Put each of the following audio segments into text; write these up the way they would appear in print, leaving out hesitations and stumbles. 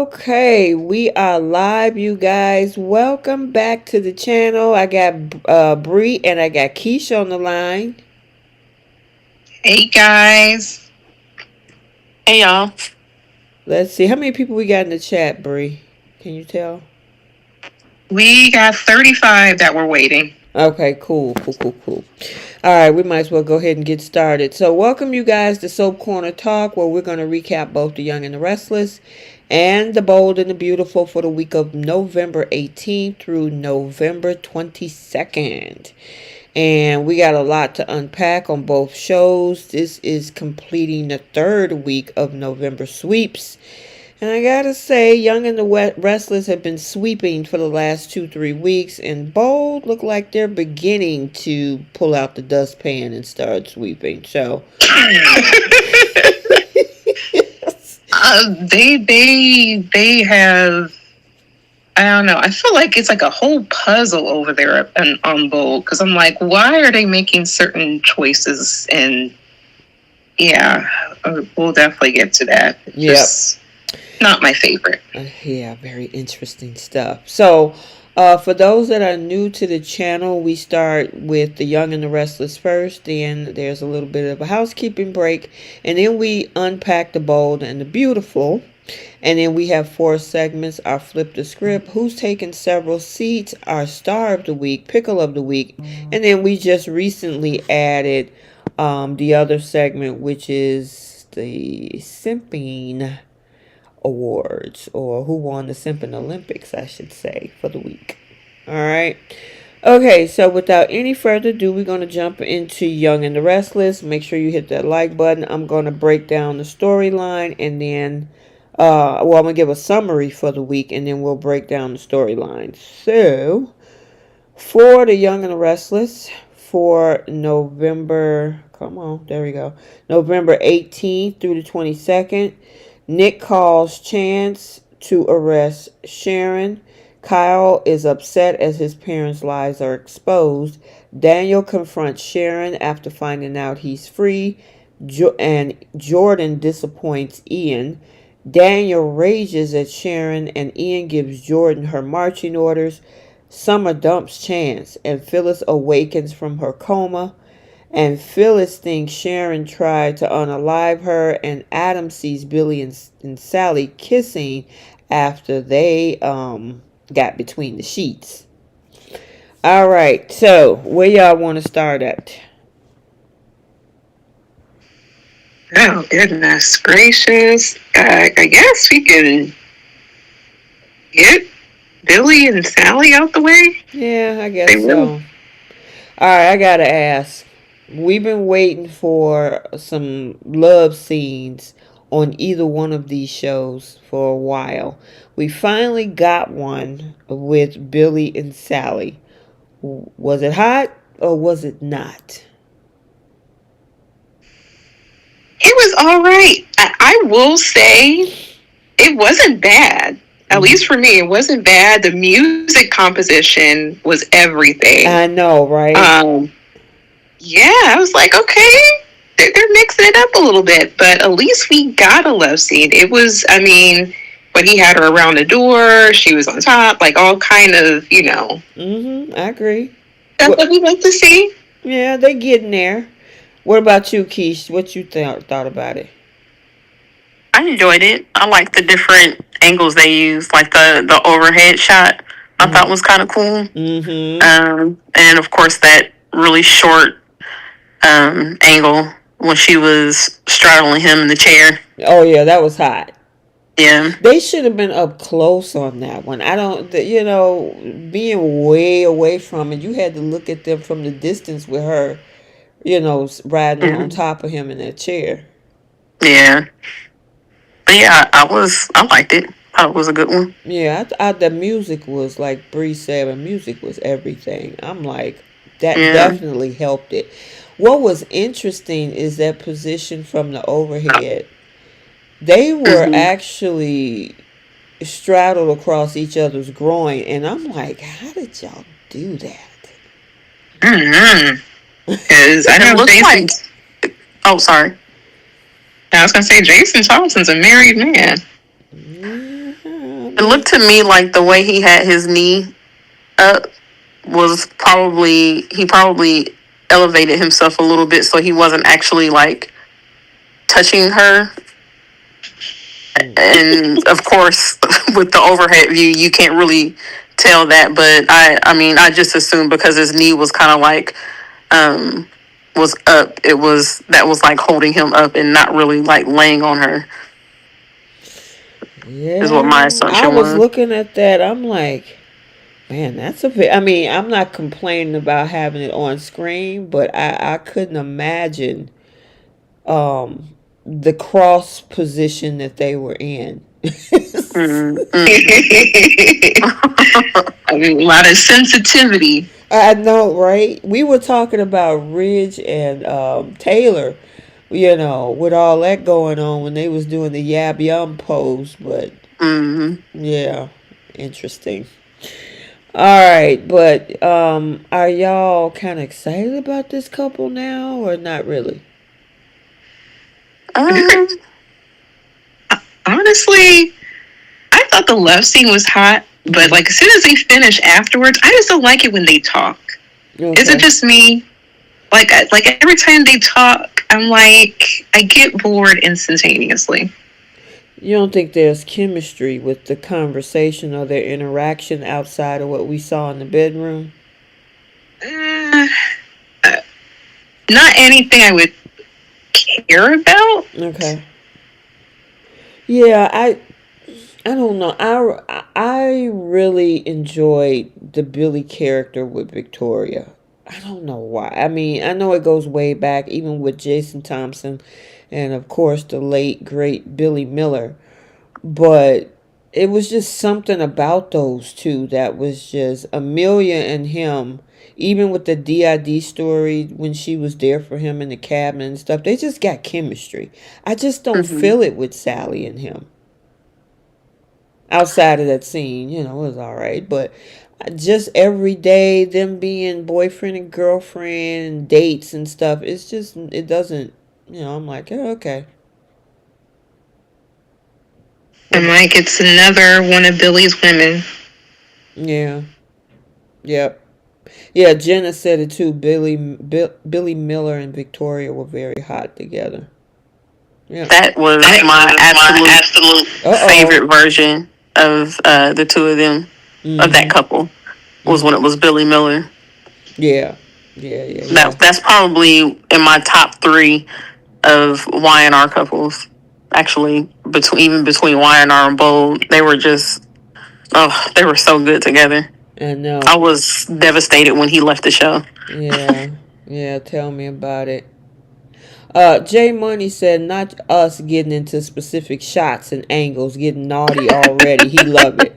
Okay, we are live, you guys. Welcome back to the channel. I got Bree and I got Keisha on the line. Hey guys. Hey y'all. Let's see how many people we got in the chat, Bree. Can you tell? We got 35 that were waiting. Okay, cool. All right, we might as well go ahead and get started. So, welcome you guys to Soap Corner Talk, where we're going to recap both The Young and the Restless and The Bold and the Beautiful for the week of November 18th through November 22nd. And we got a lot to unpack on both shows. This is completing the third week of November sweeps. And I gotta say, Young and the Restless have been sweeping for the last 2-3 weeks, and Bold look like they're beginning to pull out the dustpan and start sweeping. So, They have, I don't know. I feel like it's like a whole puzzle over there on Bold, because I'm like, why are they making certain choices? And yeah, we'll definitely get to that. yep. Not my favorite. Yeah, very interesting stuff. So, for those that are new to the channel, we start with The Young and the Restless first. Then there's a little bit of a housekeeping break. And then we unpack The Bold and the Beautiful. And then we have 4 segments. Our Flip the Script, Who's Taking Several Seats, our Star of the Week, Pickle of the Week. And then we just recently added the other segment, which is the Simping Awards, or who won the Simping Olympics, I should say, for the week. All right. Okay, so without any further ado, we're going to jump into Young and the Restless. Make sure you hit that like button. I'm going to break down the storyline, and then, I'm going to give a summary for the week, and then we'll break down the storyline. So, for the Young and the Restless, for November, November 18th through the 22nd, Nick calls Chance to arrest Sharon. Kyle is upset as his parents' lies are exposed. Daniel confronts Sharon after finding out he's free. And Jordan disappoints Ian. Daniel rages at Sharon and Ian gives Jordan her marching orders. Summer dumps Chance and Phyllis awakens from her coma. And Phyllis thinks Sharon tried to unalive her, and Adam sees Billy and Sally kissing after they got between the sheets. All right, so where y'all want to start at? Oh, goodness gracious. I guess we can get Billy and Sally out the way. Yeah, I guess so. All right, I gotta ask. We've been waiting for some love scenes on either one of these shows for a while. We finally got one with Billy and Sally. Was it hot or was it not? It was all right. I will say it wasn't bad. At least for me, it wasn't bad. The music composition was everything. I know, right? Yeah, I was like, okay, they're mixing it up a little bit, but at least we got a love scene. It was, I mean, when he had her around the door, she was on top, like all kind of, I agree. That's what we like to see. Yeah, they getting there. What about you, Keish? What you thought about it? I enjoyed it. I like the different angles they used, like the overhead shot. I thought was kind of cool. And of course that really short angle when she was straddling him in the chair. Oh yeah, that was hot. Yeah. They should have been up close on that one. I don't, being way away from it, you had to look at them from the distance with her, riding on top of him in that chair. Yeah. But yeah, I liked it. I thought it was a good one. Yeah, the music was, like Bree said, the music was everything. I'm like, that definitely helped it. What was interesting is that position from the overhead. They were actually straddled across each other's groin, and I'm like, how did y'all do that? Because I know Jason. Oh, sorry. I was gonna say Jason Thompson's a married man. It looked to me like the way he had his knee up was he probably elevated himself a little bit so he wasn't actually like touching her. And of course, with the overhead view, you can't really tell that. But I mean, I just assumed because his knee was kind of like was up. That was like holding him up and not really like laying on her. Yeah, Is what my assumption I was was. looking at that. I'm like, man, that's a bit. I mean, I'm not complaining about having it on screen, but I couldn't imagine um the cross position that they were in. I mean, a lot of sensitivity. I know, right? We were talking about Ridge and Taylor, with all that going on when they was doing the yab yum pose, but yeah, interesting. All right, but are y'all kind of excited about this couple now, or not really? Um, Honestly, I thought the love scene was hot, but like as soon as they finish afterwards, I just don't like it when they talk. Is it Okay. just me? Like every time they talk, I'm like I get bored instantaneously. You don't think there's chemistry with the conversation or their interaction outside of what we saw in the bedroom? Uh, uh, Not anything I would care about. Okay. Yeah, I don't know. I really enjoyed the Billy character with Victoria. I don't know why. I mean, I know it goes way back, even with Jason Thompson, and of course the late great Billy Miller. But it was just something about those two that was just Amelia and him. Even with the DID story when she was there for him in the cabin and stuff, they just got chemistry. I just don't feel it with Sally and him outside of that scene, it was all right. But just every day, them being boyfriend and girlfriend and dates and stuff, it doesn't, I'm like, oh, okay. I'm What? like, it's another one of Billy's women. Yeah. Yep. Yeah, Jenna said it too. Billy Miller and Victoria were very hot together. Yep. that was That my was my absolute absolute. Uh oh. favorite version of the two of them, of that Mhm. couple, was when it Mhm. was Billy Miller. Yeah. Yeah. Yeah. Yeah. That's probably in my top three of Y&R couples. Actually, between Y&R and Bold, they were just they were so good together. I I know. was devastated when he left the show. Yeah. Yeah. Tell me about it. Jay Money said, not us getting into specific shots and angles, getting naughty already. He loved it.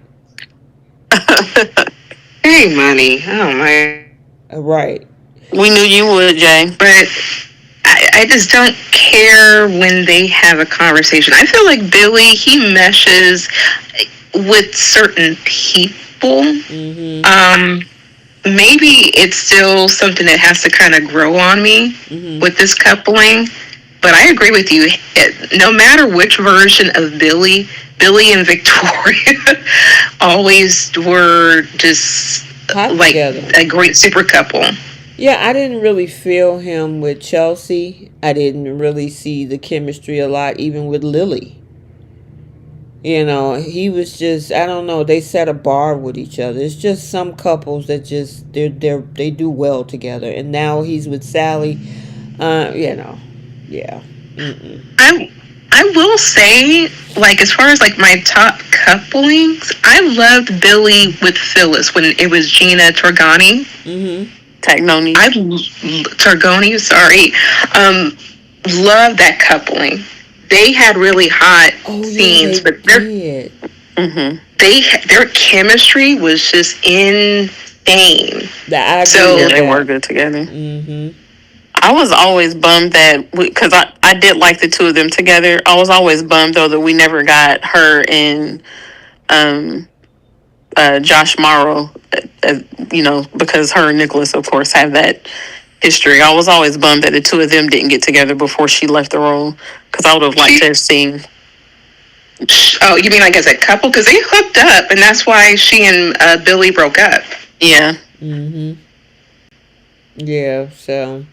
Hey, money. Oh my. Right. We knew you would, Jay. But I just don't care when they have a conversation. I feel like Billy, he meshes with certain people. Mm-hmm. Maybe it's still something that has to kind of grow on me Mm-hmm. with this coupling. But I agree with you. No matter which version of Billy and Victoria always were just Hot like together. a great super couple. Yeah, I didn't really feel him with Chelsea. I didn't really see the chemistry a lot, even with Lily. He was just, I don't know, they set a bar with each other. It's just some couples that just they do well together. And now he's with Sally. Yeah. Mm-mm. I will say, like as far as like my top couplings, I loved Billy with Phyllis when it was Gina Torgani. Mm-hmm. Tagnoni. Torgoni, sorry. Love that coupling. They had really hot Oh yeah, scenes, they but did. their chemistry was just insane. I agree So Yeah, with they were that. good together. Mm-hmm. I was always bummed that because I did like the two of them together. I was always bummed though that we never got her and um, Josh Morrow, because her and Nicholas, of course, have that history. I was always bummed that the two of them didn't get together before she left the role because I would have liked she to have seen. Oh, you mean like as a couple? Because they hooked up, and that's why she and Billy broke up. Yeah. Mm-hmm. Yeah, so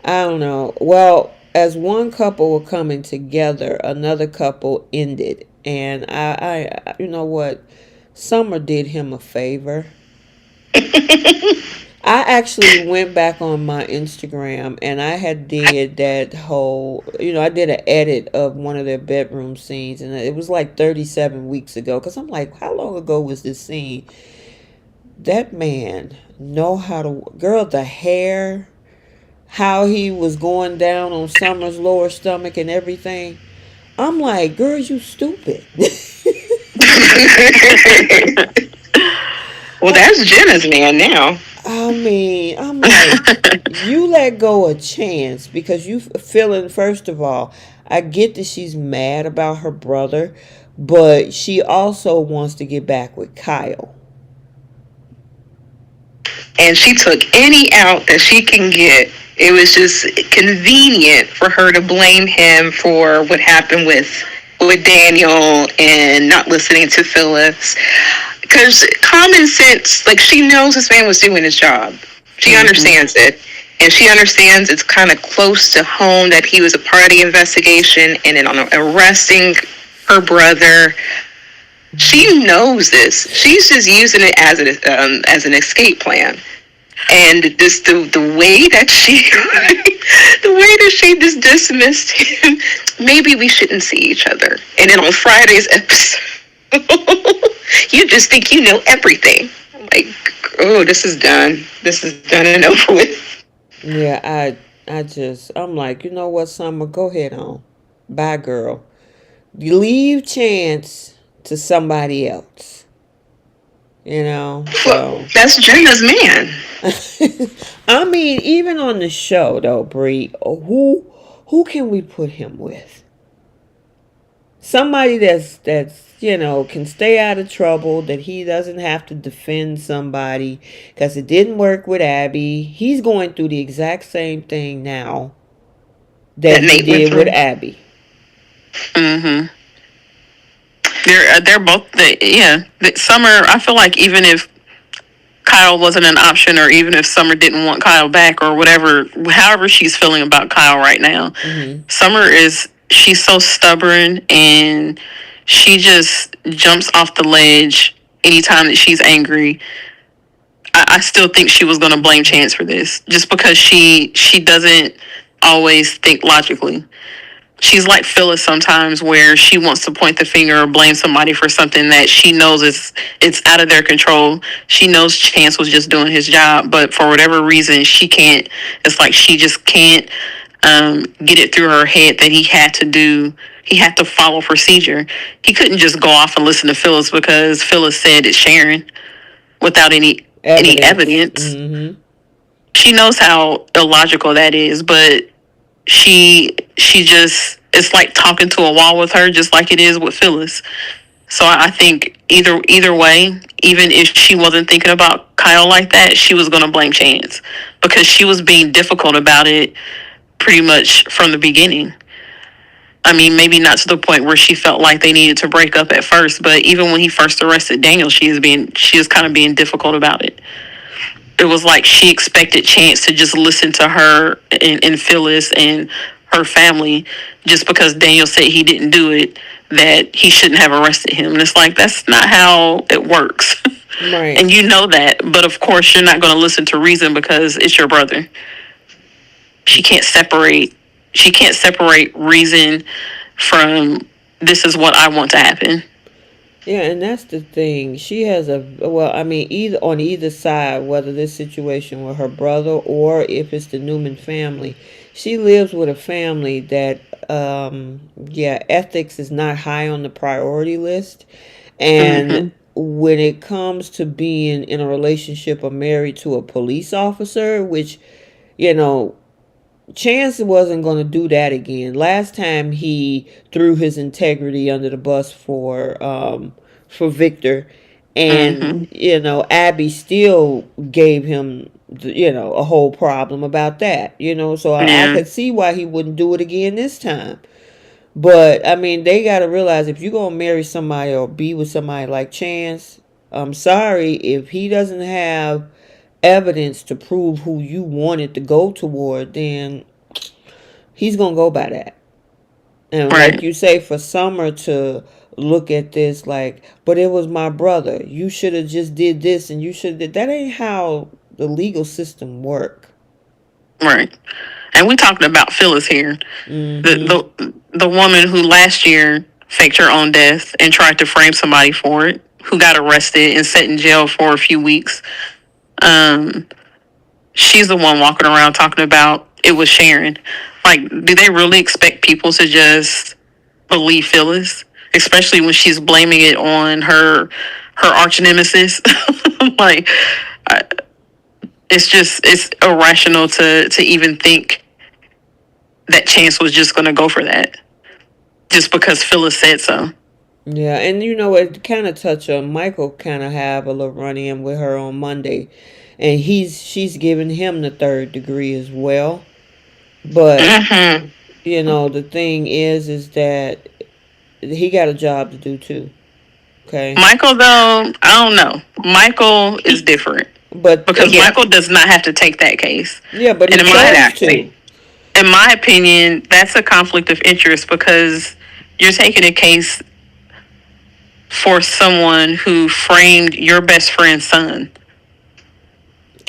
I don't know. Well, as one couple were coming together, another couple ended. And you know what? Summer did him a favor. I actually went back on my Instagram and I had did that whole, I did an edit of one of their bedroom scenes and it was like 37 weeks ago because I'm like, how long ago was this scene? That man know how to, girl, the hair, how he was going down on Summer's lower stomach and everything. I'm like, girl, you stupid. Well, that's Jenna's man now. I mean, I'm like, you let go a chance because you feeling, first of all, I get that she's mad about her brother, but she also wants to get back with Kyle. And she took any out that she can get. It was just convenient for her to blame him for what happened with Daniel and not listening to Phyllis. Because common sense, like she knows this man was doing his job. She understands it. And she understands it's kind of close to home that he was a part of the investigation and then on arresting her brother. She knows this. She's just using it as an escape plan. And this the way that she the way that she just dismissed him. Maybe we shouldn't see each other. And then on Friday's episode, you just think you know everything. Like, oh, this is done. This is done and over with. Yeah, I'm like, you know what, Summer, go ahead on. Bye, girl. You leave Chance to somebody else. Well, So. that's Jenna's man. I mean, even on the show though, Bree, who can we put him with? Somebody that's can stay out of trouble, that he doesn't have to defend somebody because it didn't work with Abby. He's going through the exact same thing now that he Nate went did with through. Abby. Mm-hmm. They're both Summer. I feel like even if Kyle wasn't an option, or even if Summer didn't want Kyle back, or whatever, however she's feeling about Kyle right now, Summer she's so stubborn and she just jumps off the ledge anytime that she's angry. I still think she was going to blame Chance for this, just because she doesn't always think logically. She's like Phyllis sometimes, where she wants to point the finger or blame somebody for something that she knows it's out of their control. She knows Chance was just doing his job, but for whatever reason, she can't. It's like she just can't get it through her head that he had to do. He had to follow procedure. He couldn't just go off and listen to Phyllis because Phyllis said it's Sharon without any evidence. She knows how illogical that is, but she just, it's like talking to a wall with her, just like it is with Phyllis. So I think either way, even if she wasn't thinking about Kyle like that, she was going to blame Chance because she was being difficult about it pretty much from the beginning. I mean, maybe not to the point where she felt like they needed to break up at first, but even when he first arrested Daniel, she is kind of being difficult about it. It was like she expected Chance to just listen to her and Phyllis and her family just because Daniel said he didn't do it, that he shouldn't have arrested him. And it's like, that's not how it works. Right. And you know that, but of course you're not going to listen to reason because it's your brother. She can't separate reason from this is what I want to happen. Yeah, and that's the thing. She has either on either side, whether this situation with her brother or if it's the Newman family, she lives with a family that, ethics is not high on the priority list. And when it comes to being in a relationship or married to a police officer, which, you know, Chance wasn't going to do that again. Last time he threw his integrity under the bus for Victor, and Abby still gave him a whole problem about that. So I could see why he wouldn't do it again this time. But I mean, they got to realize if you're gonna marry somebody or be with somebody like Chance, I'm sorry if he doesn't have evidence to prove who you wanted to go toward, then he's gonna go by that. And like Right. you say, for Summer to look at this like, but it was my brother. You should have just did this, and you should did that. Ain't how the legal system work. Right. And we talking about Phyllis here, Mm-hmm. the woman who last year faked her own death and tried to frame somebody for it, who got arrested and set in jail for a few weeks. Um, she's the one walking around talking about it was Sharon. Like, do they really expect people to just believe Phyllis, especially when she's blaming it on her arch nemesis? Like, I, it's irrational to even think that Chance was just going to go for that just because Phyllis said so. Yeah, and you know it kind of touch on Michael. Kind of have a little run in with her on Monday, and she's giving him the third degree as well. But Mm-hmm. you know the thing is that he got a job to do too. Okay, Michael, though, I don't know. Michael is different but because Michael does not have to take that case. yeah, but And he chose to. in my opinion, that's a conflict of interest because you're taking a case for someone who framed your best friend's son.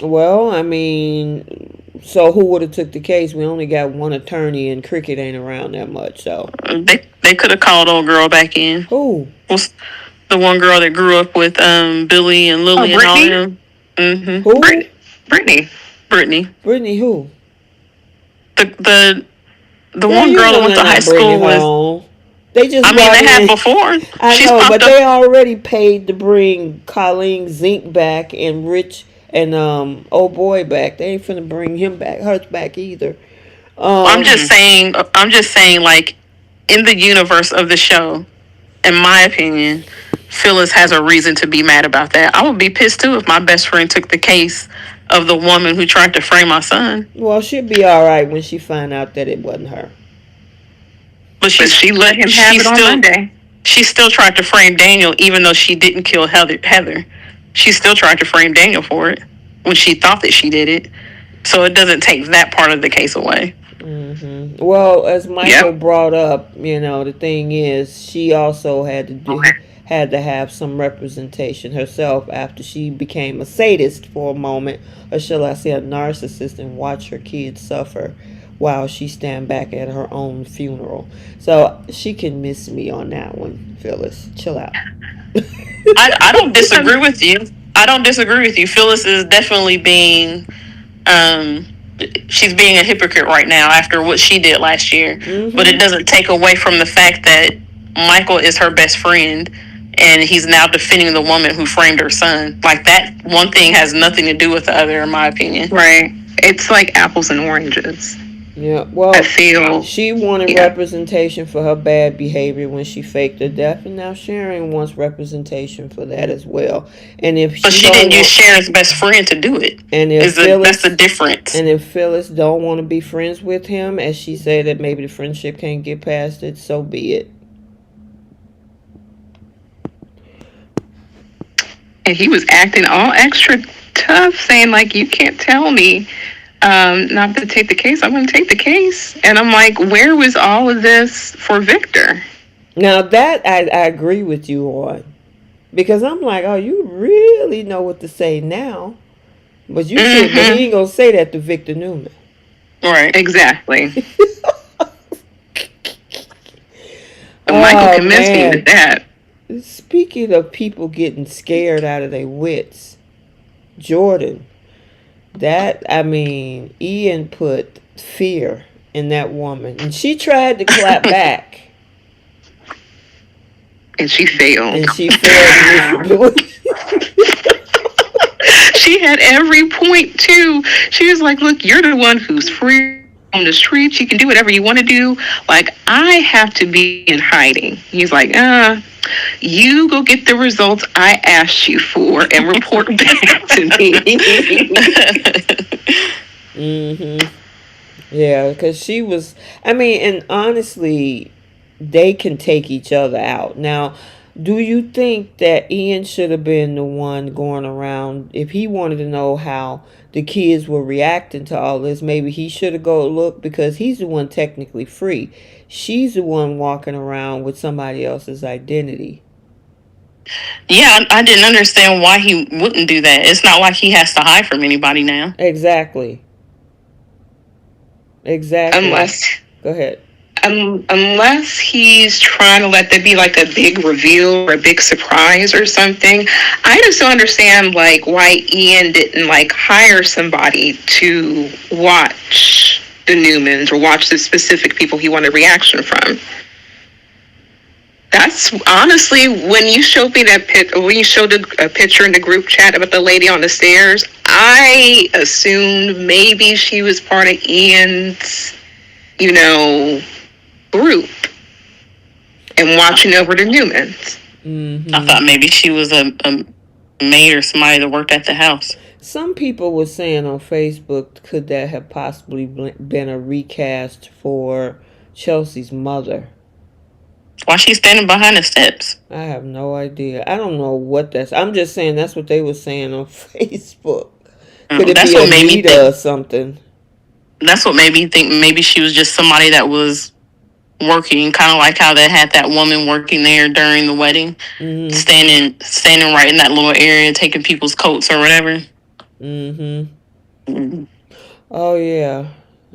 Well, I mean, so who would have took the case? We only got one attorney, and Cricket ain't around that much. So They could have called old girl back in. who? Was the one girl that grew up with Billy and Lily and all Brittany? them. Mm-hmm. Who? Brittany. Brittany. Brittany who? The Girl, one you girl that know went they're to high not bringing school her with. on. They just I mean, brought they had in. before. I She's know, popped but up. they already paid to bring Colleen Zink back and Rich and old boy back. They ain't finna bring him back, her back either. I'm Um, just saying. I'm just saying. Like in the universe of the show, in my opinion, Phyllis has a reason to be mad about that. I would be pissed too if my best friend took the case of the woman who tried to frame my son. well, she'll be all right when she find out that it wasn't her. But She let him have it on Monday. she still tried to frame Daniel, even though she didn't kill Heather. She still tried to frame Daniel for it when she thought that she did it. So it doesn't take that part of the case away. Well, as Michael Yep. brought up, you know, the thing is, she also had to have some representation herself after she became a sadist for a moment, or shall I say, a narcissist, and watch her kids suffer while she stand back at her own funeral. So she can miss me on that one, Phyllis. Chill out. I don't disagree with you. I don't disagree with you. Phyllis is definitely being um she's being a hypocrite right now after what she did last year. But it doesn't take away from the fact that Michael is her best friend and he's now defending the woman who framed her son. Like that one thing has nothing to do with the other, in my opinion. Right. It's like apples and oranges. Yeah, well, I feel. she wanted Yeah. representation for her bad behavior when she faked her death, and now Sharon wants representation for that as well. And if But she she don't didn't use want, Sharon's best friend to do it. and if That's Phyllis, the difference. and if Phyllis don't want to be friends with him, as she said that maybe the friendship can't get past it, so be it. And he was acting all extra tough, saying like, "You can't tell me not to take the case. I'm going to take the case." And I'm like, where was all of this for Victor? Now that I agree with you on, because I'm like, oh, you really know what to say now, but you said, but he ain't gonna say that to Victor Newman. Right. Exactly. Michael convinced me with that. Speaking of people getting scared out of their wits, Jordan, Ian put fear in that woman, and she tried to clap back, And she failed. and she failed miserably. She had every point too. She was like, "Look, you're the one who's free on the streets. You can do whatever you want to do. Like, I have to be in hiding." He's like, you go get the results I asked you for and report back to me." Yeah, because she was. I mean, and honestly, they can take each other out. Now, do you think that Ian should have been the one going around if he wanted to know how the kids were reacting to all this? Maybe he should have go look because he's the one technically free. She's the one walking around with somebody else's identity. Yeah, I didn't understand why he wouldn't do that. It's not like he has to hide from anybody now. Exactly. Unless Go ahead. Unless he's trying to let there be like a big reveal or a big surprise or something. I just don't understand like why Ian didn't like hire somebody to watch the Newmans or watch the specific people he wanted a reaction from. That's honestly, when you showed me when you showed a picture in the group chat about the lady on the stairs, I assumed maybe she was part of Ian's, group and watching over the Newmans. Mm-hmm. I thought maybe she was a maid or somebody that worked at the house. Some people were saying on Facebook, could that have possibly been a recast for Chelsea's mother? Why she's standing behind the steps? I have no idea. I don't know what that's. I'm just saying that's what they were saying on Facebook. Could it be Anita or something? That's what made me think maybe she was just somebody that was working, kind of like how they had that woman working there during the wedding, mm-hmm. standing right in that little area, taking people's coats or whatever. Mm-hmm. Oh yeah,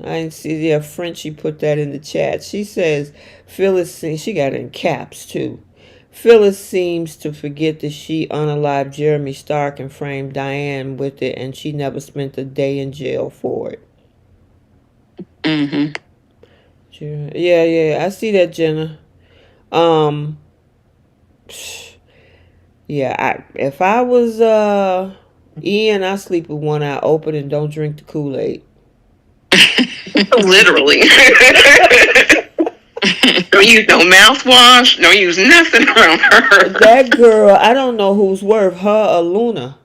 I didn't see. Yeah, Frenchie put that in the chat. She says Phyllis. She got it in caps too. Phyllis seems to forget that she unalived Jeremy Stark and framed Diane with it, and she never spent a day in jail for it. Mm-hmm. Yeah, I see that, Jenna. Yeah, if I was Ian, I sleep with one eye open and don't drink the Kool-Aid. Literally. Don't use no mouthwash. Don't use nothing around her. That girl, I don't know who's worse, her or Luna,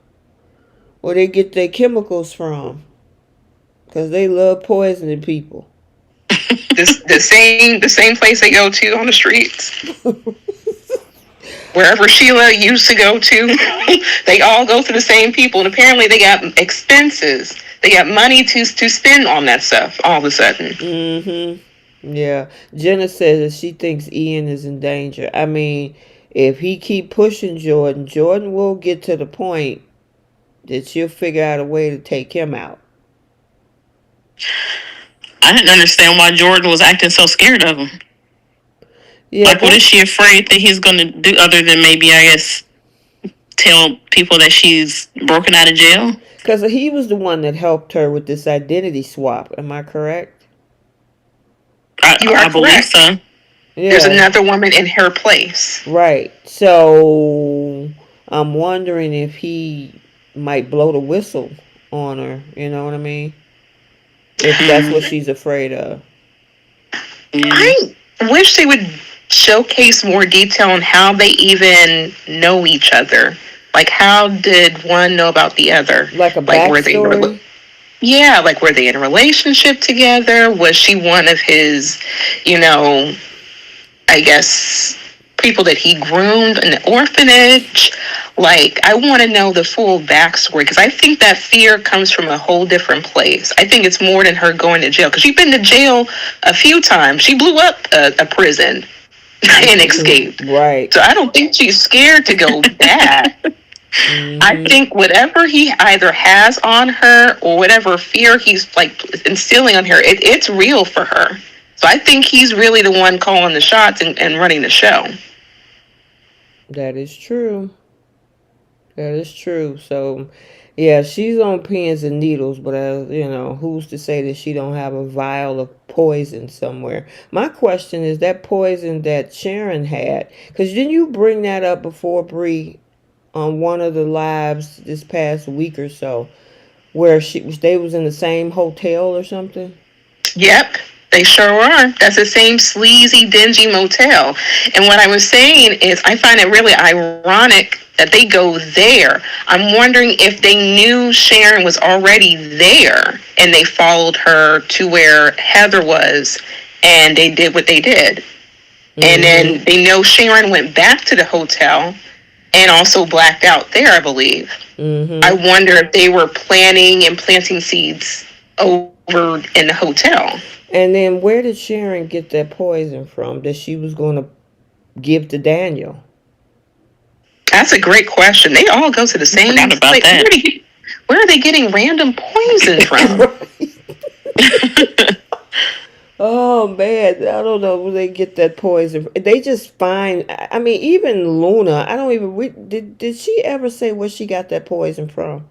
where they get their chemicals from, because they love poisoning people. The same place they go to on the streets. Wherever Sheila used to go to, they all go to the same people, and apparently they got expenses. They got money to spend on that stuff all of a sudden. Mm-hmm. Yeah. Jenna says that she thinks Ian is in danger. I mean, if he keep pushing Jordan will get to the point that she'll figure out a way to take him out. I didn't understand why Jordan was acting so scared of him. Yeah, like, what is she afraid that he's going to do other than maybe, I guess, tell people that she's broken out of jail? Because he was the one that helped her with this identity swap. Am I correct? I believe so. Yeah. There's another woman in her place. Right. So I'm wondering if he might blow the whistle on her. You know what I mean? If that's what she's afraid of. I wish they would showcase more detail on how they even know each other. Like, how did one know about the other? Like a backstory? Yeah, like, were they in a relationship together? Was she one of his, I guess, people that he groomed in the orphanage? Like, I want to know the full backstory, because I think that fear comes from a whole different place. I think it's more than her going to jail, because she's been to jail a few times. She blew up a prison and escaped. Right. So I don't think she's scared to go back. Mm-hmm. I think whatever he either has on her or whatever fear he's like instilling on her, it's real for her. So I think he's really the one calling the shots and running the show. That is true. That is true. So, yeah, she's on pins and needles, but who's to say that she don't have a vial of poison somewhere? My question is that poison that Sharon had, because didn't you bring that up before, Bree, on one of the lives this past week or so, where they was in the same hotel or something? Yep. They sure are. That's the same sleazy, dingy motel. And what I was saying is I find it really ironic that they go there. I'm wondering if they knew Sharon was already there and they followed her to where Heather was and they did what they did. And Mm-hmm. then they know Sharon went back to the hotel and also blacked out there, I believe. I Mm-hmm. wonder if they were planning and planting seeds over in the hotel. And then where did Sharon get that poison from that she was going to give to Daniel? That's a great question. They all go to the I same. forgot about Like, that. where are they getting random poison from? Oh man, I don't know where they get that poison. They just find. I mean, even Luna. I don't even. Did she ever say where she got that poison from?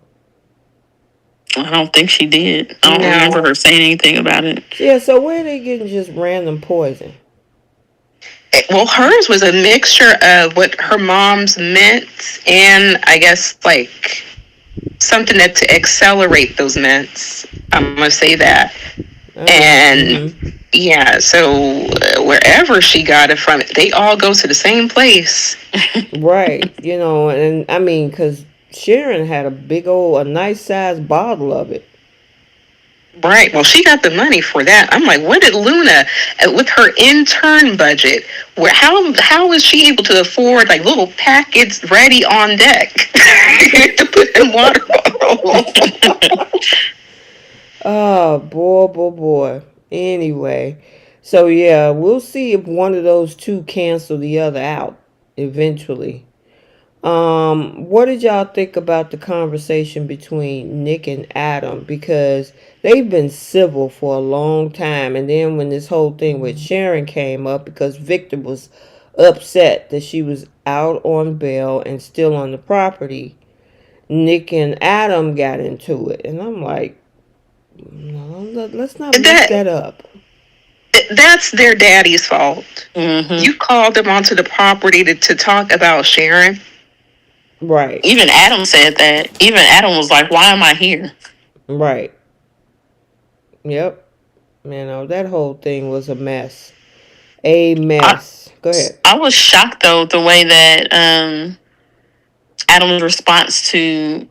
I don't think she did. I don't remember No. her saying anything about it. Yeah. So where are they getting just random poison? Well, hers was a mixture of what her mom's mints and I guess like something that to accelerate those mints. I'm gonna say that. Oh. And Mm-hmm. yeah, so wherever she got it from, they all go to the same place. Right. And I mean, cause Sharon had a nice sized bottle of it. Right. Well, she got the money for that. I'm like, what did Luna, with her intern budget, where how is she able to afford like little packets ready on deck to put in water bottles? Oh boy, boy, boy. Anyway, so yeah, we'll see if one of those two cancel the other out eventually. What did y'all think about the conversation between Nick and Adam? Because they've been civil for a long time, and then when this whole thing with Sharon came up, because Victor was upset that she was out on bail and still on the property, Nick and Adam got into it, and I'm like, no, let's not mix That that up. that's their daddy's fault. Hmm. You called them onto the property to talk about Sharon. Right, Even Adam said that. Even Adam was like, "Why am I here?" right, yep. That whole thing was a mess. A I mess. Go ahead. I was shocked though the way that Adam's response to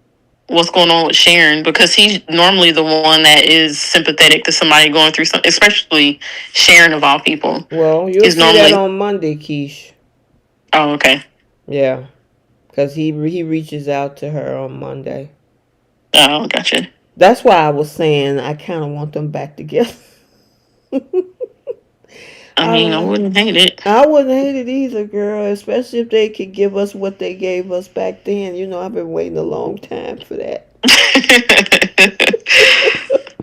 what's going on with Sharon, because he's normally the one that is sympathetic to somebody going through something, especially Sharon of all people. Well, you'll Is see that normally on Monday, Keish. oh, okay. Yeah, because he reaches out to her on Monday. Oh, gotcha. That's why I was saying I kind of want them back together. I I mean, I was, wouldn't hate it. I wouldn't hate it either, girl. Especially if they could give us what they gave us back then. I've been waiting a long time for that.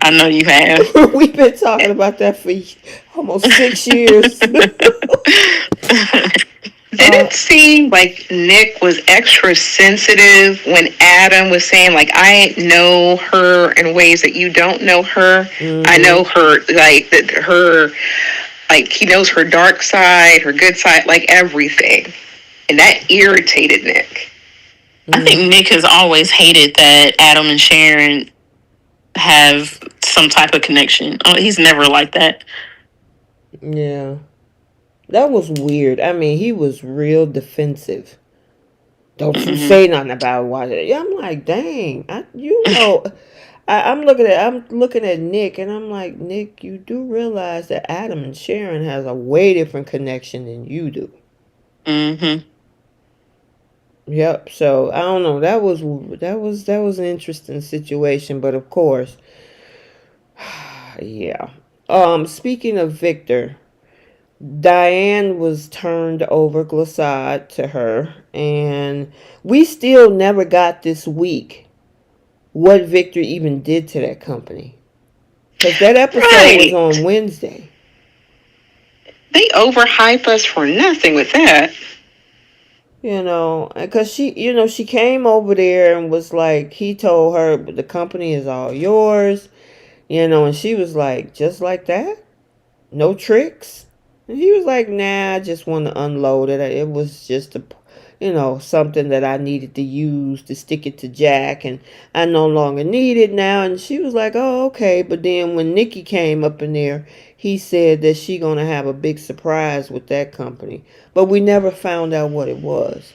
I know you have. We've been talking about that for almost 6 years. Did uh, it seem like Nick was extra sensitive when Adam was saying, like, I know her in ways that you don't know her? I mm-hmm. know her, like, that her, like, he knows her dark side, her good side, like, everything. And that irritated Nick. I think Nick has always hated that Adam and Sharon have some type of connection. Oh, he's never like that. Yeah. That was weird. I mean, he was real defensive. Don't you Hmm. say nothing about why? Yeah, I'm like, dang, I'm looking at Nick, and I'm like, Nick, you do realize that Adam and Sharon has a way different connection than you do. Hmm. Yep. So I don't know. That was an interesting situation, but of course, yeah. Speaking of Victor, Diane was turned over glissade to her, and we still never got this week what Victor even did to that company. Because that episode was Right. on Wednesday. They overhype us for nothing with that. Because she came over there and was like, he told her, the company is all yours, and she was like, just like that? No tricks? And he was like, nah, I just want to unload it. It was just something that I needed to use to stick it to Jack, and I no longer need it now. And she was like, oh, okay. But then when Nikki came up in there, he said that she gonna have a big surprise with that company. But we never found out what it was.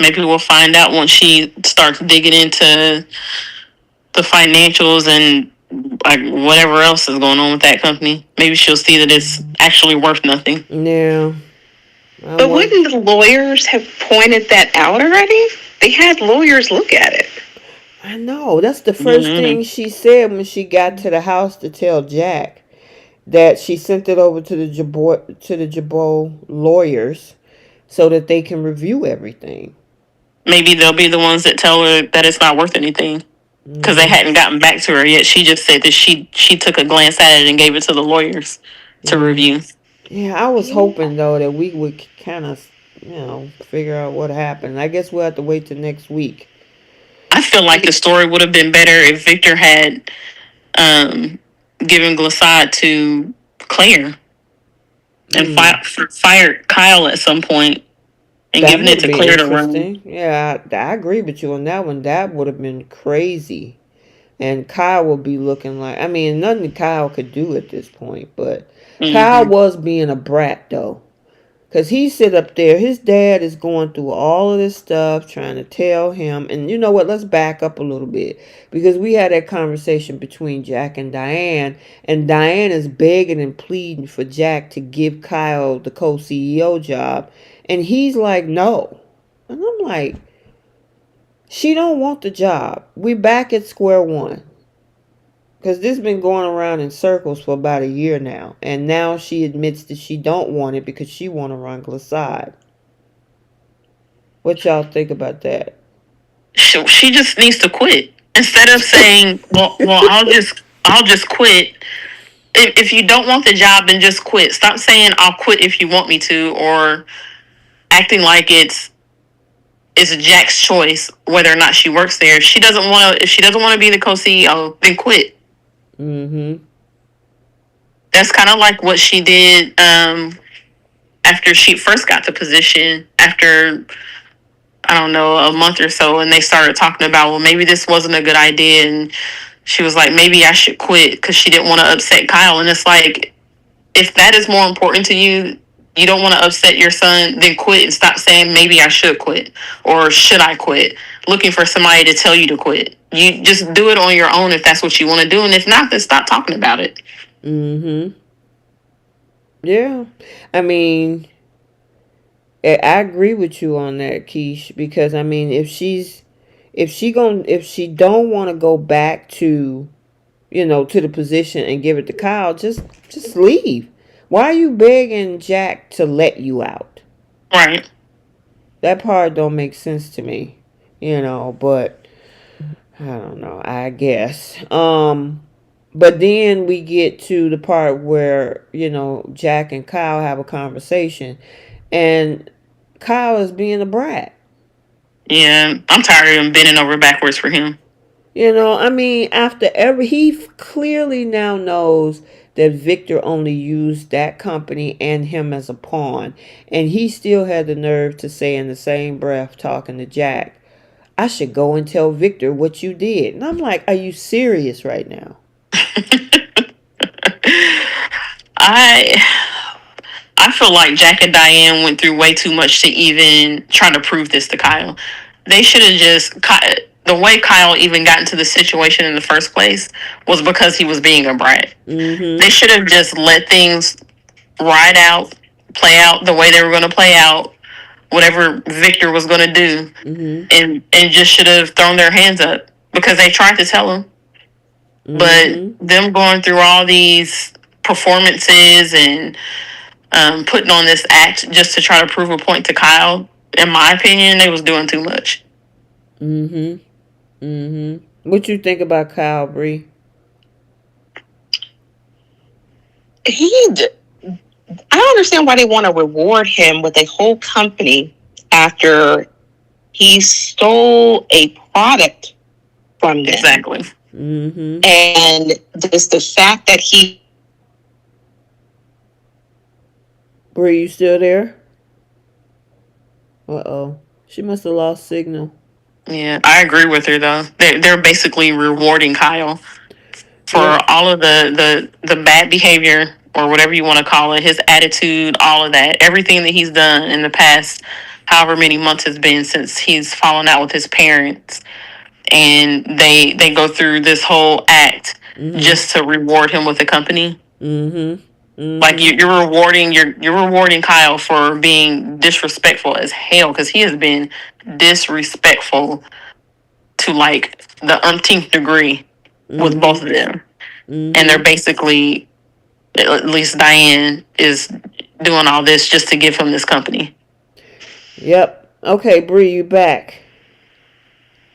Maybe we'll find out once she starts digging into the financials and like whatever else is going on with that company. Maybe she'll see that it's actually worth nothing. Yeah. But wouldn't the lawyers have pointed that out already? They had lawyers look at it. I know. That's the first thing she said when she got to the house to tell Jack that she sent it over to the Jabot lawyers so that they can review everything. Maybe they'll be the ones that tell her that it's not worth anything because they hadn't gotten back to her yet. She just said that she took a glance at it and gave it to the lawyers to review. Yeah, I was hoping though that we would kind of, figure out what happened. I guess we'll have to wait till next week. I feel like the story would have been better if Victor had given Glissade to Claire and fired Kyle at some point and given it to Claire to run. Yeah, I agree with you on that one. That would have been crazy. And Kyle would be looking like, I mean, nothing Kyle could do at this point, but Kyle was being a brat though. Because he sit up there, his dad is going through all of this stuff, trying to tell him. And you know what, let's back up a little bit. Because we had that conversation between Jack and Diane. And Diane is begging and pleading for Jack to give Kyle the co-CEO job. And he's like, no. And I'm like, she don't want the job. We're back at square one. Because this has been going around in circles for about a year now. And now she admits that she don't want it because she want to run Glissade. What y'all think about that? She just needs to quit. Instead of saying, well, I'll just quit. If you don't want the job, then just quit. Stop saying I'll quit if you want me to, or acting like it's Jack's choice whether or not she works there. If she doesn't want to be the co-CEO, then quit. That's kind of like what she did after she first got the position. After, I don't know, a month or so, and they started talking about, well, maybe this wasn't a good idea, and she was like, maybe I should quit because she didn't want to upset Kyle. And it's like, if that is more important to you, you don't want to upset your son, then quit and stop saying maybe I should quit or should I quit, looking for somebody to tell you to quit. You just do it on your own if that's what you want to do, and if not, then stop talking about it. Yeah, I mean, I agree with you on that, Keish, because I mean, if she don't want to go back to, to the position and give it to Kyle, just leave. Why are you begging Jack to let you out? Right. That part don't make sense to me, but I don't know, I guess. But then we get to the part where, Jack and Kyle have a conversation and Kyle is being a brat. Yeah, I'm tired of him bending over backwards for him. I mean, he clearly now knows that Victor only used that company and him as a pawn. And he still had the nerve to say in the same breath, talking to Jack, I should go and tell Victor what you did. And I'm like, are you serious right now? I feel like Jack and Diane went through way too much to even try to prove this to Kyle. They should have just... The way Kyle even got into the situation in the first place was because he was being a brat. They should have just let things play out the way they were going to play out, whatever Victor was going to do, and just should have thrown their hands up because they tried to tell him. But them going through all these performances and putting on this act just to try to prove a point to Kyle, in my opinion, they was doing too much. What you think about Kyle, Bree? I don't understand why they want to reward him with a whole company after he stole a product from them. Exactly. And just the fact that he... Bree, you still there? Uh-oh. She must have lost signal. Yeah, I agree with her, though. They're basically rewarding Kyle for all of the bad behavior, or whatever you want to call it, his attitude, all of that, everything that he's done in the past, however many months it's been since he's fallen out with his parents. And they go through this whole act just to reward him with the company. Mm-hmm. Like you're rewarding Kyle for being disrespectful as hell, because he has been disrespectful to like the umpteenth degree with both of them, and they're basically, at least Diane is doing all this just to give him this company. Yep. Okay, Bree, you back.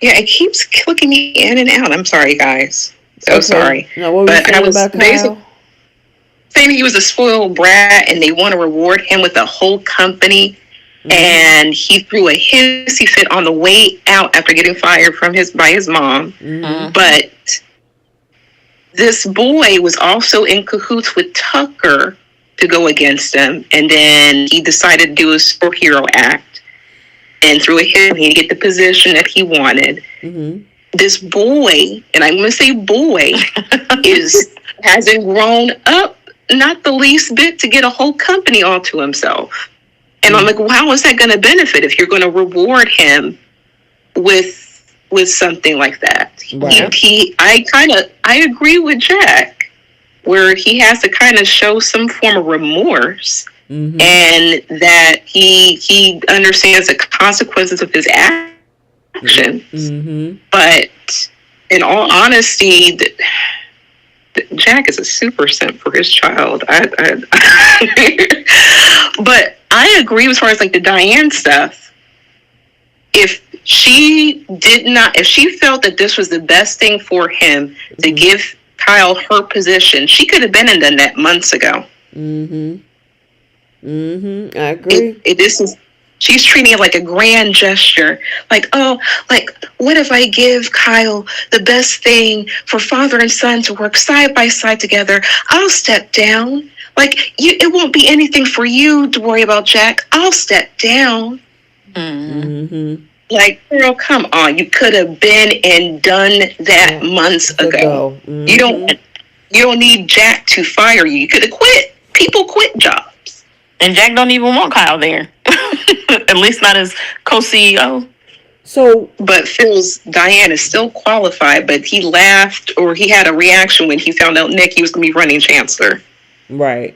Yeah, it keeps clicking me in and out. I'm sorry, guys. So Okay. sorry. Now, what were you But I saying was about basically Kyle? saying he was a spoiled brat and they want to reward him with a whole company. And he threw a hissy fit on the way out after getting fired from by his mom. But this boy was also in cahoots with Tucker to go against him. And then he decided to do a superhero act and threw a hit to get the position that he wanted. This boy, and I'm going to say boy, hasn't grown up not the least bit to get a whole company all to himself. And I'm like, well, how is that going to benefit if you're going to reward him with something like that? Right. I agree with Jack, where he has to kind of show some form of remorse, and that he understands the consequences of his actions. But in all honesty, Jack is a super simp for his child. But I agree as far as like the Diane stuff. If she felt that this was the best thing for him to give Kyle her position, she could have been and done that months ago. I agree. She's treating it like a grand gesture. Like, oh, like, what if I give Kyle the best thing for father and son to work side by side together? I'll step down. Like, it won't be anything for you to worry about, Jack. I'll step down. Like, girl, come on. You could have been and done that months ago. You don't need Jack to fire you. You could have quit. People quit jobs. And Jack don't even want Kyle there. At least not as co-CEO. But Phil's Diane is still qualified, but he laughed, or he had a reaction when he found out Nikki was going to be running Chancellor. Right.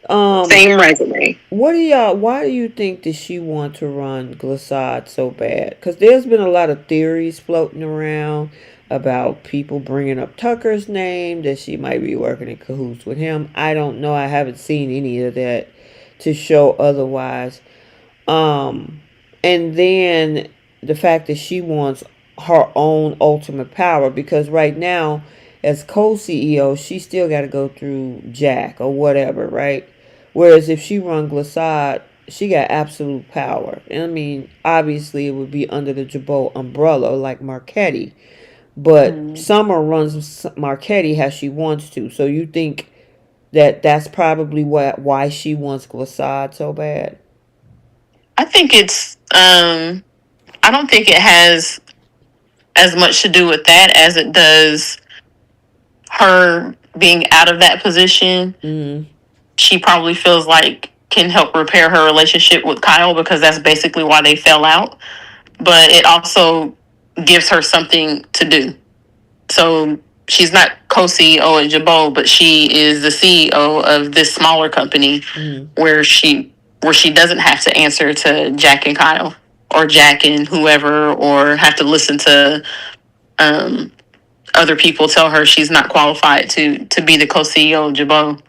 Same resume. Why do you think that she want to run Glissade so bad? Because there's been a lot of theories floating around about people bringing up Tucker's name, that she might be working in cahoots with him. I don't know. I haven't seen any of that to show otherwise. And then the fact that she wants her own ultimate power, because right now, as co-CEO, she still got to go through Jack or whatever, right? Whereas if she run Glissade, she got absolute power. And I mean, obviously it would be under the Jabot umbrella like Marchetti. But Summer runs Marchetti how she wants to. So you think that that's probably why she wants Glissade so bad? I think it's, I don't think it has as much to do with that as it does her being out of that position. She probably feels like can help repair her relationship with Kyle, because that's basically why they fell out. But it also gives her something to do. So she's not co-CEO at Jabot, but she is the CEO of this smaller company where she doesn't have to answer to Jack and Kyle, or Jack and whoever, or have to listen to other people tell her she's not qualified to be the co-CEO of Jabot.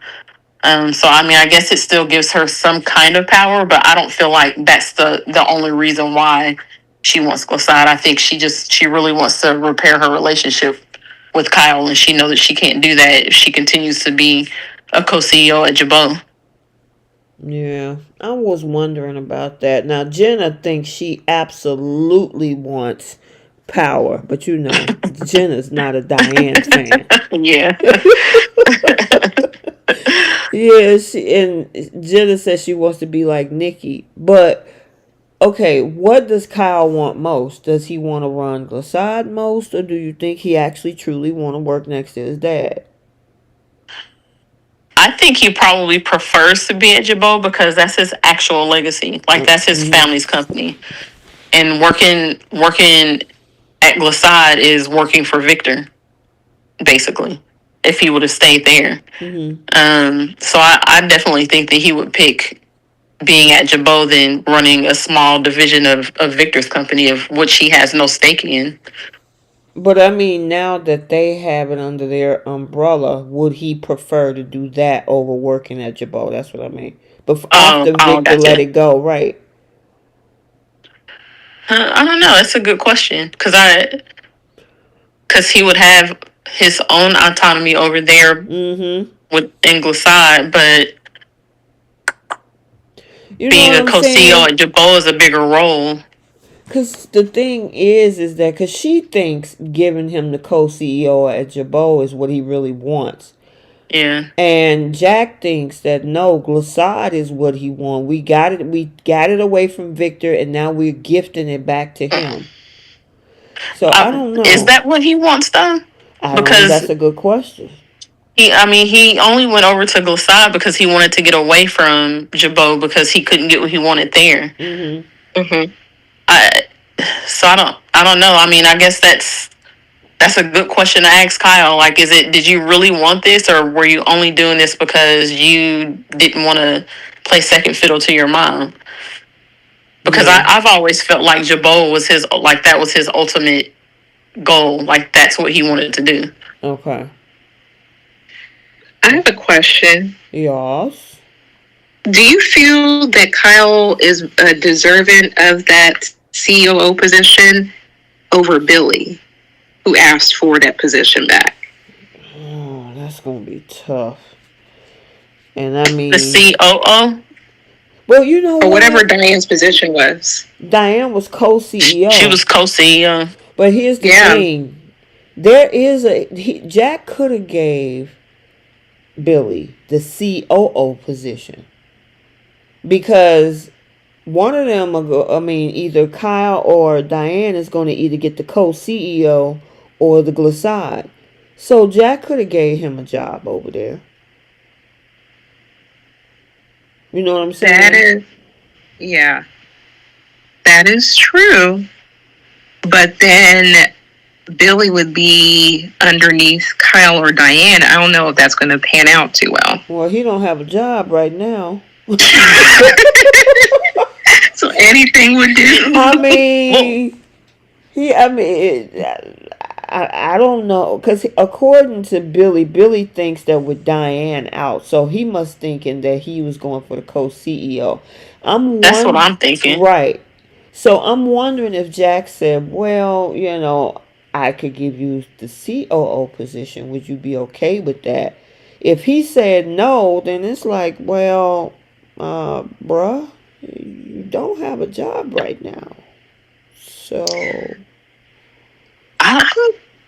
So, I mean, I guess it still gives her some kind of power, but I don't feel like that's the only reason why she wants Glissade. I think she really wants to repair her relationship with Kyle, and she knows that she can't do that if she continues to be a co-CEO at Jabot. Yeah, I was wondering about that. Now, Jenna thinks she absolutely wants power, but you know, Jenna's not a Diane fan. Yeah. Yeah, and Jenna says she wants to be like Nikki. But, okay, what does Kyle want most? Does he want to run Glissade most, or do you think he actually truly want to work next to his dad? I think he probably prefers to be at Jabot because that's his actual legacy. Like, that's his family's company. And working at Glissade is working for Victor, basically. if he would have stayed there. So I definitely think that he would pick being at Jabot than running a small division of Victor's company, of which he has no stake in. But I mean, now that they have it under their umbrella, would he prefer to do that over working at Jabot? That's what I mean. But after Victor let Gotcha. it go, right? I don't know. That's a good question because he would have his own autonomy over there with Glissade, but you know being what a I'm co-CEO saying? at Jabot is a bigger role. Because the thing is that because she thinks giving him the co-CEO at Jabot is what he really wants. Yeah. And Jack thinks that no, Glissade is what he wants. We got it away from Victor, and now we're gifting it back to him. So I don't know. Is that what he wants though? I don't know. Because That's a good question. he only went over to Glissade because he wanted to get away from Jabot because he couldn't get what he wanted there. I don't know. I mean, I guess that's a good question to ask Kyle. Like, did you really want this, or were you only doing this because you didn't want to play second fiddle to your mom? Because I've always felt like Jabot was that was his ultimate goal. Like, that's what he wanted to do. Okay. I have a question. Yes. Do you feel that Kyle is deserving of that COO position over Billy, who asked for that position back? Oh, that's gonna be tough. And I mean, the COO. Well, you know, or whatever Diane's position was. Diane was co-CEO. She was co-CEO. But here's the thing: there is Jack could have gave Billy the COO position because one of them, either Kyle or Diane is going to either get the co-CEO or the Glissade. So Jack could have gave him a job over there. You know what I'm saying? That is true. But then Billy would be underneath Kyle or Diane. I don't know if that's going to pan out too well. Well, he don't have a job right now. So anything would do. I mean, I don't know, because according to Billy thinks that with Diane out, so he must thinking that he was going for the co-CEO. That's what I'm thinking. Right. So I'm wondering if Jack said, well, I could give you the COO position. Would you be okay with that? If he said no, then it's like, well, bruh, you don't have a job right now. So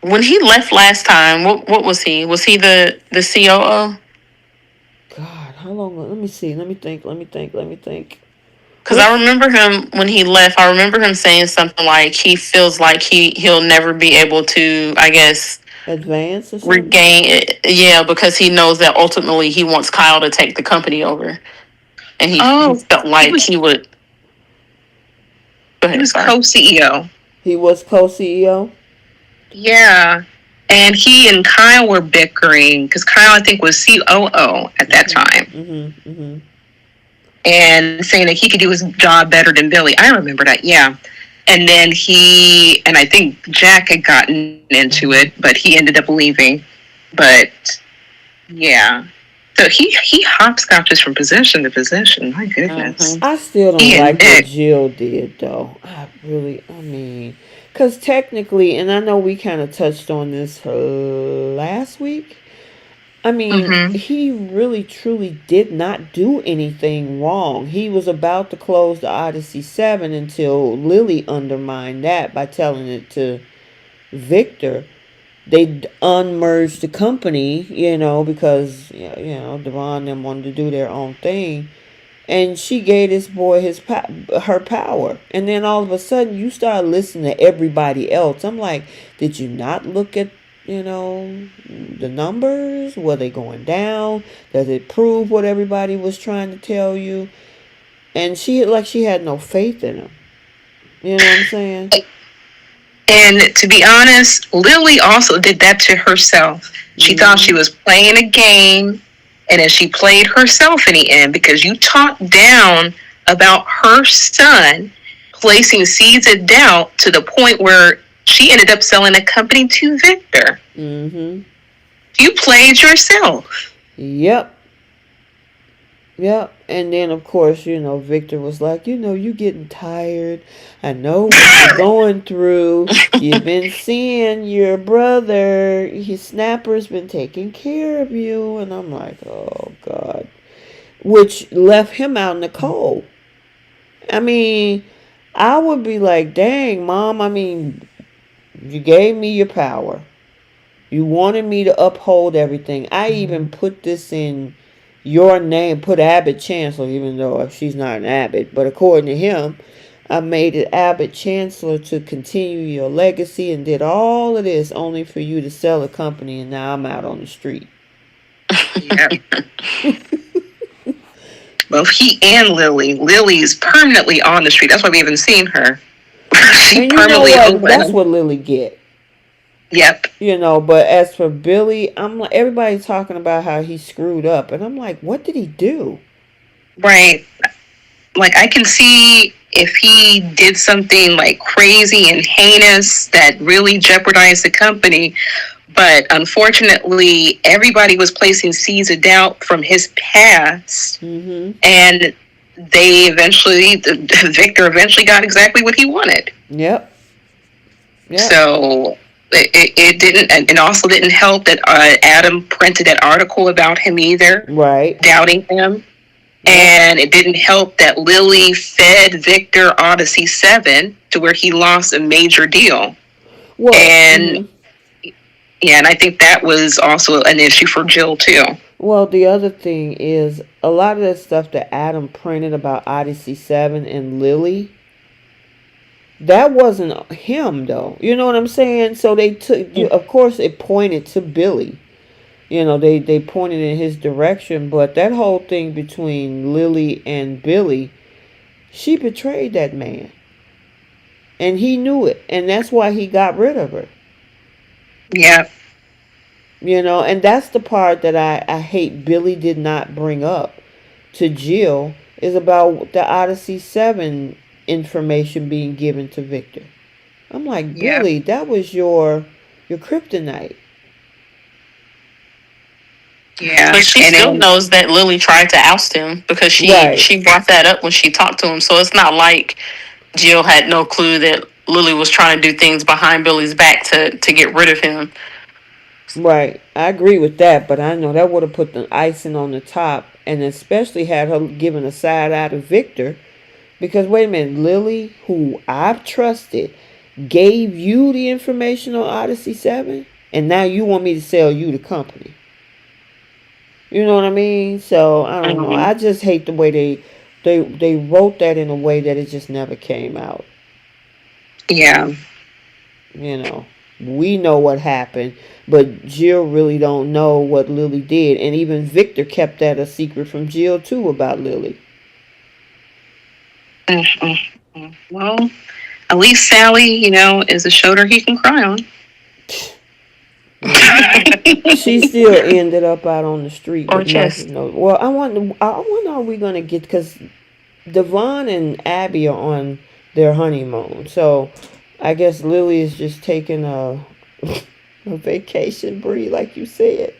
when he left last time, what was he? Was he the COO? God, how long? Let me see. Let me think. Because I remember him when he left. I remember him saying something like he feels like he'll never be able to, I guess, advance or something? Regain it. Yeah, because he knows that ultimately he wants Kyle to take the company over, and he felt like he would. Go ahead, he was co-CEO. He was co-CEO? Yeah. And he and Kyle were bickering because Kyle, I think, was COO at that time. And saying that he could do his job better than Billy. I remember that, yeah. And then I think Jack had gotten into it, but he ended up leaving. But, yeah. So he hopscotches from position to position. My goodness. I still don't like what Jill did, though. Because technically, and I know we kind of touched on this last week, he really truly did not do anything wrong. He was about to close the Odyssey 7 until Lily undermined that by telling it to Victor. They unmerged the company, because, Devon and them wanted to do their own thing. And she gave this boy her power. And then all of a sudden, you start listening to everybody else. I'm like, did you not look at, the numbers? Were they going down? Does it prove what everybody was trying to tell you? And she had no faith in him. You know what I'm saying? And to be honest, Lily also did that to herself. She thought she was playing a game, and then she played herself in the end because you talked down about her son, placing seeds of doubt to the point where she ended up selling the company to Victor. Mm-hmm. You played yourself. Yep. Yep. And then, of course, Victor was like, you getting tired. I know what you're going through. You've been seeing your brother. His snapper's been taking care of you. And I'm like, oh, God. Which left him out in the cold. I mean, I would be like, dang, Mom, you gave me your power. You wanted me to uphold everything. I even put this in your name, put Abbott Chancellor, even though she's not an Abbott. But according to him, I made it Abbott Chancellor to continue your legacy and did all of this only for you to sell a company, and now I'm out on the street. Yeah. Both he and Lily. Lily's permanently on the street. That's why we haven't seen her. She permanently open. That's what Lily get. Yep. But as for Billy, I'm like, everybody's talking about how he screwed up, and I'm like, what did he do? Right. Like, I can see if he did something like crazy and heinous that really jeopardized the company, but unfortunately, everybody was placing seeds of doubt from his past, and Victor eventually got exactly what he wanted. Yep. So it didn't, and also didn't help that Adam printed that article about him either, right? Doubting him. And it didn't help that Lily fed Victor Odyssey 7 to where he lost a major deal. Well, and and I think that was also an issue for Jill too. Well, the other thing is a lot of that stuff that Adam printed about Odyssey 7 and Lily, that wasn't him though. You know what I'm saying? So they took, of course, it pointed to Billy. They pointed in his direction, but that whole thing between Lily and Billy, she betrayed that man. And he knew it. And that's why he got rid of her. Yeah. And that's the part that I hate Billy did not bring up to Jill, is about the Odyssey 7 information being given to Victor. I'm like, Billy, that was your kryptonite. Yeah, but she still knows that Lily tried to oust him because she brought that up when she talked to him. So it's not like Jill had no clue that Lily was trying to do things behind Billy's back to get rid of him. Right, I agree with that, but I know that would have put the icing on the top, and especially had her giving a side eye to Victor, because wait a minute, Lily, who I've trusted, gave you the information on Odyssey 7, and now you want me to sell you the company. You know what I mean? So, I don't know. I just hate the way they wrote that in a way that it just never came out. Yeah. We know what happened, but Jill really don't know what Lily did. And even Victor kept that a secret from Jill, too, about Lily. Well, at least Sally, is a shoulder he can cry on. She still ended up out on the street. Well, I wonder are we gonna get, because Devon and Abby are on their honeymoon, so I guess Lily is just taking a vacation, Bree, like you said.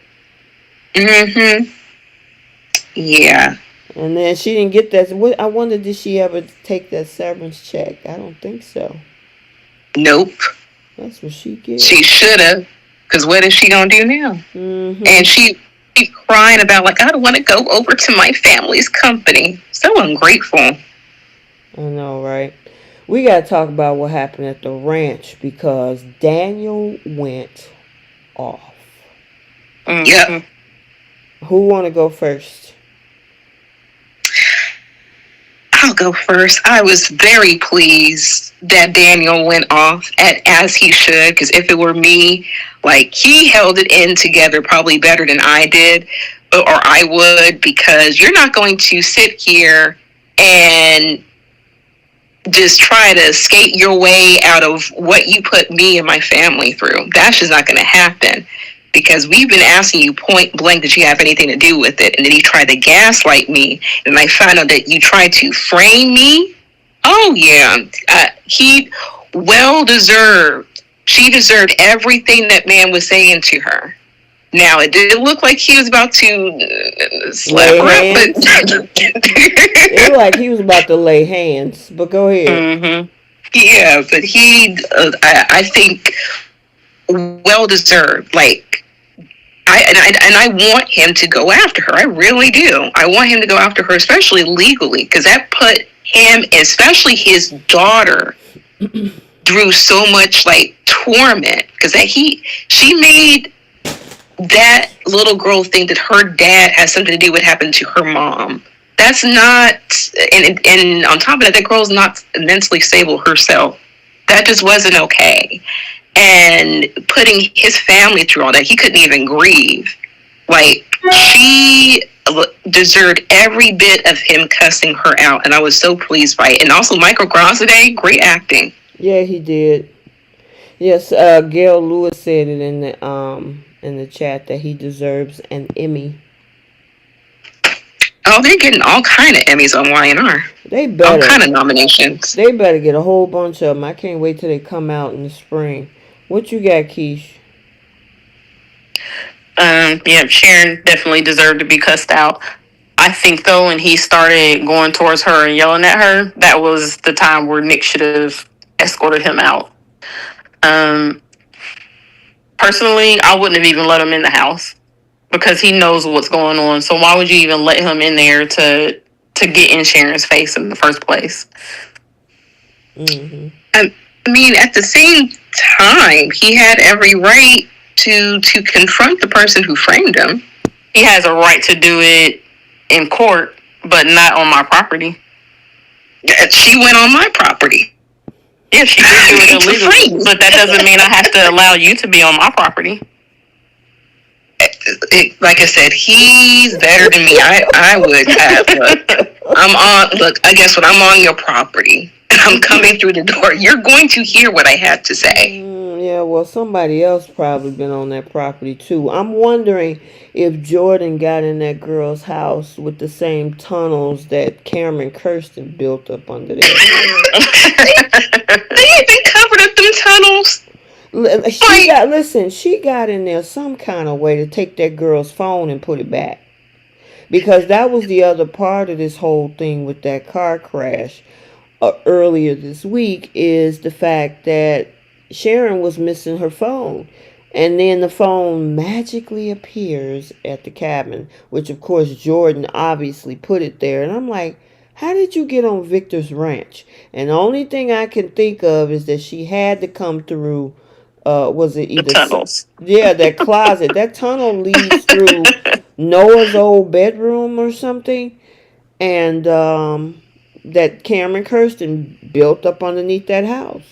Yeah. And then she didn't get that. I wonder, did she ever take that severance check? I don't think so. Nope. That's what she gets. She should have. Because what is she going to do now? And she keep crying about, like, I don't want to go over to my family's company. So ungrateful. I know, right? We got to talk about what happened at the ranch, because Daniel went off. Yep. Who want to go first? I'll go first. I was very pleased that Daniel went off as he should, because if it were me, like, he held it in together probably better than I did, or I would, because you're not going to sit here and just try to skate your way out of what you put me and my family through. That's just not going to happen. Because we've been asking you point blank that you have anything to do with it. And then you tried to gaslight me. And I found out that you tried to frame me. Oh, yeah. He well deserved. She deserved everything that man was saying to her. Now, it did look like he was about to slap her up, but it looked like he was about to lay hands. But go ahead. Mm-hmm. Yeah, but he, I think, well deserved. Like, I want him to go after her. I really do. I want him to go after her, especially legally, because that put him, especially his daughter, through so much like torment. Because she made that little girl think that her dad has something to do with what happened to her mom. That's not, and on top of that girl's not mentally stable herself. That just wasn't okay. And putting his family through all that, he couldn't even grieve. Like, she deserved every bit of him cussing her out, and I was so pleased by it. And also, Michael Grossaday, great acting. Yeah, he did. Yes, Gail Lewis said it in the chat that he deserves an Emmy. Oh, they're getting all kind of Emmys on YNR. They better. All kind of nominations. They better get a whole bunch of them. I can't wait till they come out in the spring. What you got, Keish? Yeah, Sharon definitely deserved to be cussed out. I think, though, when he started going towards her and yelling at her, that was the time where Nick should have escorted him out. Personally, I wouldn't have even let him in the house because he knows what's going on. So why would you even let him in there to get in Sharon's face in the first place? Mm-hmm. I mean, at the same time, he had every right to confront the person who framed him. He has a right to do it in court, but not on my property. She went on my property. Yeah, she did do it illegally, but that doesn't mean I have to allow you to be on my property. Like I said, he's better than me. I would have. Look, I guess what? I'm on your property. I'm coming through the door. You're going to hear what I have to say. Yeah, well, somebody else probably been on that property too. I'm wondering if Jordan got in that girl's house with the same tunnels that Cameron Kirsten built up under there. They ain't been covered up them tunnels. She got in there some kind of way to take that girl's phone and put it back. Because that was the other part of this whole thing with that car crash earlier this week, is the fact that Sharon was missing her phone. And then the phone magically appears at the cabin, which of course Jordan obviously put it there. And I'm like, how did you get on Victor's ranch? And the only thing I can think of is that she had to come through, was it either... The tunnels. Yeah, that closet. That tunnel leads through Noah's old bedroom or something. And that Cameron Kirsten built up underneath that house.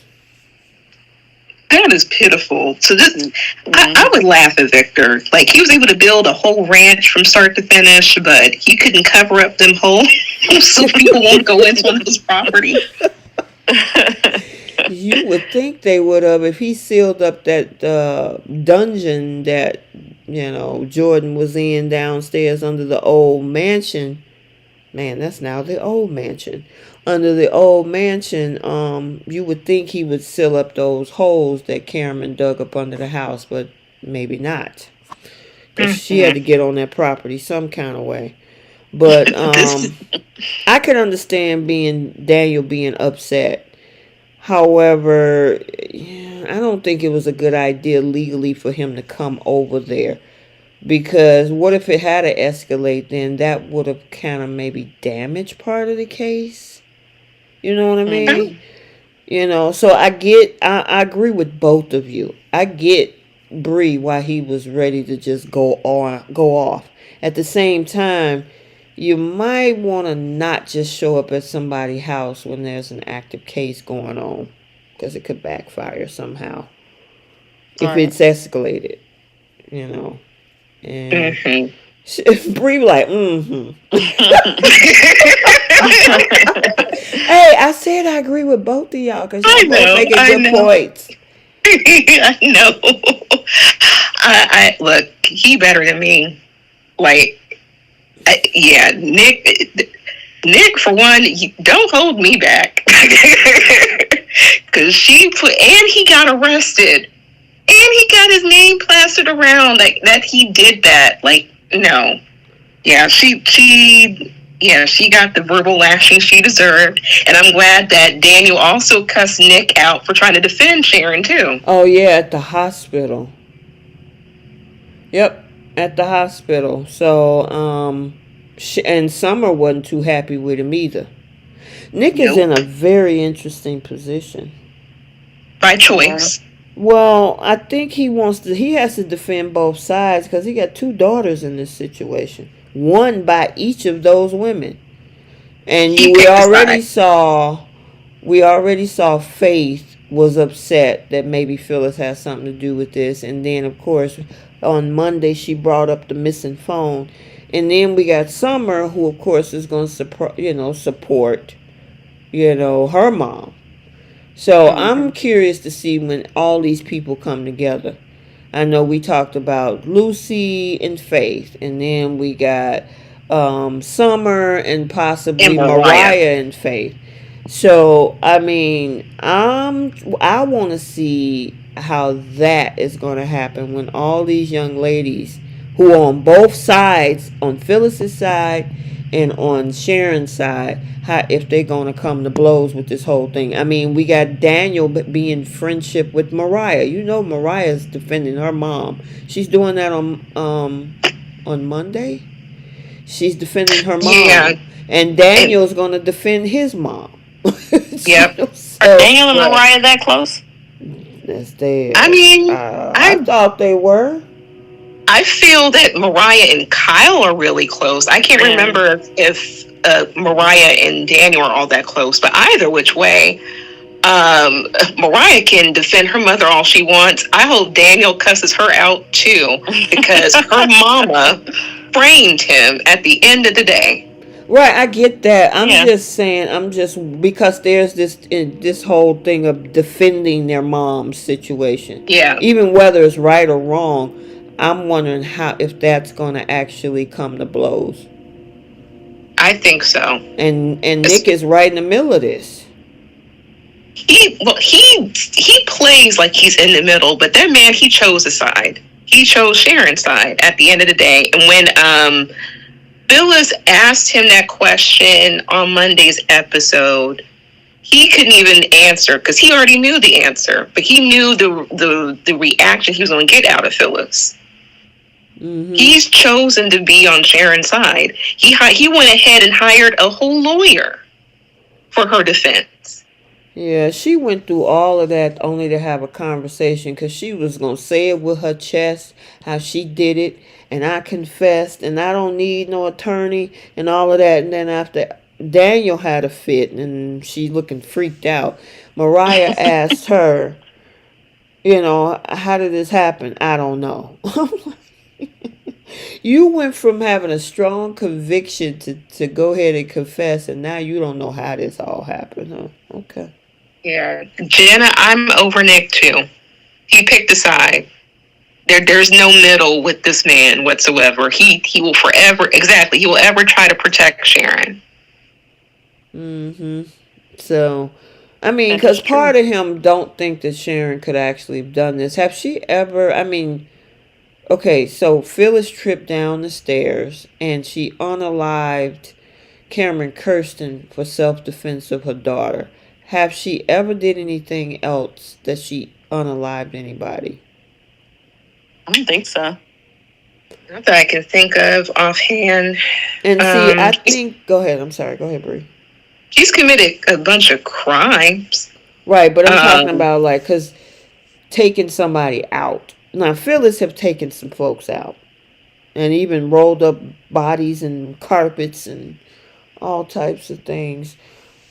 That is pitiful. So I would laugh at Victor. Like, he was able to build a whole ranch from start to finish, but he couldn't cover up them holes so people won't go into his property. You would think they would have if he sealed up that dungeon that, Jordan was in downstairs under the old mansion. Man, that's now the old mansion. Under the old mansion, you would think he would seal up those holes that Cameron dug up under the house, but maybe not. Because she had to get on that property some kind of way. But I could understand Daniel being upset. However, I don't think it was a good idea legally for him to come over there. Because what if it had to escalate, then that would have kind of maybe damaged part of the case. You know what I mean? So I agree with both of you. I get Bree why he was ready to just go off. At the same time, you might want to not just show up at somebody's house when there's an active case going on, because it could backfire somehow if it's escalated, And Bree like, Hey, I said I agree with both of y'all because y'all both making I good know. points. I know. I look. He better than me. Like, yeah, Nick, for one, don't hold me back. Because and he got arrested. And he got his name plastered around like that he did that. Like, no. Yeah, she got the verbal lashing she deserved. And I'm glad that Daniel also cussed Nick out for trying to defend Sharon, too. Oh, yeah, at the hospital. Yep, at the hospital. So, and Summer wasn't too happy with him either. Nick is in Nope. a very interesting position. By choice. Well, I think he has to defend both sides because he got two daughters in this situation. One by each of those women. And He picked a side. we already saw Faith was upset that maybe Phyllis has something to do with this. And then, of course, on Monday, she brought up the missing phone. And then we got Summer, who, of course, is going to support, her mom. So I'm curious to see when all these people come together. I know we talked about Lucy and Faith, and then we got Summer and possibly And Mariah. Mariah and Faith. So I mean, I want to see how that is going to happen when all these young ladies who are on both sides, on Phyllis's side and on Sharon's side, how if they're going to come to blows with this whole thing. I mean, we got Daniel being friendship with Mariah. Mariah's defending her mom. She's doing that on Monday. She's defending her Yeah. mom, and Daniel's going to defend his mom. Yep. Are Daniel and Mariah that close? That's there. I mean, I thought they were. I feel that Mariah and Kyle are really close. I can't remember if Mariah and Daniel are all that close, but either which way, Mariah can defend her mother all she wants. I hope Daniel cusses her out too, because her mama framed him at the end of the day. Right, I get that. Just saying, because there's this whole thing of defending their mom's situation. Yeah. Even whether it's right or wrong, I'm wondering if that's going to actually come to blows. I think so. And Nick is right in the middle of this. He plays like he's in the middle, but that man, he chose a side. He chose Sharon's side at the end of the day. And when Phyllis asked him that question on Monday's episode, he couldn't even answer because he already knew the answer, but he knew the reaction he was going to get out of Phyllis. Mm-hmm. He's chosen to be on Sharon's side. He went ahead and hired a whole lawyer for her defense. Yeah, she went through all of that only to have a conversation because she was going to say it with her chest, how she did it, and I confessed, and I don't need no attorney, and all of that. And then after Daniel had a fit, and she looking freaked out, Mariah asked her, how did this happen? I don't know. You went from having a strong conviction to go ahead and confess, and now you don't know how this all happened, huh? Okay. Yeah. Jenna, I'm over Nick too. He picked a side. There's no middle with this man whatsoever. He will forever, exactly, he will ever try to protect Sharon. Mm-hmm. So, I mean, because part of him don't think that Sharon could actually have done this. Have she ever, okay, so Phyllis tripped down the stairs and she unalived Cameron Kirsten for self-defense of her daughter. Have she ever did anything else that she unalived anybody? I don't think so. Not that I can think of offhand. And see, I think... Go ahead. I'm sorry. Go ahead, Bree. She's committed a bunch of crimes. Right, but I'm talking about, because taking somebody out. Now, Phyllis have taken some folks out. And even rolled up bodies and carpets and all types of things.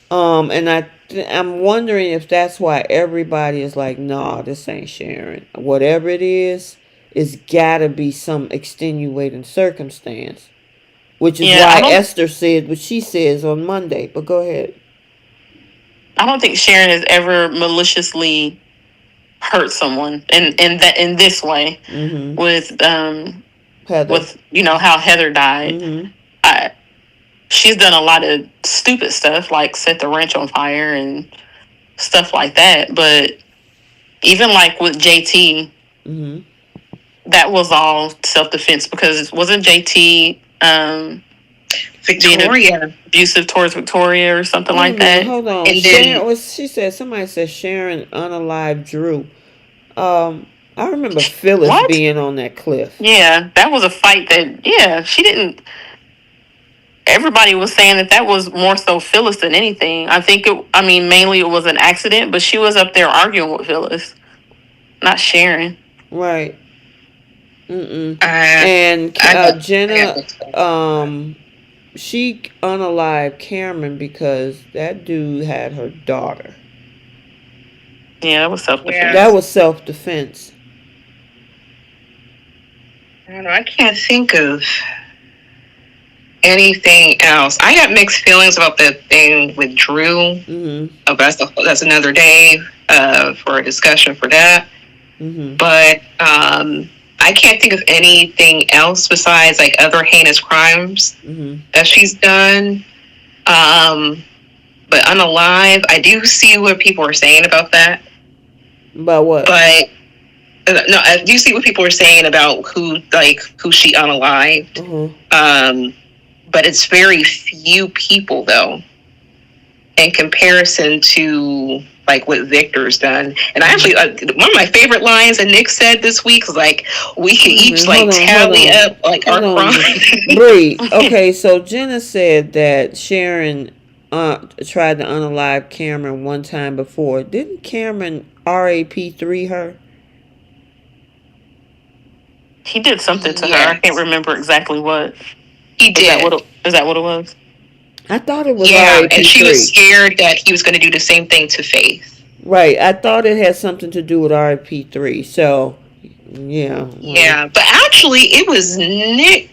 And I'm wondering if that's why everybody is like, nah, this ain't Sharon. Whatever it is, it's gotta be some extenuating circumstance. which is Yeah, why Esther said what she says on Monday. But go ahead. I don't think Sharon has ever maliciously hurt someone in this way with Heather. with how Heather died. She's done a lot of stupid stuff like set the ranch on fire and stuff like that. But even like with JT, that was all self defense because wasn't JT Victoria abusive towards Victoria or something like that? Hold on. And Sharon, she said somebody said Sharon unalived Drew. I remember Phyllis being on that cliff. Yeah, that was a fight that she didn't. Everybody was saying that was more so Phyllis than anything. I think mainly it was an accident, but she was up there arguing with Phyllis, not Sharon. Right. And Jenna, she unalived Cameron because that dude had her daughter. Yeah, that was self-defense. Yeah. That was self-defense. I don't know. I can't think of anything else. I got mixed feelings about the thing with Drew. That's another day for a discussion for that. But I can't think of anything else besides like other heinous crimes that she's done. But unalive, I do see what people are saying about that. About what? But no, I do see what people are saying about who she unalived. But it's very few people though, in comparison to like what Victor's done. And actually, one of my favorite lines that Nick said this week was like, "We can each tally up like our crimes." Breathe. Okay, so Jenna said that Sharon tried to unalive Cameron one time before. Didn't Cameron RAP3 her? He did something to her. I can't remember exactly what. He did. Is that what it was? I thought it was RAP3. And she was scared that he was going to do the same thing to Faith. Right. I thought it had something to do with RAP3. So, yeah. Yeah, but actually it was Nick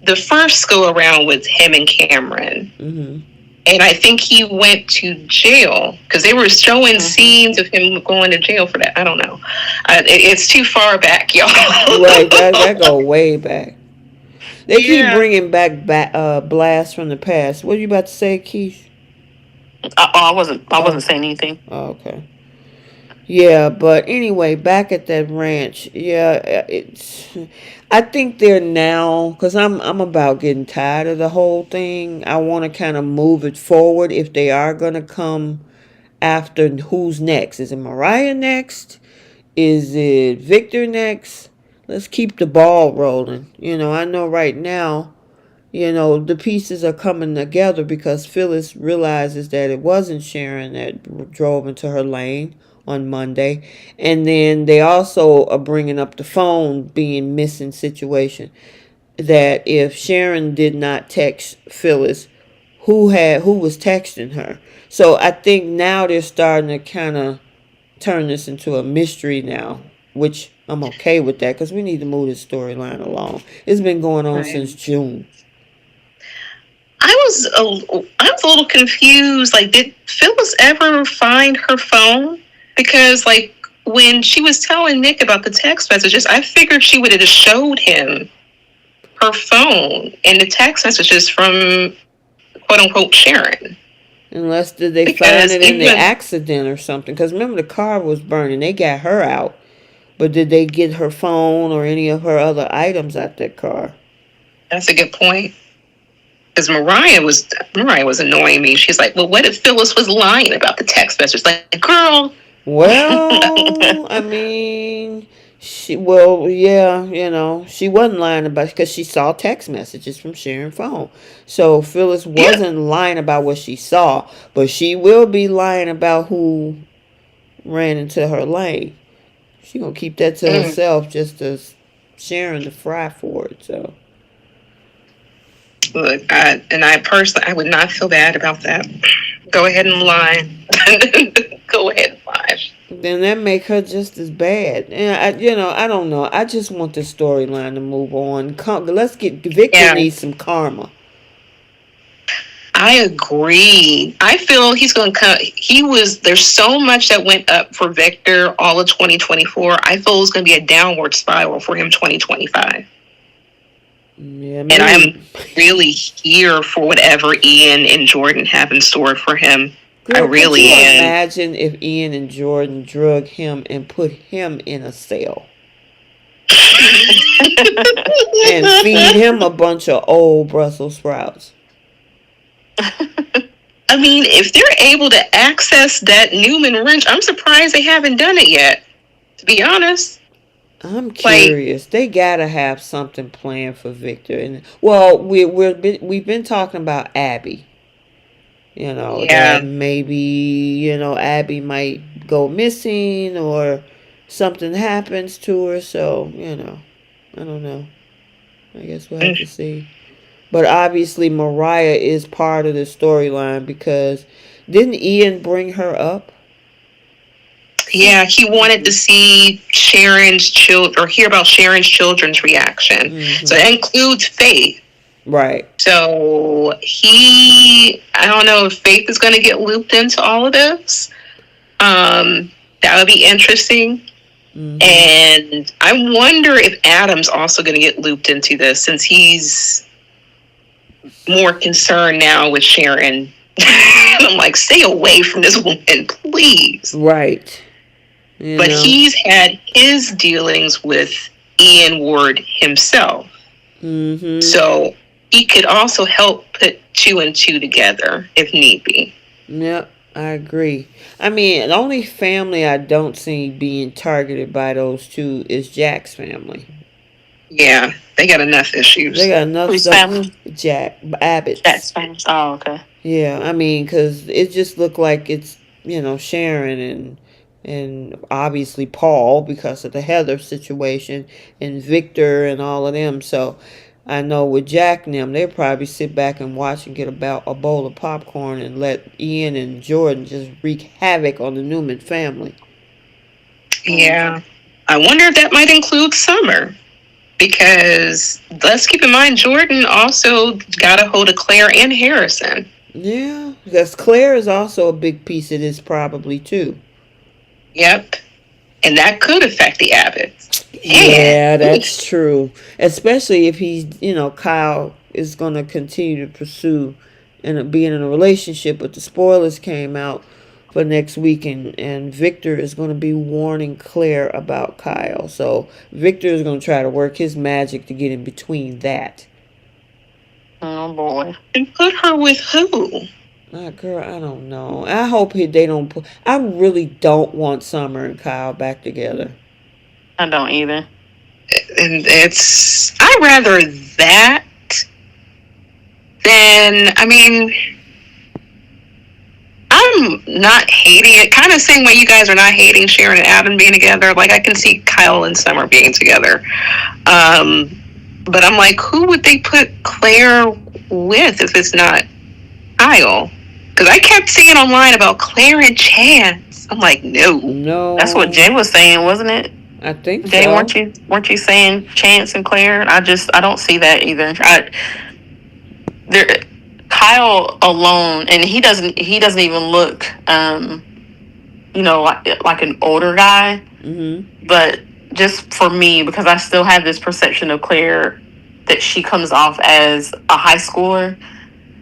the first go around with him and Cameron. And I think he went to jail because they were showing scenes of him going to jail for that. I don't know. It's too far back, y'all. Right, that go way back. They keep bringing back blasts from the past. What are you about to say, Keith? I wasn't saying anything. Oh, okay. Yeah, but anyway, back at that ranch. Yeah, I think they're now, because I'm about getting tired of the whole thing. I want to kind of move it forward if they are going to come after. Who's next? Is it Mariah next? Is it Victor next? Let's keep the ball rolling. I know right now, the pieces are coming together because Phyllis realizes that it wasn't Sharon that drove into her lane on Monday. And then they also are bringing up the phone being missing situation. That if Sharon did not text Phyllis, who was texting her? So I think now they're starting to kind of turn this into a mystery now, which I'm okay with that because we need to move this storyline along. It's been going on since June. I was a little confused. Like, did Phyllis ever find her phone? Because, like, when she was telling Nick about the text messages, I figured she would have just showed him her phone and the text messages from quote-unquote Sharon. Unless did they find it in the accident or something? Because remember, the car was burning. They got her out. But did they get her phone or any of her other items out that car? That's a good point. Because Mariah was annoying me. She's like, well, what if Phyllis was lying about the text message? Like, girl. Well, I mean, she wasn't lying about it because she saw text messages from Sharon's phone. So Phyllis wasn't lying about what she saw, but she will be lying about who ran into her lane. She gonna keep that to herself just as Sharon to fry for it. So. Look, I personally, I would not feel bad about that. Go ahead and lie. Go ahead and lie. then that make her just as bad. And I don't know. I just want the storyline to move on. Let's get Victor Yeah. needs some karma. I agree. I feel he's going to come. There's so much that went up for Victor all of 2024. I feel it's going to be a downward spiral for him 2025. Yeah, and I'm really here for whatever Ian and Jordan have in store for him. Girl, I really could you am. imagine if Ian and Jordan drug him and put him in a cell and feed him a bunch of old Brussels sprouts? I mean, if they're able to access that Newman wrench, I'm surprised they haven't done it yet, to be honest. I'm curious. They gotta have something planned for Victor, and well, we've been talking about Abby. That maybe Abby might go missing or something happens to her. So I don't know. I guess we'll have to see. But obviously, Mariah is part of the storyline because didn't Ian bring her up? Yeah, he wanted to see Sharon's children or hear about Sharon's children's reaction. Mm-hmm. So that includes Faith. Right. So I don't know if Faith is going to get looped into all of this. That would be interesting. Mm-hmm. And I wonder if Adam's also going to get looped into this since he's more concerned now with Sharon. I'm like, stay away from this woman, please. Right. But he's had his dealings with Ian Ward himself. Mm-hmm. So he could also help put 2 and 2 together if need be. Yep, I agree. I mean, the only family I don't see being targeted by those two is Jack's family. Yeah, they got enough issues. They got enough stuff. Family? Jack Abbott. Jack's family. Oh, okay. Yeah, I mean, because it just looked like it's Sharon and obviously Paul because of the Heather situation and Victor and all of them. So I know with Jack and them, they'll probably sit back and watch and get a bowl of popcorn and let Ian and Jordan just wreak havoc on the Newman family. Yeah. I wonder if that might include Summer. Because let's keep in mind, Jordan also got a hold of Claire and Harrison. Yeah, because Claire is also a big piece of this probably too. Yep. And that could affect the Abbotts. Yeah, that's true. Especially if Kyle is going to continue to pursue and being in a relationship, but the spoilers came out for next week, and Victor is going to be warning Claire about Kyle. So Victor is going to try to work his magic to get in between that. Oh, boy. And put her with who? Girl, I don't know. I hope they don't put... I really don't want Summer and Kyle back together. I don't either. And I'd rather that than, I mean, I'm not hating it. Kind of same way you guys are not hating Sharon and Adam being together. Like, I can see Kyle and Summer being together. But I'm like, who would they put Claire with if it's not Kyle? Because I kept seeing online about Claire and Chance. I'm like, no. That's what Jay was saying, wasn't it? I think Jay, so. weren't you saying Chance and Claire? I don't see that either. Kyle alone, and he doesn't even look, like an older guy. Mm-hmm. But just for me, because I still have this perception of Claire that she comes off as a high schooler.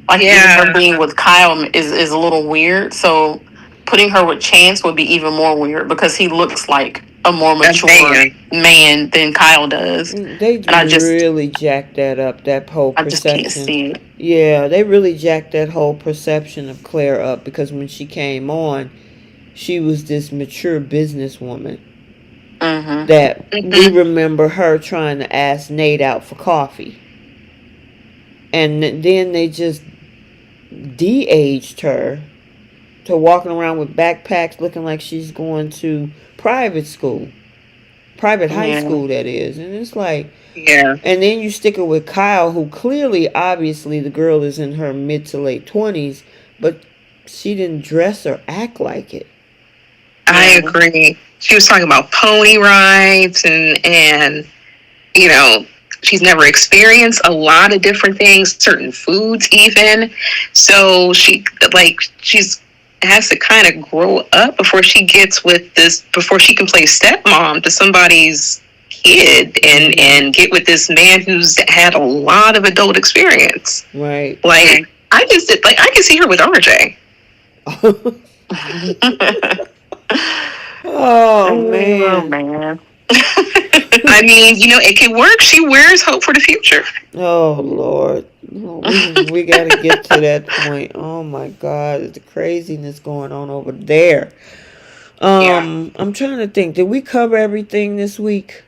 Like, even her being with Kyle is a little weird. So putting her with Chance would be even more weird because he looks like a more mature man than Kyle does. They really jacked that up, that whole perception. I just can't see it. Yeah, they really jacked that whole perception of Claire up because when she came on, she was this mature businesswoman. Mm-hmm. That we remember her trying to ask Nate out for coffee. And then they just de-aged her to walking around with backpacks looking like she's going to private high school, that is. And it's like, and then you stick her with Kyle, who clearly, obviously, the girl is in her mid to late 20s, but she didn't dress or act like it. I agree. She was talking about pony rides and she's never experienced a lot of different things, certain foods even. So she's has to kind of grow up before she gets with this, before she can play stepmom to somebody's kid and get with this man who's had a lot of adult experience. Right. Like I can see her with RJ. Oh man. I mean, it can work. She wears hope for the future. Oh Lord, we got to get to that point. Oh my God, the craziness going on over there. I'm trying to think. Did we cover everything this week?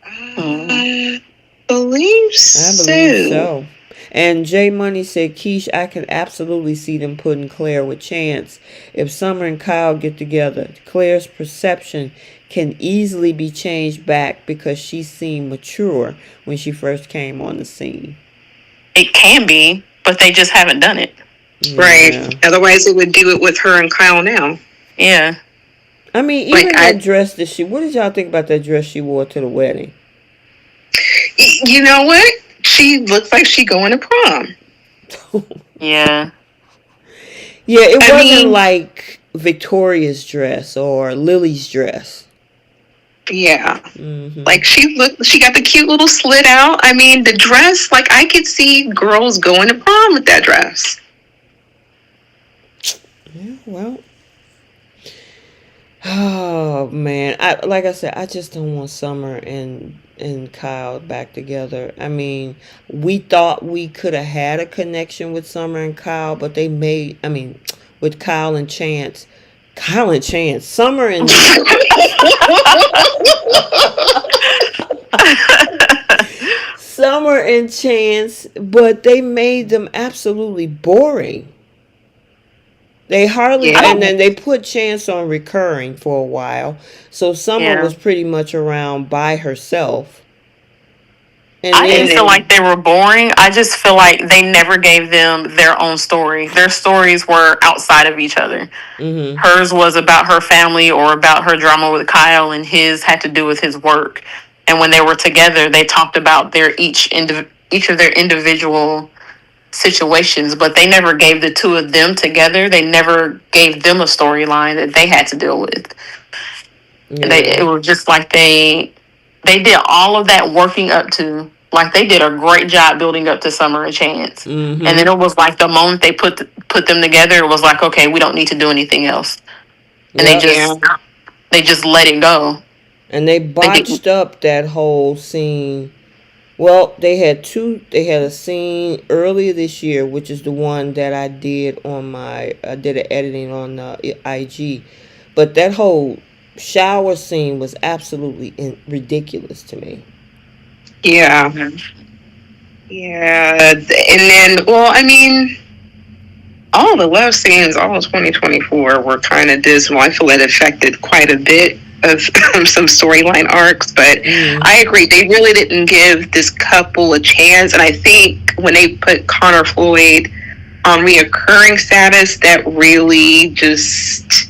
I believe so. And J Money said, Keish, I can absolutely see them putting Claire with Chance. If Summer and Kyle get together, Claire's perception can easily be changed back because she seemed mature when she first came on the scene. It can be, but they just haven't done it. Yeah. Right. Otherwise, they would do it with her and Kyle now. Yeah. I mean, even that dress that what did y'all think about that dress she wore to the wedding? You know what? She looks like she going to prom. Yeah. Yeah, it wasn't like Victoria's dress or Lily's dress. Yeah. Mm-hmm. Like she got the cute little slit out. I mean, the dress, like I could see girls going to prom with that dress. Yeah, well. Oh man. Like I said, I just don't want Summer and Kyle back together. I mean, we thought we could have had a connection with Summer and Kyle, but with Kyle and Chance. Summer and Summer and Chance, but they made them absolutely boring. They hardly, and then they put Chance on recurring for a while. So Summer was pretty much around by herself. And I didn't feel like they were boring. I just feel like they never gave them their own story. Their stories were outside of each other. Mm-hmm. Hers was about her family or about her drama with Kyle, and his had to do with his work. And when they were together, they talked about each of their individual situations, but they never gave the two of them together. They never gave them a storyline that they had to deal with. Yeah. It was just like they did all of that working up to, like they did a great job building up to Summer and Chance. Mm-hmm. And then it was like the moment they put them together, it was like, okay, we don't need to do anything else. And they just let it go. And they botched up that whole scene. Well, they had a scene earlier this year, which is the one that I did I did an editing on IG. But that whole shower scene was absolutely ridiculous to me. Yeah. Yeah. And then, all the love scenes, all of 2024 were kind of dismal. I feel it affected quite a bit of some storyline arcs, but I agree, they really didn't give this couple a chance. And I think when they put Connor Floyd on reoccurring status, that really just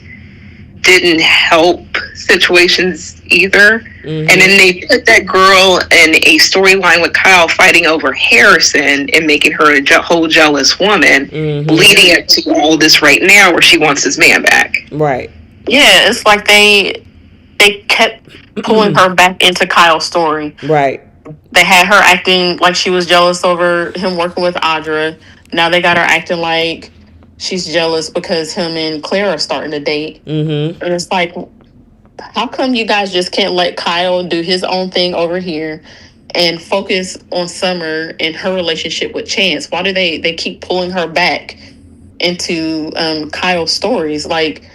didn't help situations either. Mm-hmm. And then they put that girl in a storyline with Kyle fighting over Harrison and making her a whole jealous woman, leading up to all this right now where she wants his man back. Right. Yeah, it's like they kept pulling her back into Kyle's story. Right. They had her acting like she was jealous over him working with Audra. Now they got her acting like she's jealous because him and Claire are starting to date. Mm-hmm. And it's like, how come you guys just can't let Kyle do his own thing over here and focus on Summer and her relationship with Chance? Why do they keep pulling her back into Kyle's stories? Like,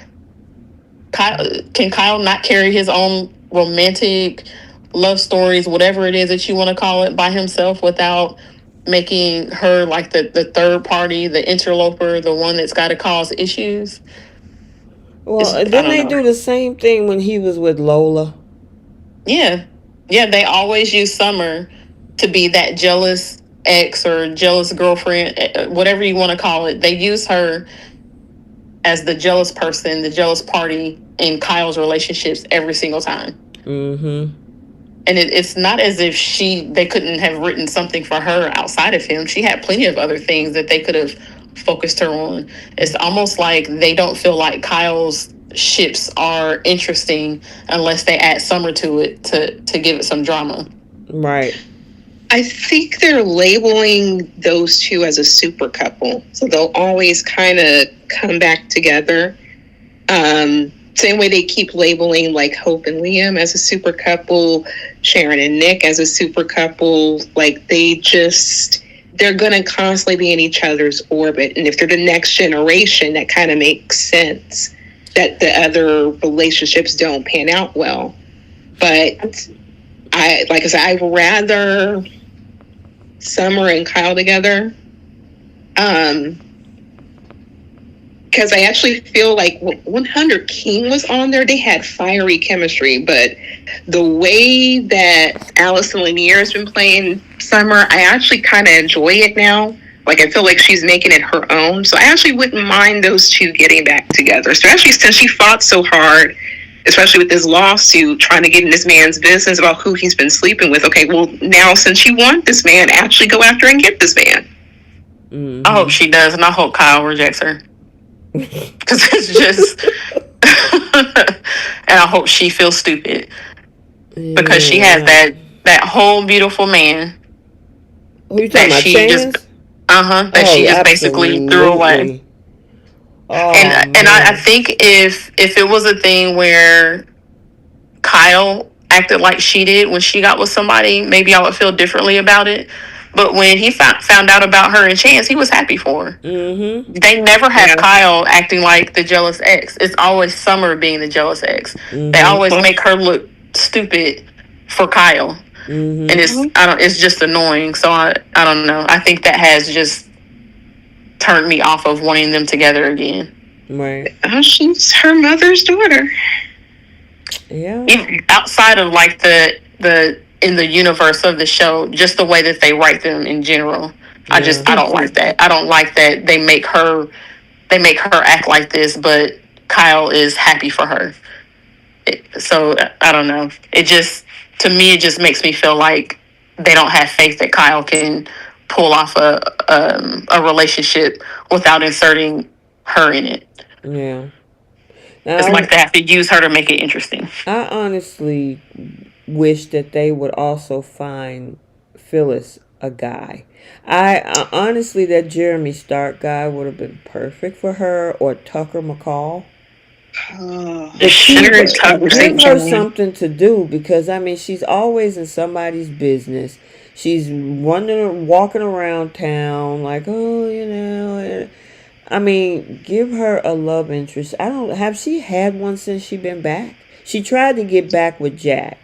can Kyle not carry his own romantic love stories, whatever it is that you want to call it, by himself without making her like the third party, the interloper, the one that's got to cause issues? Well, didn't they do the same thing when he was with Lola? Yeah. They always use Summer to be that jealous ex or jealous girlfriend, whatever you want to call it. They use her as the jealous person, the jealous party in Kyle's relationships every single time. Mm-hmm. And it's not as if they couldn't have written something for her outside of him. She had plenty of other things that they could have focused her on. It's almost like they don't feel like Kyle's ships are interesting unless they add Summer to it to give it some drama. Right. I think they're labeling those two as a super couple, so they'll always kind of come back together. Same way they keep labeling like Hope and Liam as a super couple, Sharon and Nick as a super couple. Like they're gonna constantly be in each other's orbit, and if they're the next generation, that kind of makes sense that the other relationships don't pan out well. But I'd rather Summer and Kyle together. Because I actually feel like when Hunter King was on there, they had fiery chemistry. But the way that Allison Lanier has been playing Summer, I actually kind of enjoy it now. Like, I feel like she's making it her own. So I actually wouldn't mind those two getting back together, especially since she fought so hard, especially with this lawsuit, trying to get in this man's business about who he's been sleeping with. Okay, well, now since you want this man, actually go after and get this man. Mm-hmm. I hope she does, and I hope Kyle rejects her. Because it's just... and I hope she feels stupid. Because she has that whole beautiful man. Who you talking about, Chance? That she just basically threw away. Oh, and I think if it was a thing where Kyle acted like she did when she got with somebody, maybe I would feel differently about it. But when he found out about her and Chance, he was happy for her. Mm-hmm. They never have Kyle acting like the jealous ex. It's always Summer being the jealous ex. Mm-hmm. They always make her look stupid for Kyle. Mm-hmm. And it's just annoying. So I don't know. I think that has just turned me off of wanting them together again. Right. She's her mother's daughter. Yeah. Even outside of like the in the universe of the show, just the way that they write them in general. Yeah. I don't like that. I don't like that they make her act like this, but Kyle is happy for her. So I don't know. To me, it just makes me feel like they don't have faith that Kyle can pull off a relationship without inserting her in it. Yeah. It's like they have to use her to make it interesting. I honestly wish that they would also find Phyllis a guy. I honestly, that Jeremy Stark guy would have been perfect for her, or Tucker McCall. Give her something to do, because I mean, she's always in somebody's business. She's walking around town like, oh, you know. I mean, give her a love interest. Have she had one since she been back? She tried to get back with Jack,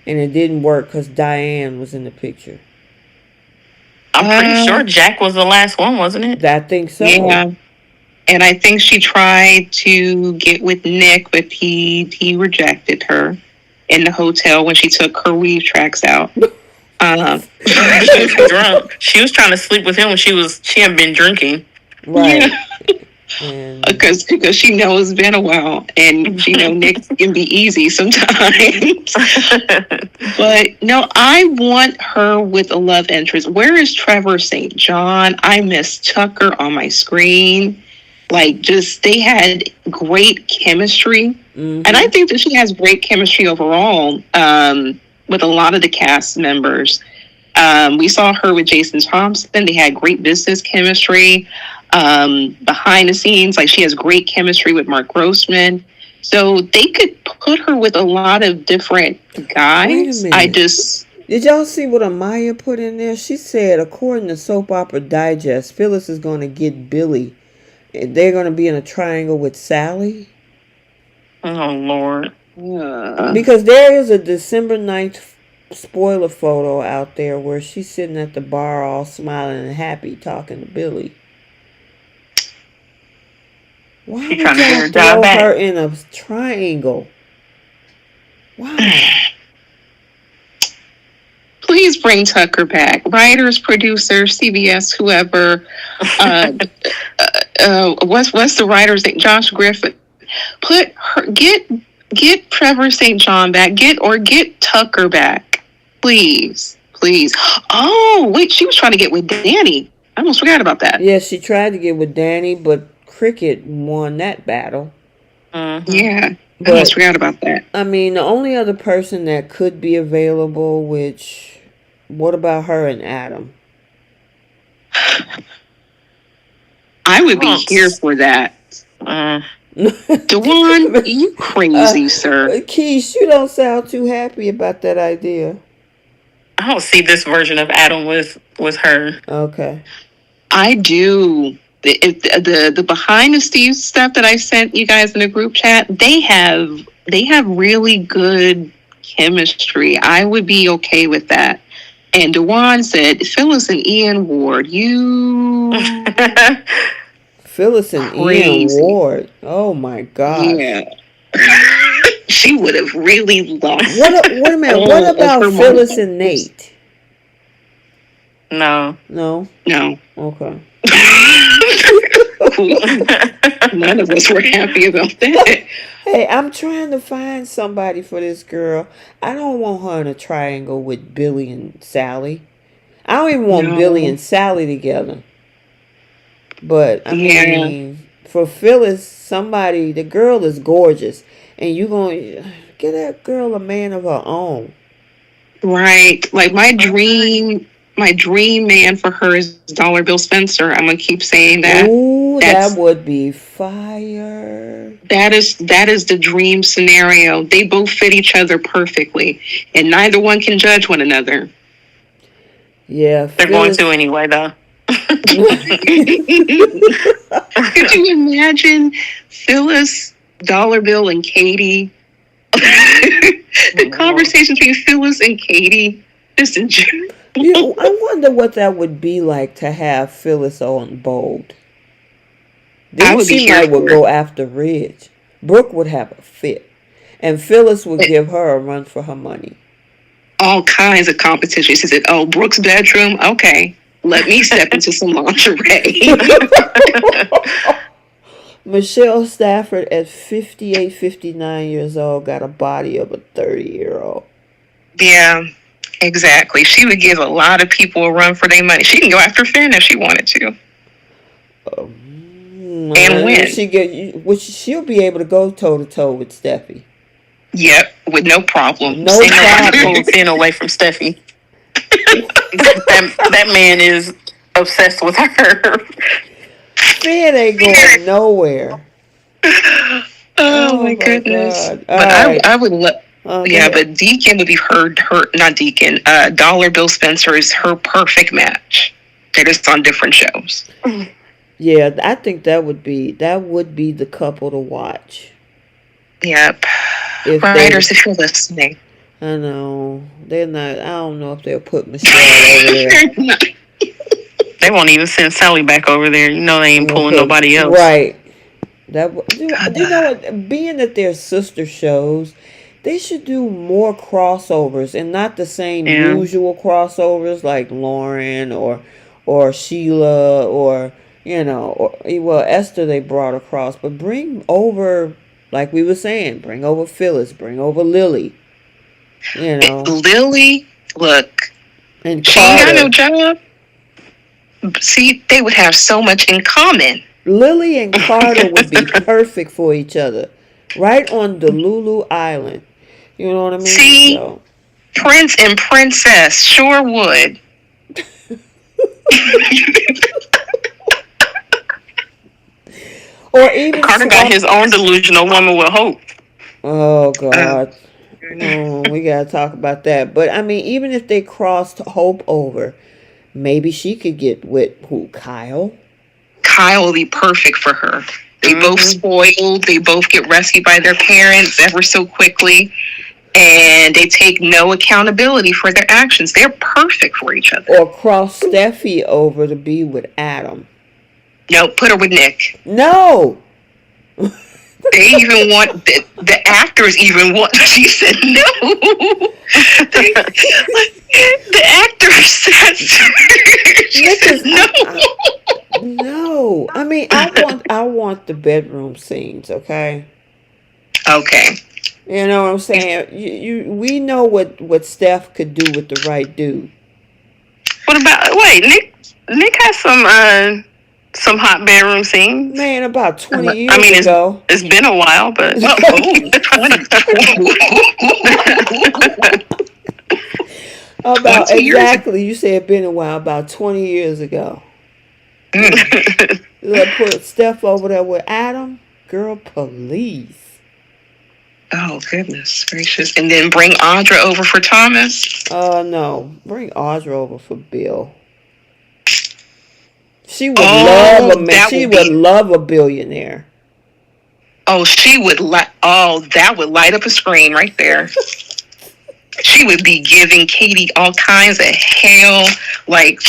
and it didn't work because Diane was in the picture. I'm pretty sure Jack was the last one, wasn't it? I think so. Yeah. And I think she tried to get with Nick, but he rejected her in the hotel when she took her weave tracks out. She was drunk. She was trying to sleep with him when she had been drinking. Right. Because she knows it's been a while, and she know Nick can be easy sometimes. But no, I want her with a love interest. Where is Trevor St. John? I miss Tucker on my screen. Like, just, they had great chemistry. Mm-hmm. And I think that she has great chemistry overall with a lot of the cast members. We saw her with Jason Thompson. They had great business chemistry. Behind the scenes, like, she has great chemistry with Mark Grossman. So they could put her with a lot of different guys. Did y'all see what Amaya put in there? She said, according to Soap Opera Digest, Phyllis is going to get Billy. They're going to be in a triangle with Sally. Oh, Lord. Because there is a December 9th spoiler photo out there where she's sitting at the bar all smiling and happy talking to Billy. Why would y'all throw her in a triangle? Why? Please bring Tucker back. Writers, producers, CBS, whoever. what's the writer's name? Josh Griffith. Get Trevor St. John back. Get Tucker back, please. Oh wait, she was trying to get with Danny. I almost forgot about that. Yeah, she tried to get with Danny, but Cricket won that battle. Yeah, I almost forgot about that. I mean, the only other person that could be available, what about her and Adam? I would be here for that. Dewan, you crazy, sir. Keish, you don't sound too happy about that idea. I don't see this version of Adam with her. Okay. I do. The behind the scenes stuff that I sent you guys in the group chat, they have really good chemistry. I would be okay with that. And Dewan said, Phyllis and Ian Ward, you Phyllis and Ian Ward. Oh my God. Yeah. She would have really lost. Wait a minute. What about Phyllis and Nate? No. Okay. None of us were happy about that. Hey, I'm trying to find somebody for this girl. I don't want her in a triangle with Billy and Sally. I don't even want Billy and Sally together. But, I mean, for Phyllis, the girl is gorgeous. And you're going to get that girl a man of her own. Right. Like, my dream man for her is Dollar Bill Spencer. I'm going to keep saying that. Ooh, that would be fire. That is the dream scenario. They both fit each other perfectly. And neither one can judge one another. Yeah. They're going to anyway, though. Could you imagine Phyllis, Dollar Bill, and Katie? The conversation between Phyllis and Katie. Just enjoy. I wonder what that would be like to have Phyllis on Bold. Then she would go after Ridge. Brooke would have a fit. And Phyllis would give her a run for her money. All kinds of competition. She said, oh, Brooke's bedroom? Okay. Let me step into some lingerie. Michelle Stafford at 58, 59 years old got a body of a 30-year-old. Yeah, exactly. She would give a lot of people a run for their money. She can go after Finn if she wanted to. And win. She'll be able to go toe-to-toe with Steffy. Yep, with no problem. No problem. Pull Finn away from Steffy. that man is obsessed with her. Finn ain't going nowhere. Oh my goodness! God. But I would let. But Deacon would be her. Not Deacon. Dollar Bill Spencer is her perfect match. They're just on different shows. Yeah, I think that would be the couple to watch. Yep. Writers, if you're listening. I know. They're not. I don't know if they'll put Michelle over there. They won't even send Sally back over there. You know they ain't pulling nobody else. Right. You know what? Being that they're sister shows, they should do more crossovers and not the same usual crossovers like Lauren or Sheila or Esther they brought across. But bring over, like we were saying, bring over Phyllis, bring over Lily. Lily, look, and she ain't got no job. See, they would have so much in common. Lily and Carter would be perfect for each other, right on Delulu Island. You know what I mean? See, Prince and Princess sure would. Or even Carter got his own delusional woman with hope. Oh God. We gotta talk about that. But I mean, even if they crossed Hope over, maybe she could get with who? Kyle? Kyle will be perfect for her. They both spoiled. They both get rescued by their parents ever so quickly. And they take no accountability for their actions. They're perfect for each other. Or cross Steffy over to be with Adam. No, put her with Nick. No! They even want, the actors even want, she said no. The actors said no. No. I mean, I want I want the bedroom scenes, okay? Okay. You know what I'm saying? We know what Steph could do with the right dude. What about Nick? Nick has some hot bedroom scenes. Man, about 20 I years mean, ago. it's been a while, but About 20 years ago. exactly, you said been a while. About 20 years ago. Let put Steph over there with Adam. Girl, please. Oh, goodness gracious. And then bring Audra over for Thomas. No. Bring Audra over for Bill. She would Oh, love a man. that She would would be. love a billionaire. Oh, she would that would light up a screen right there. She would be giving Katie all kinds of hell. Like,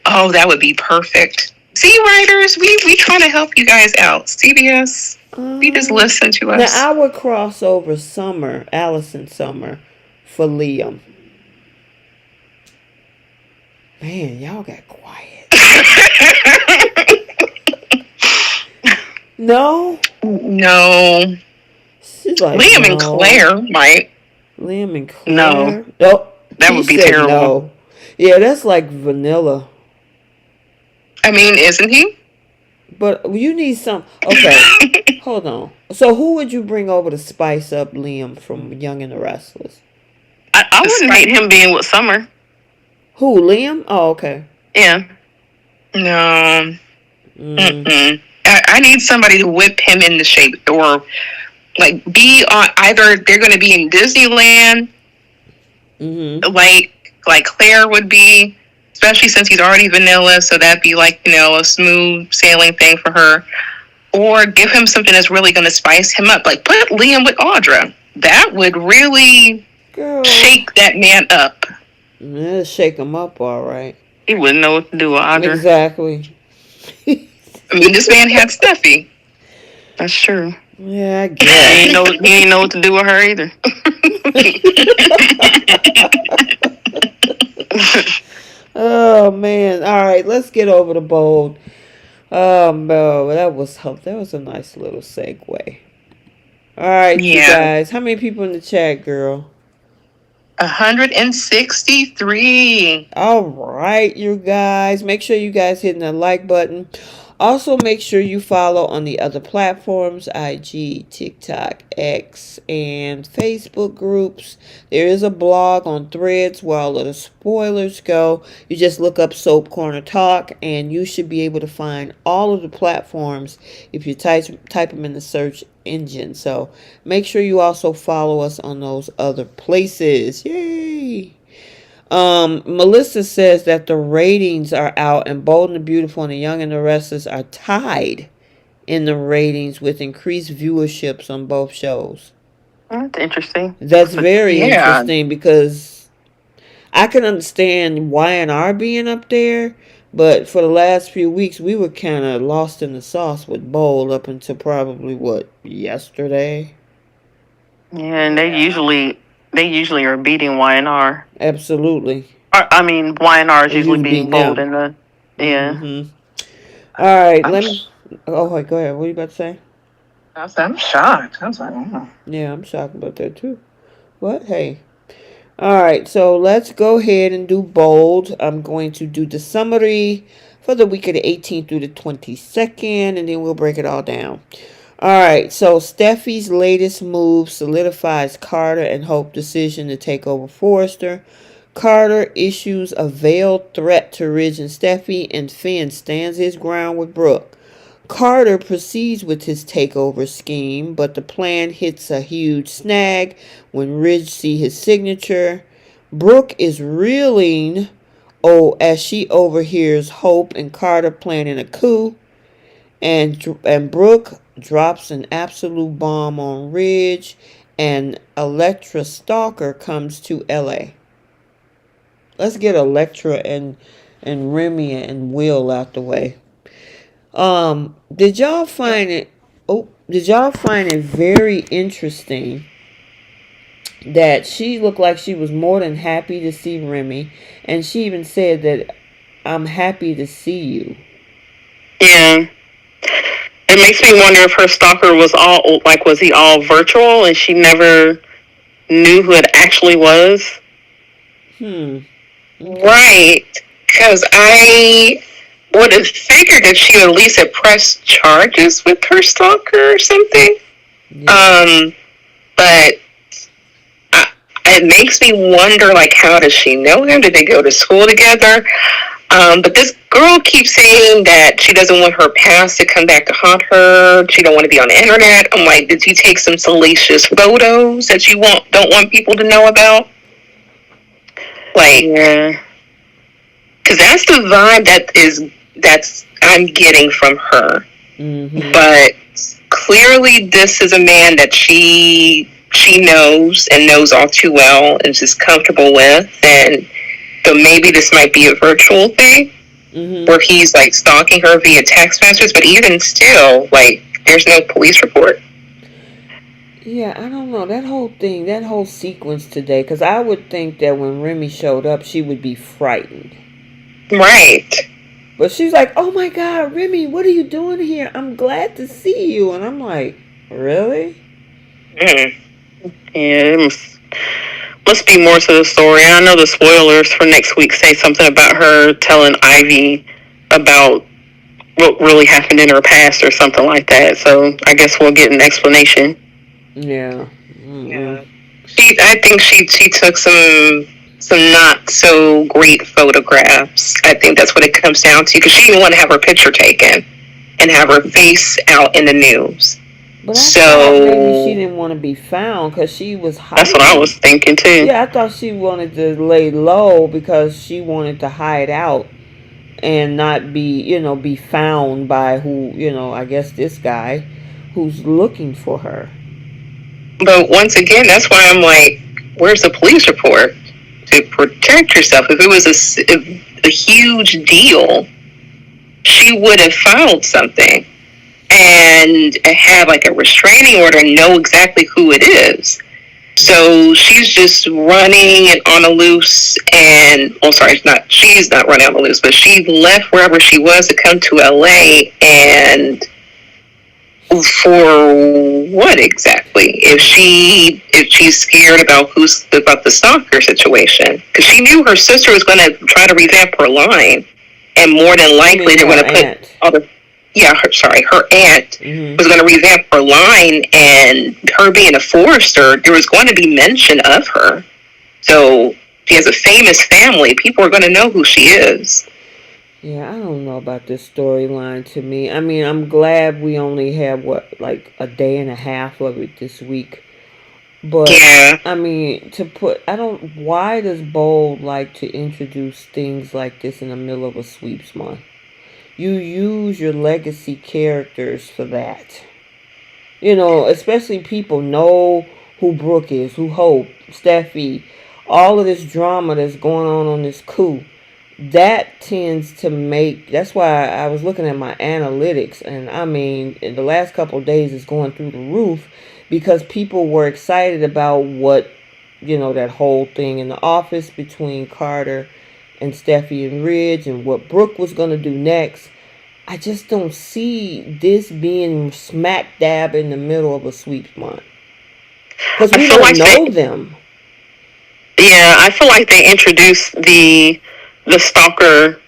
oh, that would be perfect. See, writers, we trying to help you guys out. CBS, we just listen to Now us. I would cross over Summer, Allison Summer, for Liam. Man, y'all got quiet. No? No. She's like, Liam no. and Claire might. Liam and Claire? No. Oh, That would be terrible. No. Yeah, that's like vanilla. I mean, isn't he? But you need some. Okay, hold on. So who would you bring over to spice up Liam from Young and the Restless? I wouldn't hate him being with Summer. Who, Liam? Oh, okay. Yeah. No. I need somebody to whip him into shape, or like be on either they're going to be in Disneyland, like Claire would be, especially since he's already vanilla, so that'd be like, a smooth sailing thing for her. Or give him something that's really going to spice him up, like put Liam with Audra. That would really shake that man up. It'll shake him up, all right. He wouldn't know what to do with Audra. Exactly. I mean, this man had Steffy. That's true. Yeah, I guess. He ain't know what to do with her either. Oh man! All right, let's get over to Bold. No, that was a nice little segue. All right, you guys. How many people in the chat, girl? 163. All right, you guys. Make sure you guys hitting the like button. Also, make sure you follow on the other platforms, IG, TikTok, X, and Facebook groups. There is a blog on Threads where all of the spoilers go. You just look up Soap Corner Talk, and you should be able to find all of the platforms if you type them in the search engine. So make sure you also follow us on those other places. Yay! Melissa says that the ratings are out and Bold and the Beautiful and the Young and the Restless are tied in the ratings with increased viewerships on both shows. That's interesting. That's very interesting because I can understand Y&R being up there, but for the last few weeks we were kind of lost in the sauce with Bold up until probably yesterday. Yeah, and they usually are beating Y&R. Absolutely. I mean, Y&R is usually beating Bold in the... Yeah. All right, let me... Oh, wait, go ahead. What are you about to say? I'm shocked. I was like, oh. Yeah, I'm shocked about that, too. What? Hey. All right, so let's go ahead and do Bold. I'm going to do the summary for the week of the 18th through the 22nd, and then we'll break it all down. Alright, so Steffy's latest move solidifies Carter and Hope's decision to take over Forrester. Carter issues a veiled threat to Ridge and Steffy, and Finn stands his ground with Brooke. Carter proceeds with his takeover scheme, but the plan hits a huge snag when Ridge sees his signature. Brooke is reeling as she overhears Hope and Carter planning a coup, and Brooke drops an absolute bomb on Ridge, and Elektra Stalker comes to LA. Let's get Elektra and Remy and Will out the way. Did y'all find it very interesting that she looked like she was more than happy to see Remy, and she even said that I'm happy to see you. Yeah. It makes me wonder if her stalker was he all virtual and she never knew who it actually was? Okay. Right. Because I would have figured that she would at least have pressed charges with her stalker or something. Yeah. But it makes me wonder, like, how does she know him? Did they go to school together? But this girl keeps saying that she doesn't want her past to come back to haunt her. She don't want to be on the internet. I'm like, did you take some salacious photos that you don't want people to know about? Like, because that's the vibe that's I'm getting from her. Mm-hmm. But clearly, this is a man that she knows and knows all too well and is just comfortable with, and so maybe this might be a virtual thing where he's like stalking her via text messages. But even still, like, there's no police report. Yeah, I don't know. That whole thing, that whole sequence today, because I would think that when Remy showed up, she would be frightened. Right. But she's like, oh my God, Remy, what are you doing here? I'm glad to see you. And I'm like, really? Mm. Yeah, it must be more to the story. I know the spoilers for next week say something about her telling Ivy about what really happened in her past or something like that. So I guess we'll get an explanation. Yeah. Yeah. I think she took some not so great photographs. I think that's what it comes down to, because she didn't want to have her picture taken and have her face out in the news. But I thought maybe she didn't want to be found because she was hiding. That's what I was thinking too. Yeah, I thought she wanted to lay low because she wanted to hide out and not be found by who, I guess this guy who's looking for her. But once again, that's why I'm like, where's the police report to protect yourself? If it was a huge deal, she would have filed something and have like a restraining order and know exactly who it is. So she's just running and on a loose, and she's not running on the loose, but she left wherever she was to come to LA, and for what exactly? If she's scared about the stalker situation, because she knew her sister was going to try to revamp her line, and more than likely they're going to put all the her aunt was going to revamp her line, and her being a forester, there was going to be mention of her. So she has a famous family. People are going to know who she is. Yeah, I don't know about this storyline to me. I mean, I'm glad we only have, like a day and a half of it this week. But, yeah. I mean, why does Bold like to introduce things like this in the middle of a sweeps month? You use your legacy characters for that. Especially people know who Brooke is, who Hope, Steffy, all of this drama that's going on this coup. That tends to that's why I was looking at my analytics, and I mean, in the last couple of days it's going through the roof because people were excited about what, that whole thing in the office between Carter and Steffy and Ridge and what Brooke was going to do next. I just don't see this being smack dab in the middle of a sweeps month. Because we don't know them. Yeah, I feel like they introduced the stalker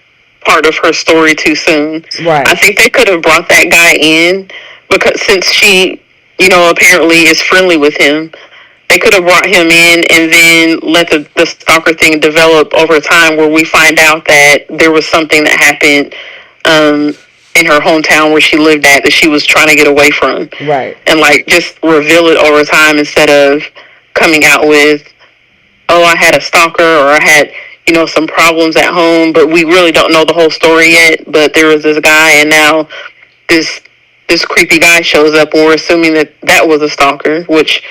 part of her story too soon. Right. I think they could have brought that guy in, because since she, apparently is friendly with him, they could have brought him in and then let the stalker thing develop over time, where we find out that there was something that happened in her hometown where she lived at that she was trying to get away from. Right. And like just reveal it over time instead of coming out with, oh, I had a stalker, or I had, some problems at home, but we really don't know the whole story yet. But there was this guy, and now this creepy guy shows up, and we're assuming that was a stalker, which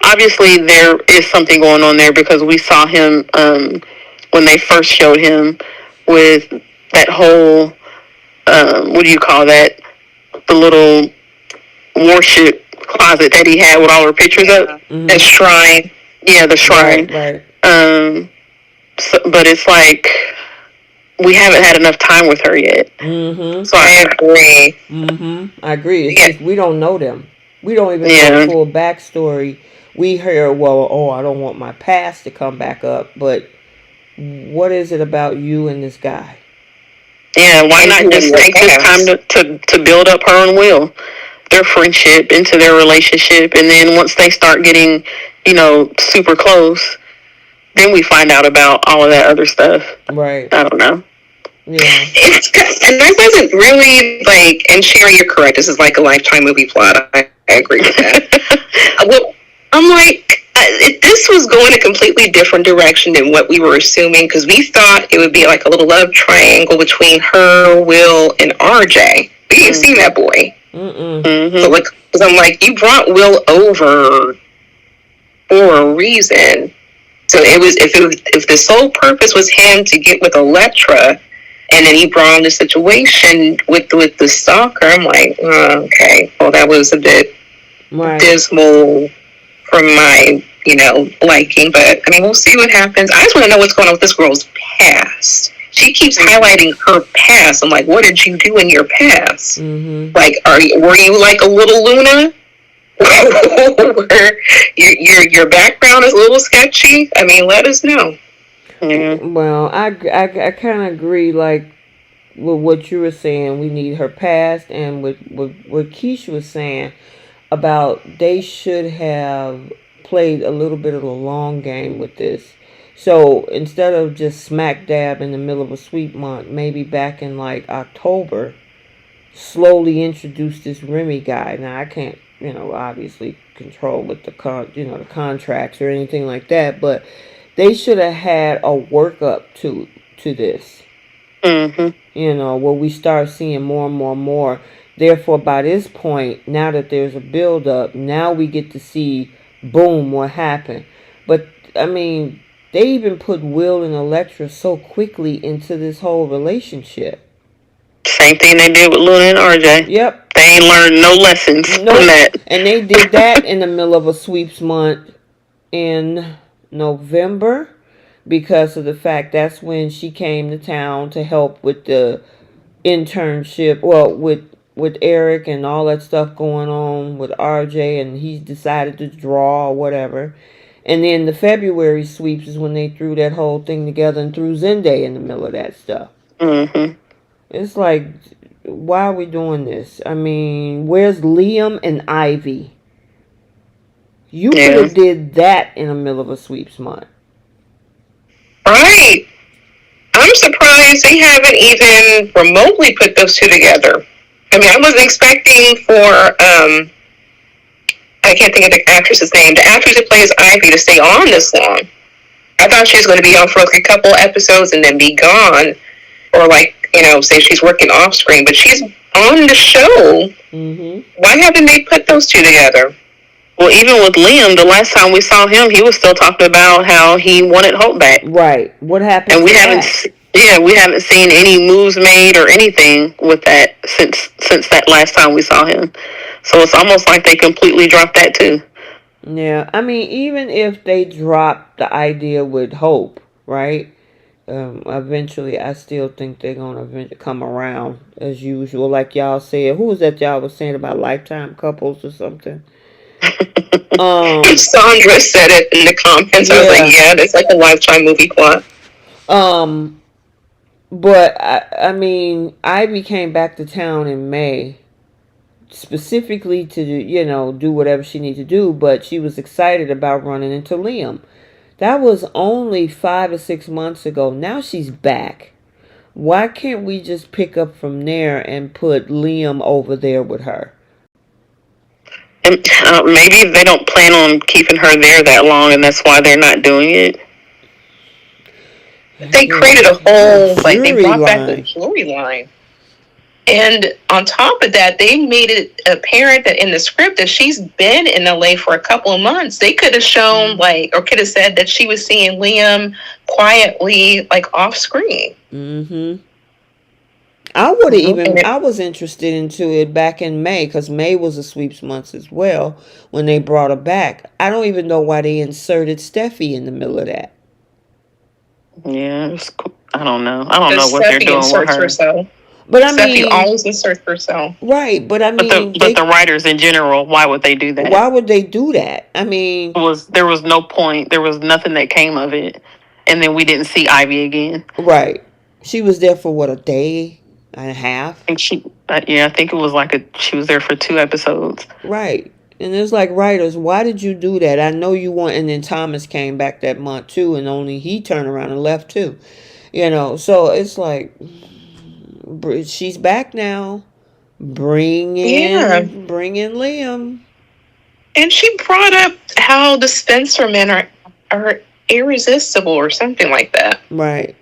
obviously there is something going on there, because we saw him when they first showed him with that whole, what do you call that? The little worship closet that he had with all her pictures up. Mm-hmm. The shrine. Yeah, the shrine. Right. So, but it's like, we haven't had enough time with her yet. So I agree. I agree. It's just we don't know them. We don't even know the full backstory. We hear, well, oh, I don't want my past to come back up, but what is it about you and this guy? Yeah, why not just take this time to build up her own will, their friendship, into their relationship, and then once they start getting, super close, then we find out about all of that other stuff. Right. I don't know. Yeah. And that doesn't really, and Sharon, you're correct. This is like a Lifetime movie plot. I agree with that. Well, I'm like, this was going a completely different direction than what we were assuming, because we thought it would be like a little love triangle between her, Will, and RJ. We didn't see that boy. So because I'm like, you brought Will over for a reason. So if the sole purpose was him to get with Elektra, and then he brought on the situation with the stalker, I'm like, okay, well, that was a bit dismal from my, liking. But, I mean, we'll see what happens. I just want to know what's going on with this girl's past. She keeps highlighting her past. I'm like, what did you do in your past? Like, were you like a little Luna? Where your background is a little sketchy? I mean, let us know. Well, I kind of agree, like, with what you were saying. We need her past, and with what Keisha was saying about they should have played a little bit of a long game with this. So instead of just smack dab in the middle of a sweep month, maybe back in like October, slowly introduce this Remy guy. Now I can't, obviously control with the the contracts or anything like that, but they should have had a workup to this. Where we start seeing more and more and more. Therefore, by this point, now that there's a build up, now we get to see, boom, what happened. But I mean, they even put Will and Elektra so quickly into this whole relationship. Same thing they did with Luna and RJ. Yep. They ain't learned no lessons from that. And they did that in the middle of a sweeps month in November, because of the fact that's when she came to town to help with the internship. Well, with Eric and all that stuff going on with RJ, and he decided to draw or whatever. And then the February sweeps is when they threw that whole thing together and threw Zende in the middle of that stuff. It's like, why are we doing this? I mean, where's Liam and Ivy? You could have did that in the middle of a sweeps month. Right. I'm surprised they haven't even remotely put those two together. I mean, I wasn't expecting for, I can't think of the actress's name, the actress who plays Ivy, to stay on this long. I thought she was going to be on for like a couple episodes and then be gone. Or like, say she's working off screen, but she's on the show. Why haven't they put those two together? Well, even with Liam, the last time we saw him, he was still talking about how he wanted Hope back. Right. What happened? And we haven't seen any moves made or anything with that since that last time we saw him. So it's almost like they completely dropped that too. Yeah, I mean, even if they dropped the idea with Hope, right? Eventually, I still think they're gonna come around as usual. Like y'all said, who was that y'all was saying about Lifetime couples or something? Sandra said it in the comments. I was like, yeah, that's like a Lifetime movie plot. But I mean, Ivy came back to town in May, specifically to do whatever she needed to do. But she was excited about running into Liam. That was only 5 or 6 months ago. Now she's back. Why can't we just pick up from there and put Liam over there with her? And maybe they don't plan on keeping her there that long, and that's why they're not doing it. They created a whole, they brought back the storyline. And on top of that, they made it apparent that in the script that she's been in LA for a couple of months. They could have shown, or could have said that she was seeing Liam quietly, off screen. I was interested into it back in May, because May was a sweeps month as well when they brought her back. I don't even know why they inserted Steffy in the middle of that. Yeah, I don't know. I don't know Because what they're Steffy doing with inserts her. herself. But I Steffy mean, always inserts herself. right? But I But mean, the writers in general, why would they do that? why would they do that? I mean, There was no point. There was nothing that came of it, and then we didn't see Ivy again. right? She was there for what, a day and a half, I think I think it was she was there for 2 episodes. right? And it's like, writers, why did you do that? I know you want, and then Thomas came back that month too, and only he turned around and left too. So it's like, she's back now. Bring in Liam. And she brought up how the Spencer men are irresistible or something like that. Right.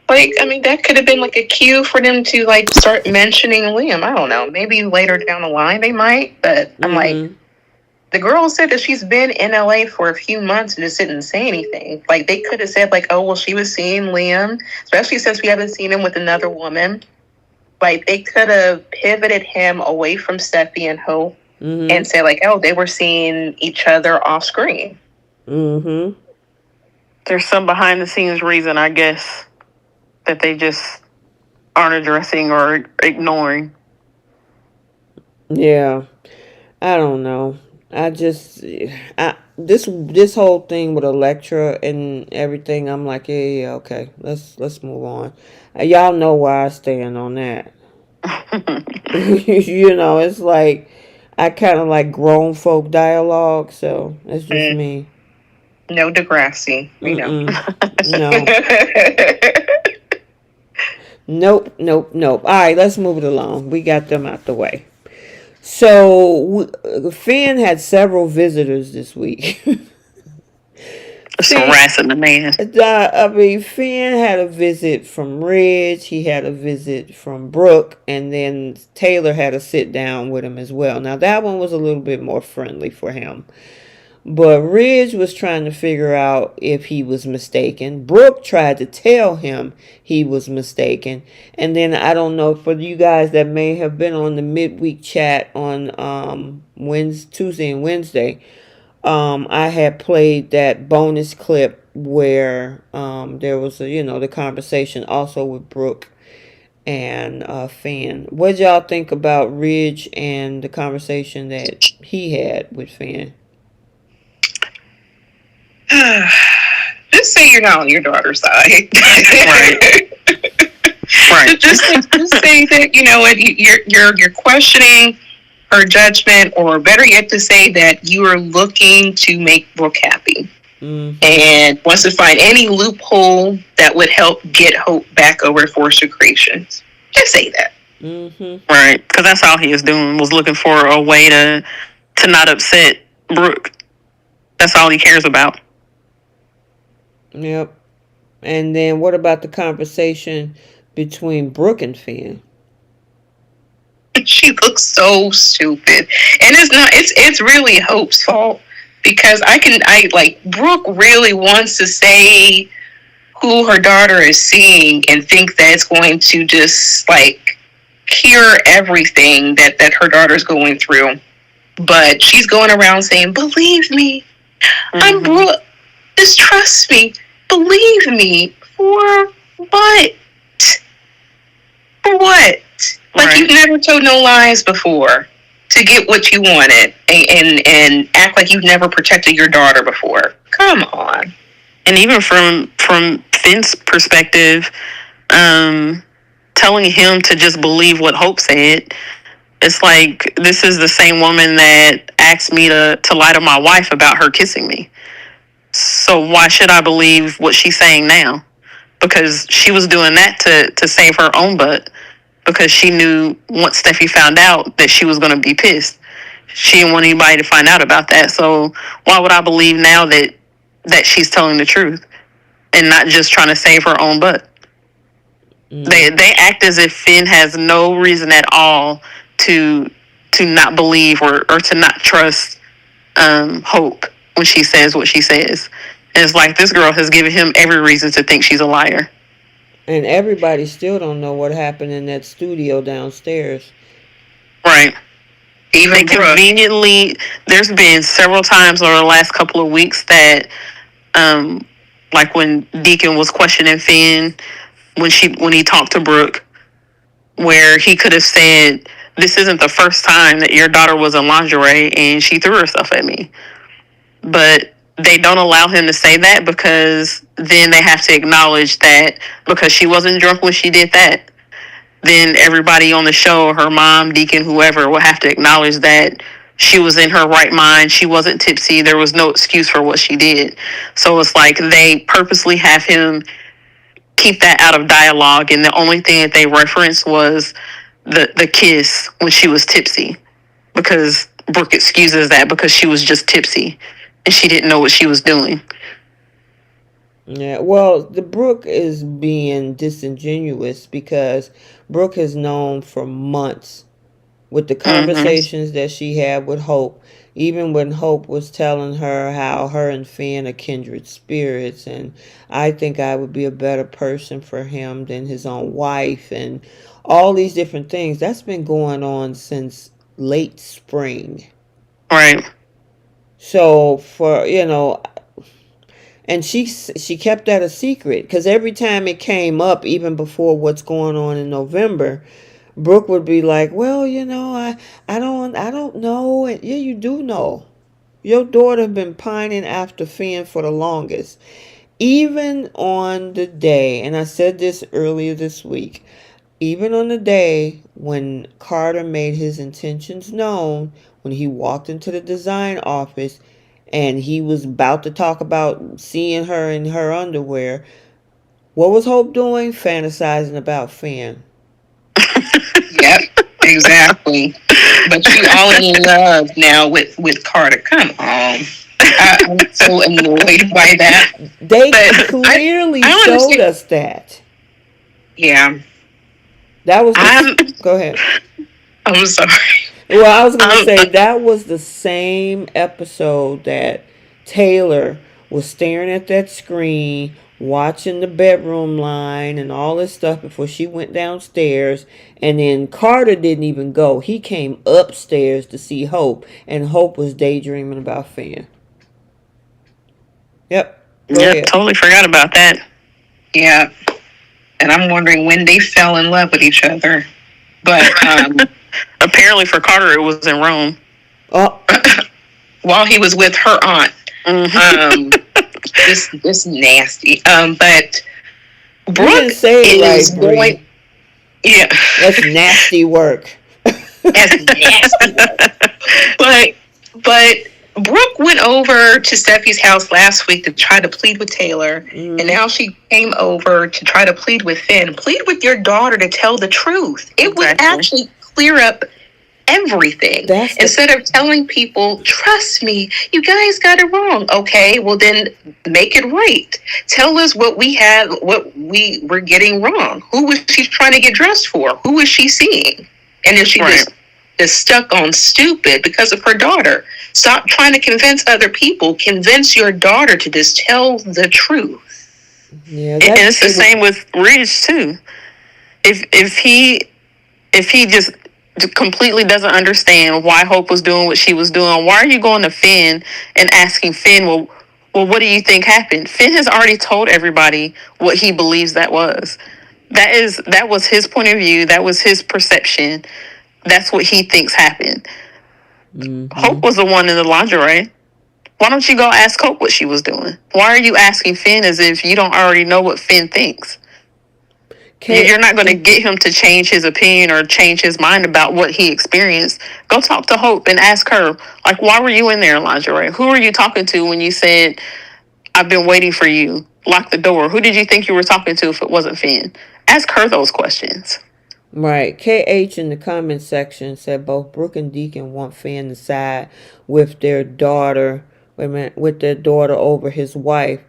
Like, I mean, that could have been like a cue for them to like start mentioning Liam. I don't know. Maybe later down the line they might. But I'm like, the girl said that she's been in LA for a few months and just didn't say anything. Like, they could have said like, oh, well, she was seeing Liam, especially since we haven't seen him with another woman. Like, they could have pivoted him away from Steffy and Hope and said like, oh, they were seeing each other off screen. Mm-hmm. There's some behind the scenes reason, I guess, that they just aren't addressing or ignoring. Yeah, I don't know. This whole thing with Elektra and everything, I'm like, yeah, okay, let's move on. Y'all know where I stand on that. It's like, I kind of like grown folk dialogue, so it's just me. No Degrassi, No. Nope. All right, let's move it along. We got them out the way. So, Finn had several visitors this week. It's harassing the man. Finn had a visit from Ridge. He had a visit from Brooke. And then Taylor had a sit down with him as well. Now, that one was a little bit more friendly for him. But Ridge was trying to figure out if he was mistaken. Brooke tried to tell him he was mistaken. And then, I don't know, for you guys that may have been on the midweek chat on Tuesday and Wednesday, I had played that bonus clip where there was the conversation also with Brooke and Finn. What did y'all think about Ridge and the conversation that he had with Finn? Just say you're not on your daughter's side. Right. Just say that you're questioning her judgment, or better yet, to say that you are looking to make Brooke happy and wants to find any loophole that would help get Hope back over to Force of Creations. Just say that. Right, because that's all he was doing, was looking for a way to not upset Brooke. That's all he cares about. Yep. And then what about the conversation between Brooke and Finn? She looks so stupid, and it's really Hope's fault, because Brooke really wants to say who her daughter is seeing and think that it's going to just like cure everything that her daughter's going through. But she's going around saying, believe me, I'm Brooke, just trust me, believe me. For what? Like, you've never told no lies before to get what you wanted, and act like you've never protected your daughter before. Come on. And even from Finn's perspective, telling him to just believe what Hope said, it's like, this is the same woman that asked me to lie to my wife about her kissing me. So why should I believe what she's saying now? Because she was doing that to save her own butt. Because she knew once Steffi found out that she was going to be pissed. She didn't want anybody to find out about that. So why would I believe now that she's telling the truth and not just trying to save her own butt? They act as if Finn has no reason at all to not believe or to not trust Hope when she says what she says. And it's like, this girl has given him every reason to think she's a liar. And everybody still don't know what happened in that studio downstairs. Right. Even conveniently, there's been several times over the last couple of weeks that, like when Deacon was questioning Finn when he talked to Brooke, where he could have said, "This isn't the first time that your daughter was in lingerie and she threw herself at me." But they don't allow him to say that, because then they have to acknowledge that because she wasn't drunk when she did that, then everybody on the show, her mom, Deacon, whoever, will have to acknowledge that she was in her right mind. She wasn't tipsy. There was no excuse for what she did. So it's like they purposely have him keep that out of dialogue, and the only thing that they referenced was the kiss when she was tipsy, because Brooke excuses that because she was just tipsy and she didn't know what she was doing. Yeah, well, the Brooke is being disingenuous because Brooke has known for months with the conversations that she had with Hope, even when Hope was telling her how her and Finn are kindred spirits, and I think I would be a better person for him than his own wife, and all these different things. That's been going on since late spring. Right. So for and she kept that a secret because every time it came up, even before what's going on in November, Brooke would be like, "Well, I don't know." And yeah, you do know. Your daughter been pining after Finn for the longest. Even on the day, and I said this earlier this week, even on the day when Carter made his intentions known, when he walked into the design office and he was about to talk about seeing her in her underwear, what was Hope doing? Fantasizing about Finn. Yep, exactly. But you all in love now with Carter. Come on. I'm so annoyed by that. They But clearly I showed understand. us that. Yeah. That was the. I'm Go ahead. I'm sorry. Well, I was going to Um, say that was the same episode that Taylor was staring at that screen, watching the bedroom line and all this stuff before she went downstairs. And then Carter didn't even go. He came upstairs to see Hope, and Hope was daydreaming about Finn. Yep. Go Yep, ahead. totally forgot about that. yeah. And I'm wondering when they fell in love with each other. But Apparently for Carter, it was in Rome. Oh, while he was with her aunt, Mm-hmm. this nasty. But you Brooke didn't say it is right, going. Bree. Yeah, That's nasty work. that's nasty. But Brooke went over to Steffi's house last week to try to plead with Taylor, and now she came over to try to plead with Finn. Plead with your daughter to tell the truth. It would actually clear up everything. Instead of telling people, trust me, you guys got it wrong. Okay, well then make it right. Tell us what we were getting wrong. Who was she trying to get dressed for? Who was she seeing? And if she just stuck on stupid because of her daughter, stop trying to convince other people. Convince your daughter to just tell the truth. Yeah, and it's the same with Ridge too. If he just completely doesn't understand why Hope was doing what she was doing, why are you going to Finn and asking Finn, well, what do you think happened? Finn has already told everybody what he believes that was. That was his point of view. That was his perception. That's what he thinks happened. Hope was the one in the lingerie. Why don't you go ask Hope what she was doing? Why are you asking Finn as if you don't already know what Finn thinks? You're not going to get him to change his opinion or change his mind about what he experienced. Go talk to Hope and ask her, like, why were you in there in lingerie? Who were you talking to when you said, I've been waiting for you? Lock the door. Who did you think you were talking to if it wasn't Finn? Ask her those questions. Right. KH in the comment section said both Brooke and Deacon want Finn to side with their daughter, with their daughter over his wife.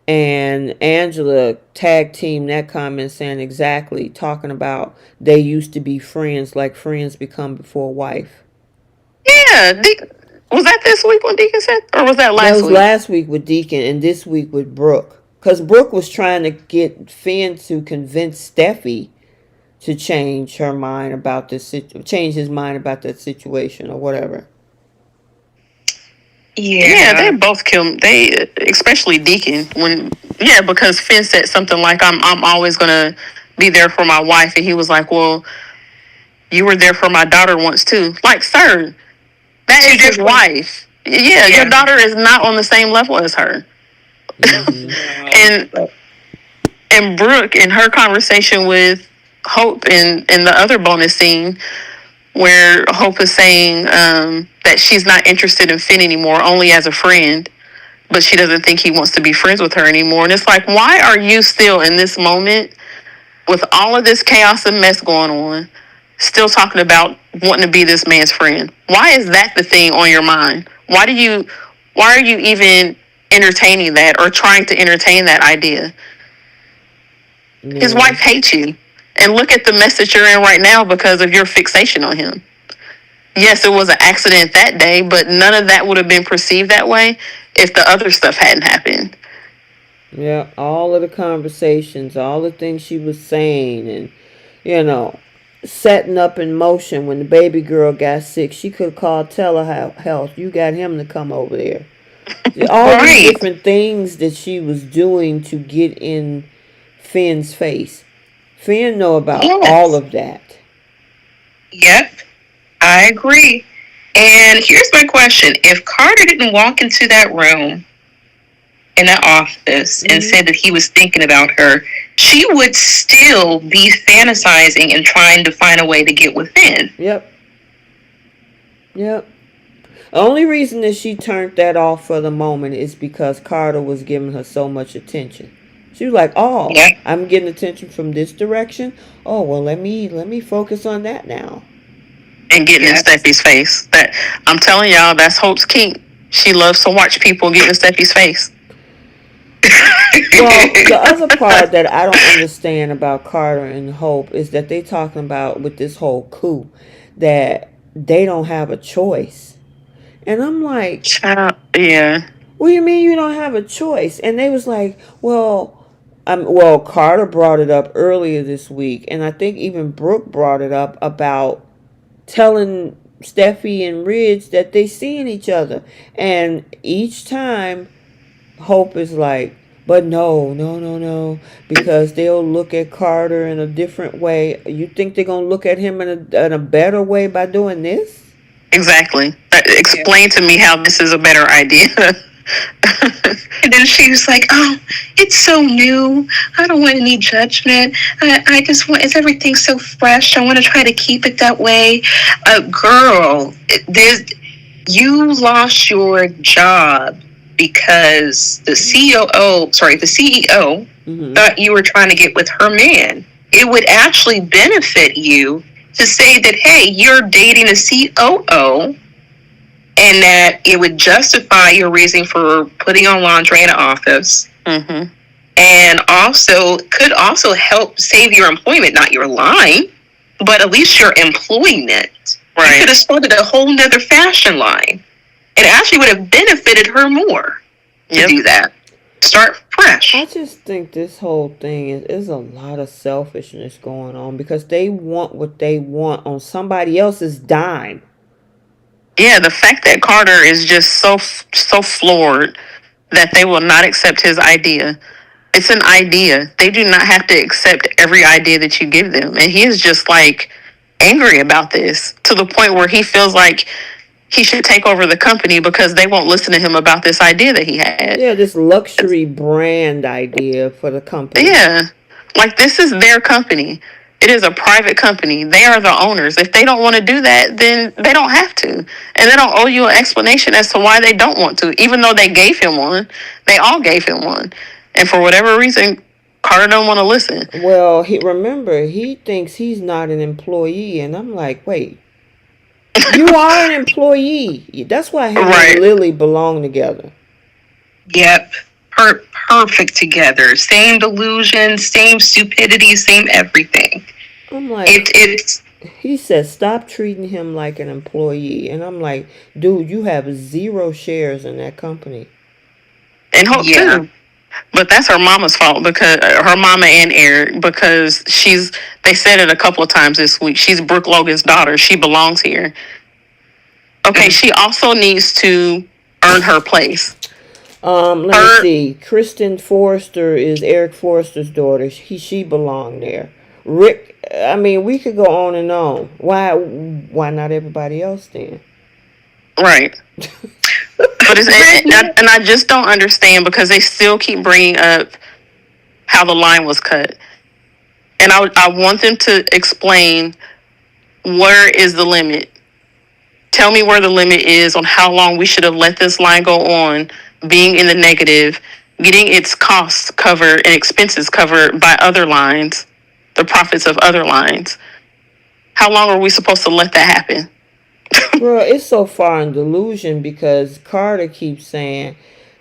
And Angela tag team that comment saying exactly, talking about they used to be friends, like friends become before wife. Yeah. Was that this week when Deacon said, or was that last week? That was last week with Deacon and this week with Brooke. Because Brooke was trying to get Finn to convince Steffy to change her mind about change his mind about that situation or whatever. Yeah, they both killed. They, especially Deacon, because Finn said something like, I'm always gonna be there for my wife," and he was like, "Well, you were there for my daughter once too." Like, sir, that is his wife. Yeah, your daughter is not on the same level as her. and and Brooke, in her conversation with Hope in the other bonus scene, where Hope is saying that she's not interested in Finn anymore, only as a friend, but she doesn't think he wants to be friends with her anymore. And it's like, why are you still in this moment with all of this chaos and mess going on, still talking about wanting to be this man's friend? Why is that the thing on your mind? Why are you even entertaining that or trying to entertain that idea? Yeah. His wife hates you. And look at the mess that you're in right now because of your fixation on him. Yes, it was an accident that day, but none of that would have been perceived that way if the other stuff hadn't happened. Yeah, all of the conversations, all the things she was saying, and, setting up in motion when the baby girl got sick. She could have called telehealth. You got him to come over there. All these different things that she was doing to get in Finn's face. Finn know about all of that. Yep, I agree. And here's my question. If Carter didn't walk into that room in that office and said that he was thinking about her, she would still be fantasizing and trying to find a way to get with Finn. Yep. The only reason that she turned that off for the moment is because Carter was giving her so much attention. She was like, I'm getting attention from this direction. Oh, well, let me focus on that now. And getting in Steffi's face. That, I'm telling y'all, that's Hope's kink. She loves to watch people get in Steffi's face. Well, the other part that I don't understand about Carter and Hope is that they talking about with this whole coup that they don't have a choice. And I'm like, yeah. What do you mean you don't have a choice? And they was like, well, Carter brought it up earlier this week, and I think even Brooke brought it up about telling Steffy and Ridge that they seeing each other. And each time Hope is like, but no, because they'll look at Carter in a different way. You think they're going to look at him in a better way by doing this? Exactly. Explain to me how this is a better idea. And then she was like, oh, it's so new. I don't want any judgment. I just want, everything so fresh. I want to try to keep it that way. Girl, you lost your job because the CEO thought you were trying to get with her man. It would actually benefit you to say that, hey, you're dating a COO, and that it would justify your reason for putting on laundry in an office. Mm-hmm. And could also help save your employment, not your line, but at least your employment. Right. You could have started a whole nother fashion line. It actually would have benefited her more to do that. Start fresh. I just think this whole thing is a lot of selfishness going on because they want what they want on somebody else's dime. Yeah, the fact that Carter is just so floored that they will not accept his idea. It's an idea. They do not have to accept every idea that you give them. And he is just like angry about this to the point where he feels like he should take over the company because they won't listen to him about this idea that he had. Yeah, this luxury brand idea for the company. Yeah, like this is their company. It is a private company. They are the owners. If they don't want to do that, then they don't have to. And they don't owe you an explanation as to why they don't want to. Even though they gave him one. They all gave him one. And for whatever reason, Carter don't want to listen. Well, he thinks he's not an employee. And I'm like, wait. You are an employee. That's why him and Lily belong together. Yep. Perfect together. Same delusion, same stupidity, same everything. I'm like, he says, stop treating him like an employee. And I'm like, dude, you have 0 shares in that company. And Hope too. But that's her mama's fault, because her mama and Eric, because they said it a couple of times this week. She's Brooke Logan's daughter. She belongs here. Okay, she also needs to earn her place. Let me see. Kristen Forrester is Eric Forrester's daughter. She belonged there. Rick, I mean, we could go on and on. Why not everybody else then? Right. But and I just don't understand because they still keep bringing up how the line was cut. And I want them to explain where is the limit. Tell me where the limit is on how long we should have let this line go on, being in the negative, getting its costs covered and expenses covered by other lines, the profits of other lines. How long are we supposed to let that happen? Well, it's so far in delusion because Carter keeps saying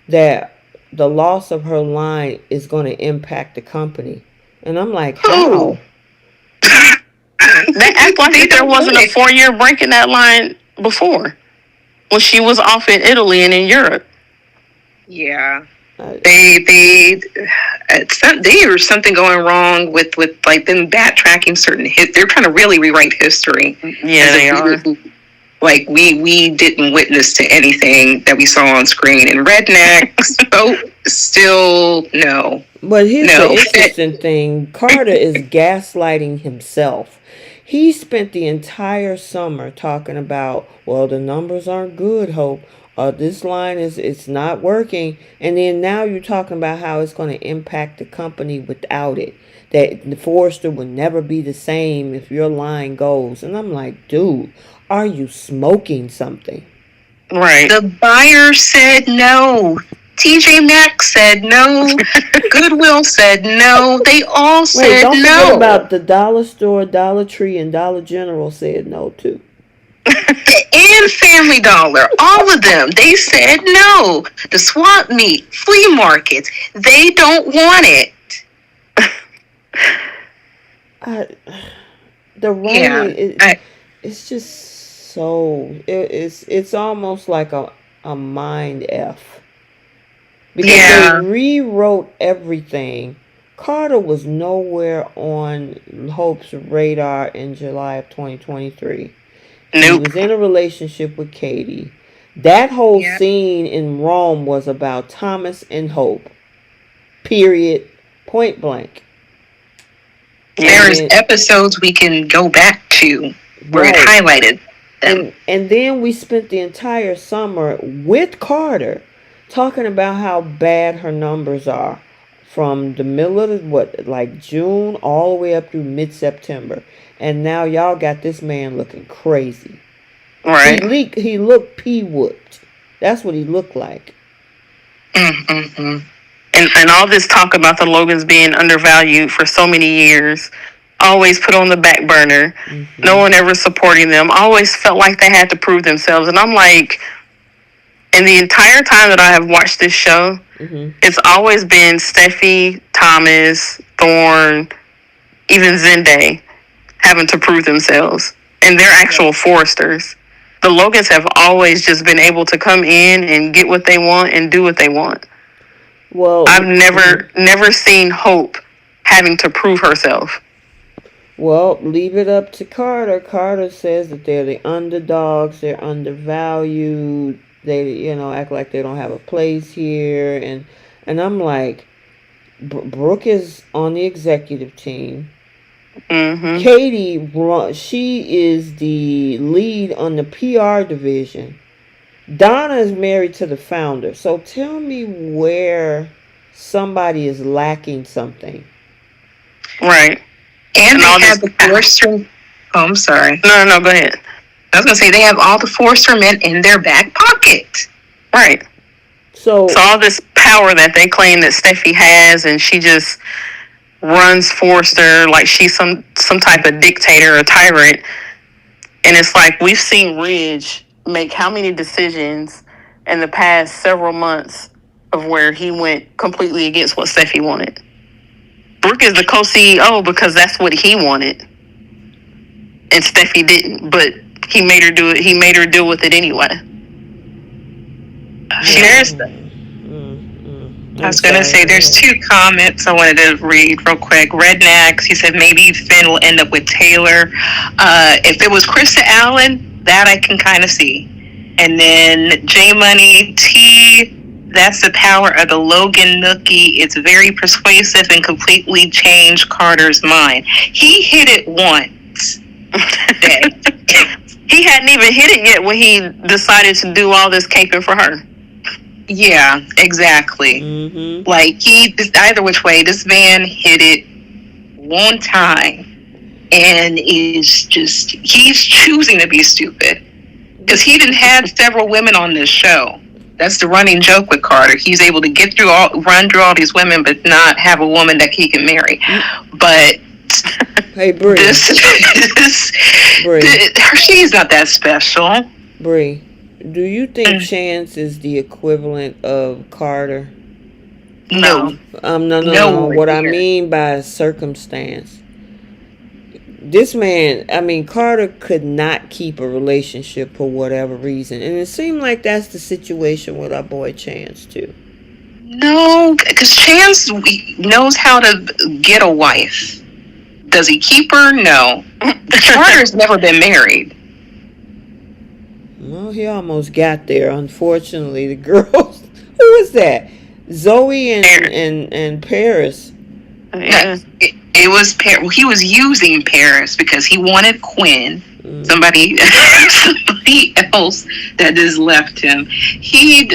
that the loss of her line is going to impact the company. And I'm like, how? They act like there wasn't a 4-year break in that line before when she was off in Italy and in Europe. Yeah. There was something going wrong with like them backtracking certain they're trying to really rewrite history. Yeah, they are. Like we didn't witness to anything that we saw on screen, and Rednecks still no. But here's the interesting thing: Carter is gaslighting himself. He spent the entire summer talking about, well, the numbers aren't good, Hope. This line it's not working, and then now you're talking about how it's going to impact the company without it. That the Forrester will never be the same if your line goes, and I'm like, dude. Are you smoking something? Right. The buyer said no. TJ Maxx said no. Goodwill said no. They all said don't no. Forget about the Dollar Store, Dollar Tree, and Dollar General said no too. And Family Dollar, all of them, they said no. The swap meet, flea markets, they don't want it. The writing, it's just so it's almost like a mind F because they rewrote everything. Carter was nowhere on Hope's radar in July of 2023. Nope. He was in a relationship with Katie. That whole scene in Rome was about Thomas and Hope. Period. Point blank. There's episodes we can go back to where it highlighted them. And then we spent the entire summer with Carter talking about how bad her numbers are from the middle of June all the way up through mid-September. And now y'all got this man looking crazy. Right. He looked pee-whooped. That's what he looked like. Mm-hmm. And all this talk about the Logans being undervalued for so many years, always put on the back burner, no one ever supporting them, always felt like they had to prove themselves. And I'm like, in the entire time that I have watched this show, it's always been Steffy, Thomas, Thorne, even Zende having to prove themselves. And they're actual Forresters. The Logans have always just been able to come in and get what they want and do what they want. Well, I've never seen Hope having to prove herself. Well, leave it up to Carter. Carter says that they're the underdogs, they're undervalued, they act like they don't have a place here, and I'm like, Brooke is on the executive team. Katie, she is the lead on the PR division. Donna is married to the founder. So tell me where somebody is lacking something. Right. And they have the Forrester. Oh, I'm sorry. No, go ahead. I was going to say they have all the Forrester men in their back pocket. Right. So all this power that they claim that Steffi has, and she just runs Forrester like she's some type of dictator or tyrant. And it's like we've seen Ridge make how many decisions in the past several months of where he went completely against what Steffi wanted. Brooke is the co-CEO because that's what he wanted, and Steffi didn't. But he made her do it. He made her deal with it anyway. I was going to say, there's two comments I wanted to read real quick. Rednecks, he said maybe Finn will end up with Taylor. If it was Krista Allen, that I can kind of see. And then J Money T, that's the power of the Logan Nookie. It's very persuasive and completely changed Carter's mind. He hit it once. He hadn't even hit it yet when he decided to do all this caping for her. Yeah, exactly. Mm-hmm. Like, either which way, this man hit it one time and he's choosing to be stupid. Because he didn't have several women on this show. That's the running joke with Carter. He's able to run through all these women, but not have a woman that he can marry. But hey, Bree, she's not that special. Bree, do you think Chance is the equivalent of Carter? No. No. What I mean by circumstance. This man, I mean, Carter could not keep a relationship for whatever reason. And it seemed like that's the situation with our boy Chance, too. No, because Chance knows how to get a wife. Does he keep her? No. Carter's never been married. Well, he almost got there. Unfortunately, the girls. Who was that? Zoe and Paris. Yeah. It was he was using Paris because he wanted Quinn, somebody else that just left him. He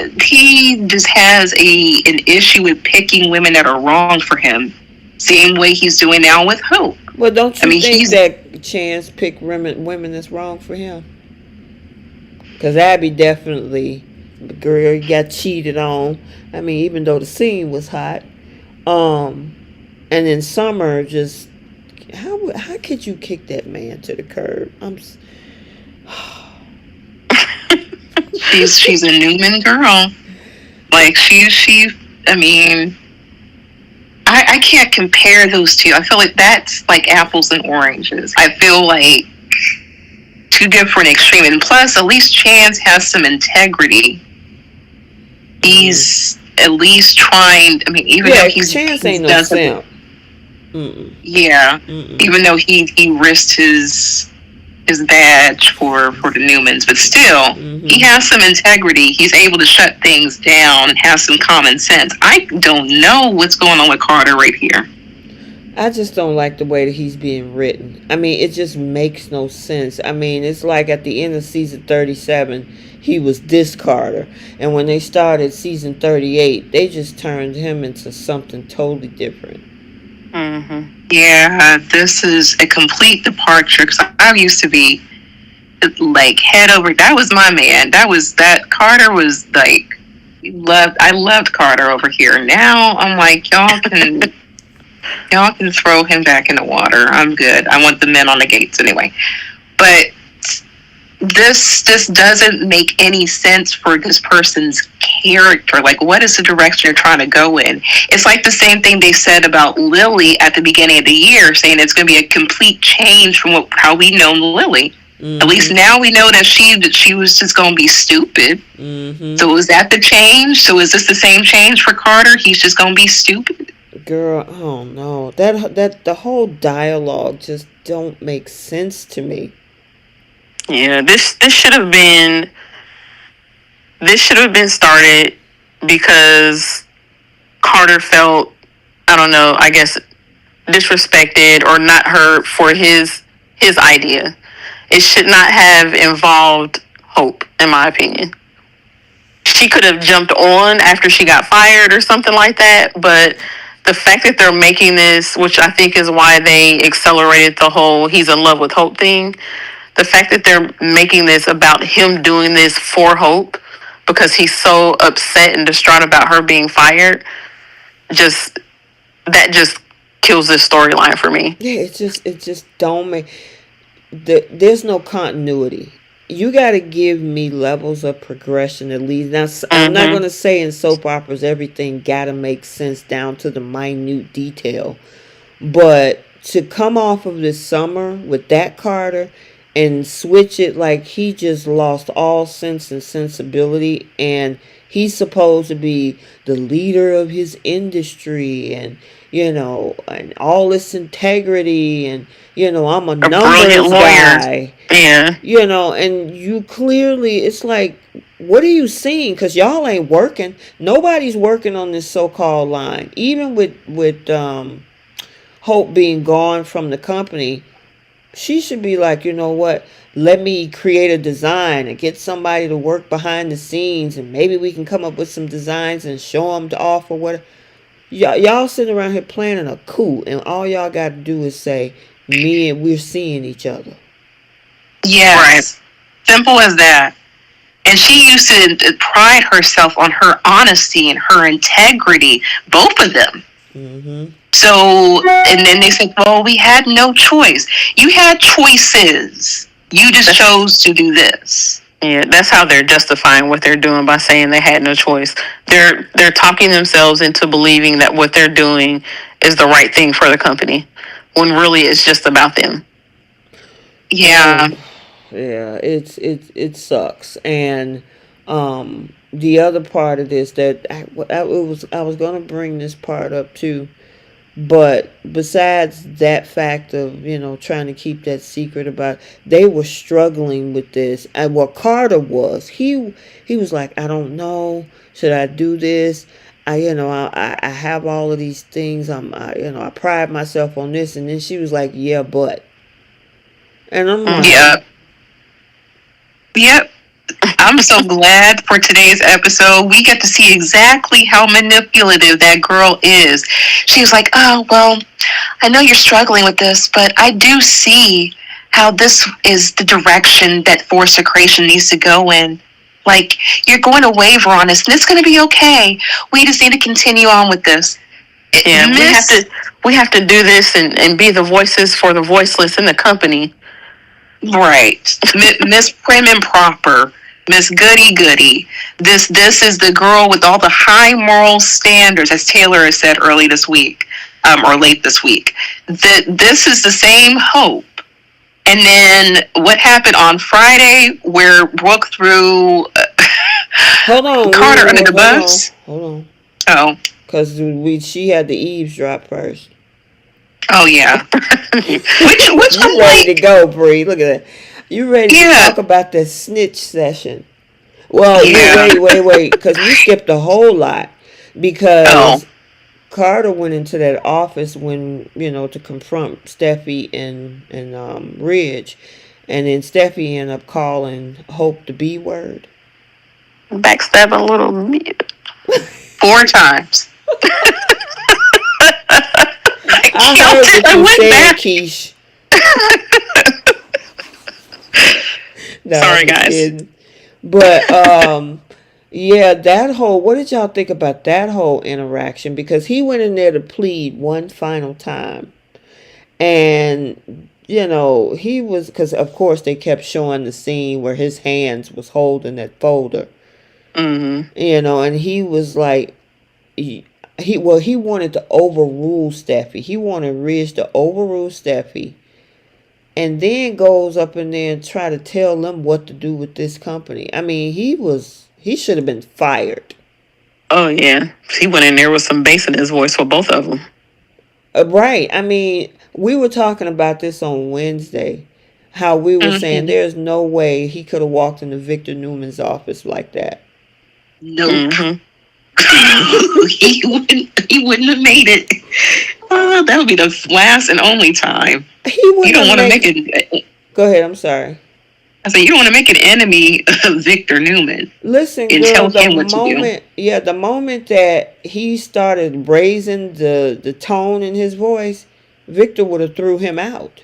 just has an issue with picking women that are wrong for him. Same way he's doing now with Hope. Well, don't you think that Chance picked women that's wrong for him? Because Abby definitely, the girl got cheated on. I mean, even though the scene was hot. And then Summer just, how could you kick that man to the curb? She's a Newman girl. Like I mean, I can't compare those two. I feel like that's like apples and oranges. I feel like two different extremes. And plus, at least Chance has some integrity. He's at least trying. I mean, even though Chance ain't no simp. Yeah, even though he risked his badge for the Newmans, but still, he has some integrity. He's able to shut things down and have some common sense. I don't know what's going on with Carter right here. I just don't like the way that he's being written. I mean, it just makes no sense. I mean, it's like at the end of season 37, he was this Carter. And when they started season 38, they just turned him into something totally different. Yeah, this is a complete departure. Because I used to be like head over. That was my man. That Carter was like, I loved Carter over here. Now I'm like, y'all can throw him back in the water. I'm good. I want the men on the gates anyway. But this just doesn't make any sense for this person's character. Like, what is the direction you're trying to go in? It's like the same thing they said about Lily at the beginning of the year, saying it's going to be a complete change from how we know Lily. At least now we know that she was just going to be stupid. So is that the change? So is this the same change for Carter? He's just going to be stupid? Girl, oh no. That the whole dialogue just don't make sense to me. Yeah, this should have been started because Carter felt, I don't know, I guess disrespected or not heard for his idea. It should not have involved Hope, in my opinion. She could have jumped on after she got fired or something like that, but the fact that they're making this, which I think is why they accelerated the whole he's in love with Hope thing, the fact that they're making this about him doing this for Hope because he's so upset and distraught about her being fired, just kills this storyline for me. Yeah, it just don't make there's no continuity. You got to give me levels of progression at least. Now, I'm not going to say in soap operas everything got to make sense down to the minute detail, but to come off of this summer with that Carter and switch it like he just lost all sense and sensibility, and he's supposed to be the leader of his industry, and and all this integrity, and I'm a A brilliant numbers lawyer. guy, Yeah. and you clearly, it's like, what are you seeing? Because y'all ain't working. Nobody's working on this so-called line. Even with Hope being gone from the company, she should be like, you know what? Let me create a design and get somebody to work behind the scenes, and maybe we can come up with some designs and show them off or what. Y'all sitting around here planning a coup, and all y'all got to do is say, "Me and we're seeing each other." Yes. Right. Simple as that. And she used to pride herself on her honesty and her integrity, both of them. Mm-hmm. So, and then they said, well, we had no choice. You had choices. You just chose to do this. Yeah, that's how they're justifying what they're doing by saying they had no choice. They're talking themselves into believing that what they're doing is the right thing for the company, when really it's just about them. Yeah. Yeah, it sucks. And the other part of this that I was gonna bring this part up too, but besides that fact of trying to keep that secret about, they were struggling with this, and what Carter was, he was like, I don't know, should I do this? I have all of these things. I pride myself on this, and then she was like, yeah, but, and I'm like, Yep. I'm so glad for today's episode. We get to see exactly how manipulative that girl is. She's like, oh, well, I know you're struggling with this, but I do see how this is the direction that forced creation needs to go in. Like, you're going to waver on us, and it's going to be okay. We just need to continue on with this. Yeah, we have to do this and be the voices for the voiceless in the company. Right. Miss Prim and Proper. Miss Goody Goody. This is the girl with all the high moral standards, as Taylor has said early this week, or late this week. This is the same Hope. And then what happened on Friday, where Brooke threw Carter under the bus? Hold on. Oh. Because she had the eavesdrop first. Oh, yeah. which you ready to go, Bree. Look at that. You ready to talk about the snitch session? Well, wait, because we skipped a whole lot. Because Carter went into that office when, to confront Steffy and Ridge. And then Steffy ended up calling Hope the B word. Backstabbing a little bit. 4 times. I heard what you said, Keish. No, sorry, guys. Kidding. But yeah, that whole, what did y'all think about that whole interaction? Because he went in there to plead one final time, and he was, because of course they kept showing the scene where his hands was holding that folder. Mm-hmm. And he was like, he wanted to overrule Steffy. He wanted Ridge to overrule Steffy, and then goes up in there and try to tell them what to do with this company. I mean, he should have been fired. Oh yeah, he went in there with some bass in his voice for both of them. Right. I mean, we were talking about this on Wednesday, how we were saying there's no way he could have walked into Victor Newman's office like that. Nope. Mm-hmm. he wouldn't have made it. That would be the last and only time. You don't want to make it. Go ahead. I'm sorry. I said you don't want to make an enemy of Victor Newman. Listen, girl, the moment that he started raising the tone in his voice, Victor would have threw him out.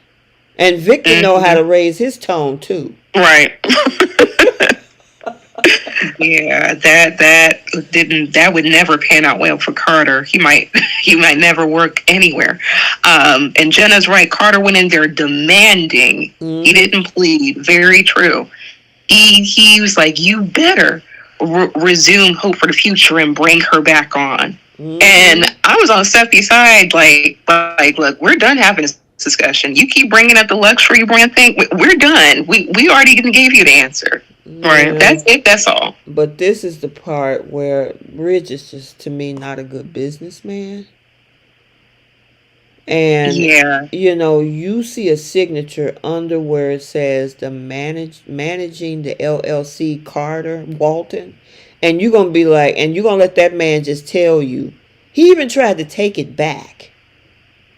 And Victor know how to raise his tone too. Right. Yeah, that would never pan out well for Carter. He might never work anywhere. And Jenna's right. Carter went in there demanding. He didn't plead. Very true. He was like, you better resume Hope for the future and bring her back on. And I was on Steffi's side, like, look, we're done having this discussion. You keep bringing up the luxury brand thing. We're done. We already gave you the answer. Right. That's it. That's all. But this is the part where Ridge is just, to me, not a good businessman. And Yeah. you see a signature under where it says the managing the LLC Carter Walton, and you're gonna be like, and you're gonna let that man just tell you. He even tried to take it back.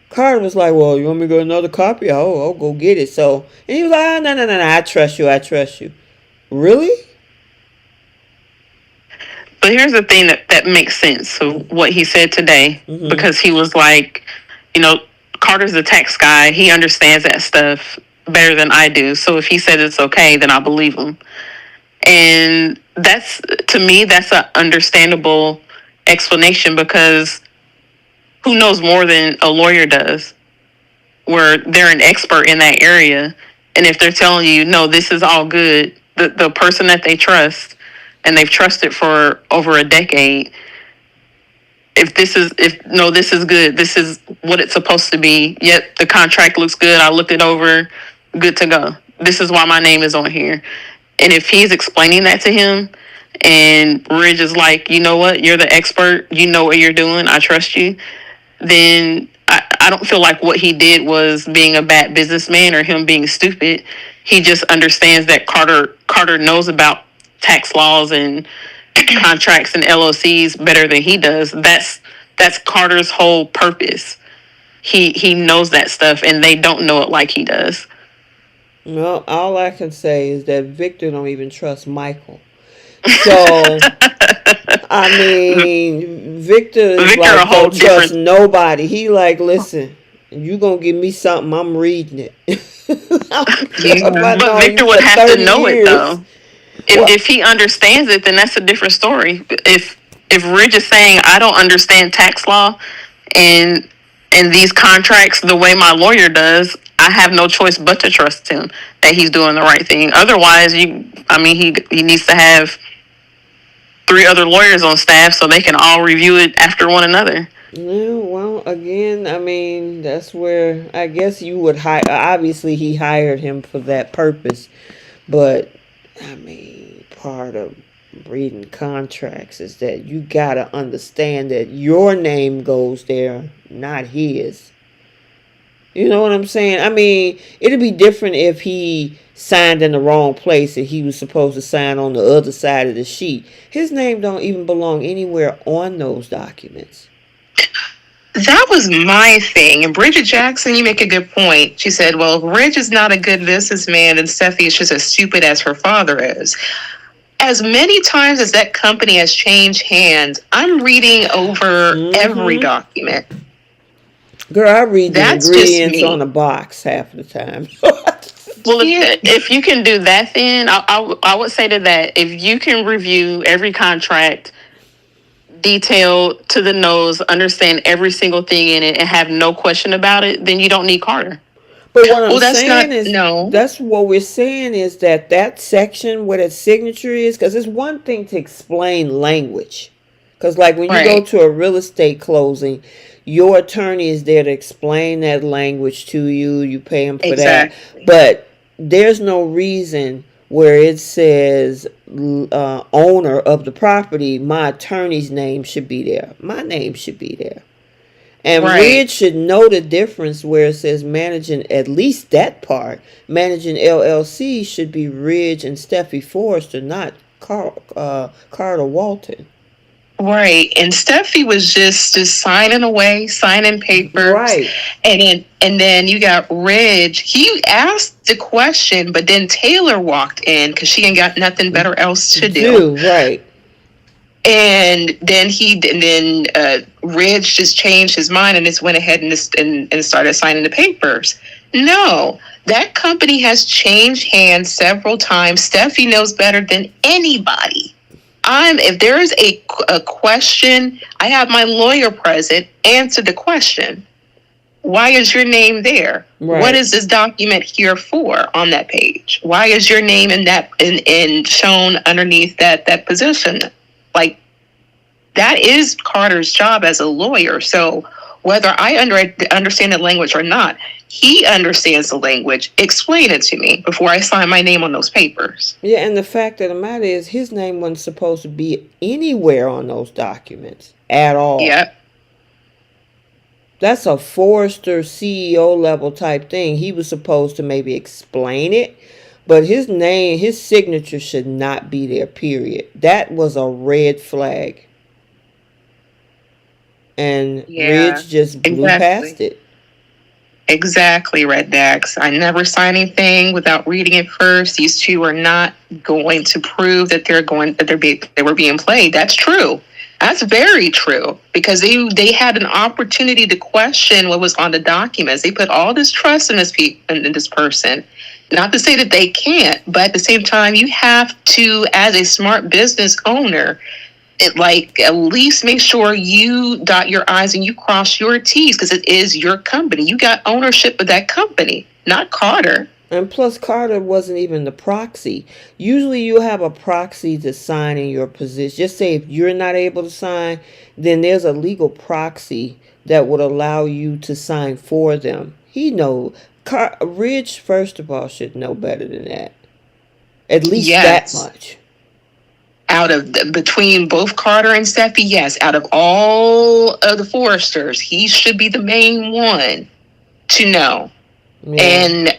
Carter was like, "Well, you want me to go another copy? I'll go get it." So, and he was like, "Oh, no, no, no, no, I trust you. I trust you." Really? But here's the thing that makes sense. So what he said today, because he was like, you know, Carter's the tax guy. He understands that stuff better than I do. So if he said it's okay, then I believe him. And that's, to me, that's an understandable explanation, because who knows more than a lawyer does, where they're an expert in that area. And if they're telling you, no, this is all good, the person that they trust, and they've trusted for over a decade, if no, this is good, this is what it's supposed to be. Yep, the contract looks good. I looked it over, good to go. This is why my name is on here. And if he's explaining that to him, and Ridge is like, you know what, you're the expert, you know what you're doing, I trust you, then I don't feel like what he did was being a bad businessman or him being stupid. He just understands that Carter knows about tax laws and contracts and LLCs better than he does. That's Carter's whole purpose. He knows that stuff, and they don't know it like he does. Well, all I can say is that Victor don't even trust Michael. So, I mean, Victor is Victor like, a whole don't trust different. nobody. He like, listen, you gonna give me something, I'm reading it. If I Yeah. But know you Victor would for have to 30 know it years. though. Well, If he understands it, then that's a different story. If Ridge is saying I don't understand tax law and these contracts the way my lawyer does, I have no choice but to trust him that he's doing the right thing. Otherwise, he needs to have 3 other lawyers on staff so they can all review it after one another. yeah, well, again, I mean, that's where I guess you would hire. Obviously, he hired him for that purpose, but I mean, part of reading contracts is that you gotta understand that your name goes there, not his. You know what I'm saying? I mean, it'd be different if he signed in the wrong place and he was supposed to sign on the other side of the sheet. His name don't even belong anywhere on those documents. That was my thing. And Bridget Jackson, you make a good point. She said, well, if Ridge is not a good businessman, and Steffi is just as stupid as her father is. As many times as that company has changed hands, I'm reading over every document. Girl, I read the That's just ingredients on me. the box half of the time. Well, Yeah. if you can do that, then I would say to that, if you can review every contract detailed to the nose, understand every single thing in it, and have no question about it, then you don't need Carter. But what I'm Well, that's not, saying is, no. that's what we're saying is that section where that signature is, because it's one thing to explain language. Because, like, when you go Right. to a real estate closing, your attorney is there to explain that language to you. You pay him for that. Exactly. But there's no reason where it says owner of the property, my attorney's name should be there. My name should be there. And Right. Ridge should know the difference where it says managing, at least that part. Managing LLC should be Ridge and Steffi Forrester, not Carter Walton. Right. And Steffi was just signing away, signing papers. Right. And then you got Ridge. He asked the question, but then Taylor walked in because she ain't got nothing better else to do. Right. And then Ridge just changed his mind and just went ahead and started signing the papers. No, that company has changed hands several times. Steffi knows better than anybody. If there is a question, I have my lawyer present. Answer the question. Why is your name there? Right. What is this document here for on that page? Why is your name in shown underneath that position? Like, that is Carter's job as a lawyer. So whether I understand the language or not, he understands the language. Explain it to me before I sign my name on those papers. Yeah, and the fact of the matter is his name wasn't supposed to be anywhere on those documents at all. Yep. That's a Forrester CEO level type thing. He was supposed to maybe explain it, but his name, his signature should not be there, period. That was a red flag. And Yeah, Ridge just blew past exactly. it. Exactly, Redbacks. I never sign anything without reading it first. These two are not going to prove that they were being played. That's true. That's very true because they had an opportunity to question what was on the documents. They put all this trust in in this person. Not to say that they can't, but at the same time, you have to, as a smart business owner, like at least make sure you dot your I's and you cross your T's because it is your company. You got ownership of that company, not Carter. And plus, Carter wasn't even the proxy. Usually, you have a proxy to sign in your position. Just say if you're not able to sign, then there's a legal proxy that would allow you to sign for them. He know Ridge, first of all, should know better than that. At least that Yes. much. Between both Carter and Steffi, yes, out of all of the Foresters, he should be the main one to know. Yeah, And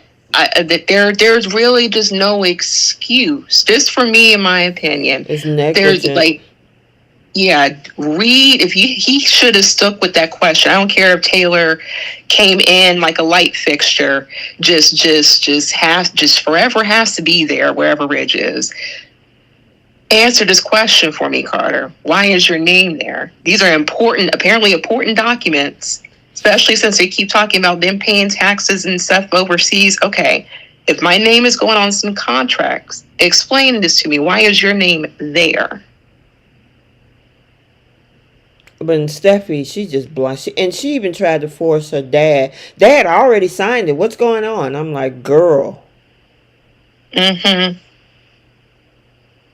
there's really just no excuse. Just for me, in my opinion, it's there's negligent. like, yeah, Reed, if he should have stuck with that question. I don't care if Taylor came in like a light fixture, just forever has to be there wherever Ridge is. Answer this question for me, Carter. Why is your name there? These are important, apparently important documents, especially since they keep talking about them paying taxes and stuff overseas. Okay, if my name is going on some contracts, explain this to me. Why is your name there? But in Steffi, she just blushed. And she even tried to force her dad. Dad, I already signed it. What's going on? I'm like, girl. Mm-hmm.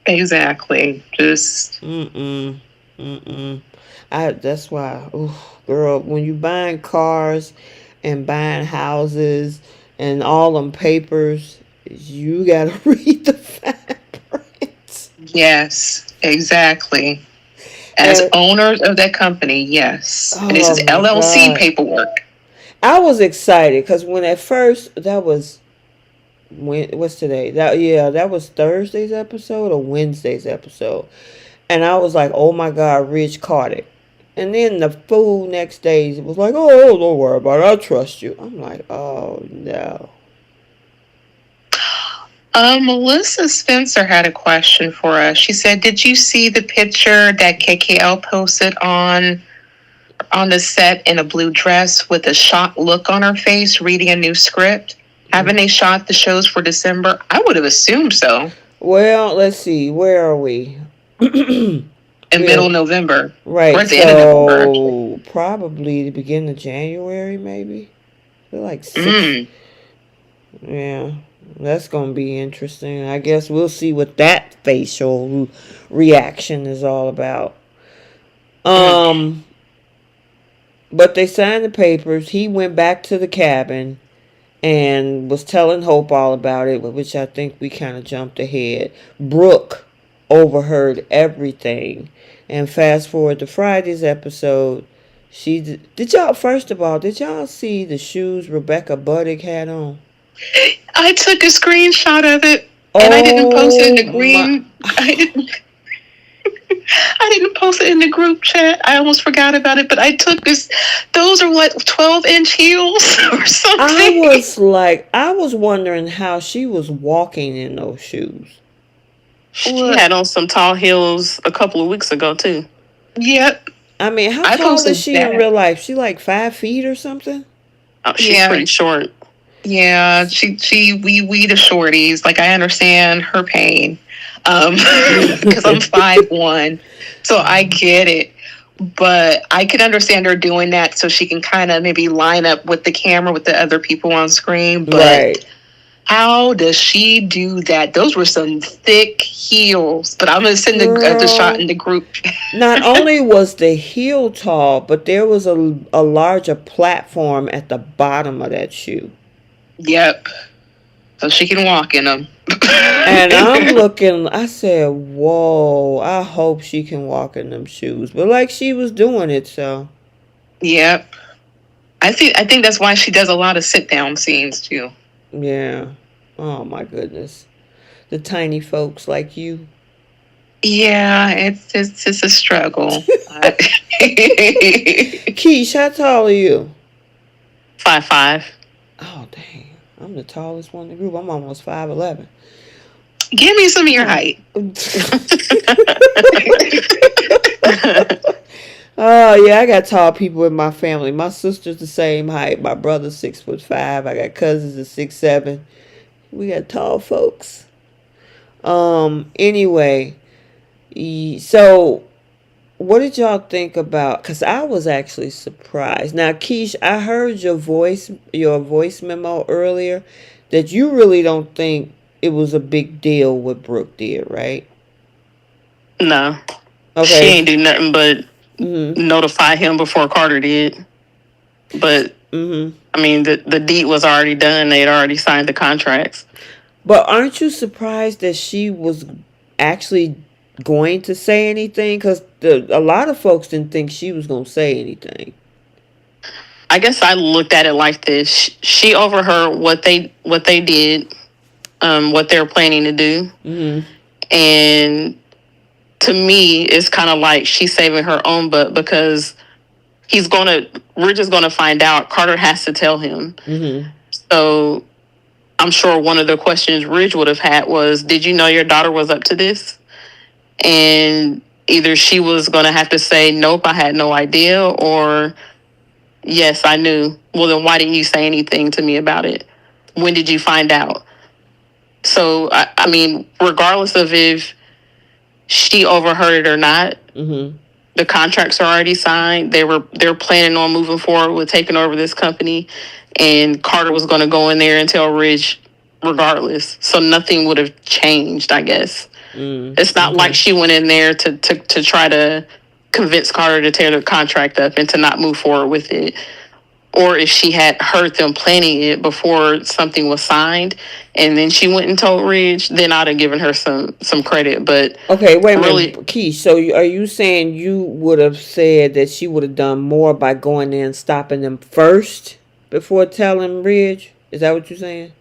Exactly. Just Mm-mm. Mm-mm. That's why, ooh, girl, when you buying cars and buying houses and all them papers, you gotta read the fine print. yes, exactly. As And owners of that company, yes. And this oh is my LLC God. paperwork. I was excited because when at first that was what's today? That was Thursday's episode or Wednesday's episode. And I was like, oh my God, Rich caught it. And then the fool next day was like, oh, don't worry about it. I trust you. I'm like, oh no. Melissa Spencer had a question for us. She said, "Did you see the picture that KKL posted on the set in a blue dress with a shocked look on her face, reading a new script? Haven't they shot the shows for December? I would have assumed so. Well, let's see. Where are we? In We're middle of November, or right. at the end of November, actually. So probably the beginning of January, maybe. They're like six. Mm, Yeah, that's gonna be interesting. I guess we'll see what that facial reaction is all about. mm. Um, but they signed the papers. He went back to the cabin and was telling Hope all about it, which I think we kind of jumped ahead. Brooke overheard everything. And fast forward to Friday's episode, did y'all, first of all, did y'all see the shoes Rebecca Buddick had on? I took a screenshot of it, and I didn't post it in Oh the my. green. I didn't. I didn't post it in the group chat. I almost forgot about it, but I took this. Those are what 12-inch heels or something. I was wondering how she was walking in those shoes. She What? had on some tall heels a couple of weeks ago too. Yep, I mean, how I tall is posted she in that. real life? She like 5 feet or something? Oh, she's Yeah, pretty short. yeah. We the shorties. Like I understand her pain, because I'm 5'1", so I get it. But I can understand her doing that so she can kind of maybe line up with the camera with the other people on screen. But Right. how does she do that? Those were some thick heels. But I'm gonna send the shot in Girl, the group. not only was the heel tall, but there was a larger platform at the bottom of that shoe. Yep. So she can walk in them. And I'm looking, I said, whoa, I hope she can walk in them shoes. But like she was doing it, so. Yep. I think that's why she does a lot of sit down scenes too. Yeah. Oh my goodness. The tiny folks like you. Yeah, it's a struggle. Keish, how tall are you? 5'5". Oh dang. I'm the tallest one in the group. I'm almost 5'11". Give me some of your height. Oh yeah, I got tall people in my family. My sister's the same height. My brother's 6'5". I got cousins at 6'7". We got tall folks. Anyway, so what did y'all think about? Because I was actually surprised. Now, Keish, I heard your voice memo earlier, that you really don't think it was a big deal what Brooke did, right? No, she Okay. ain't do nothing but Mhm. notify him before Carter did. But Mhm. I mean, the deed was already done. They had already signed the contracts. But aren't you surprised that she was actually going to say anything? Because a lot of folks didn't think she was going to say anything. I guess I looked at it like this: she overheard what they did, what they were planning to do, Mhm. and to me, it's kind of like she's saving her own butt because Ridge is gonna find out. Carter has to tell him. Mhm. So I'm sure one of the questions Ridge would have had was, "Did you know your daughter was up to this?" And either she was gonna have to say, "Nope, I had no idea," or "Yes, I knew." Well, then why didn't you say anything to me about it? When did you find out? So I mean, regardless of if she overheard it or not, Mhm. the contracts are already signed. They're planning on moving forward with taking over this company, and Carter was going to go in there and tell Ridge regardless. So nothing would have changed, I guess. It's not like Okay. she went in there to try to convince Carter to tear the contract up and to not move forward with it. Or if she had heard them planning it before something was signed and then she went and told Ridge, then I'd have given her some credit. But Okay, wait a minute, really, Keish. So are you saying you would have said that she would have done more by going in and stopping them first before telling Ridge? Is that what you're saying?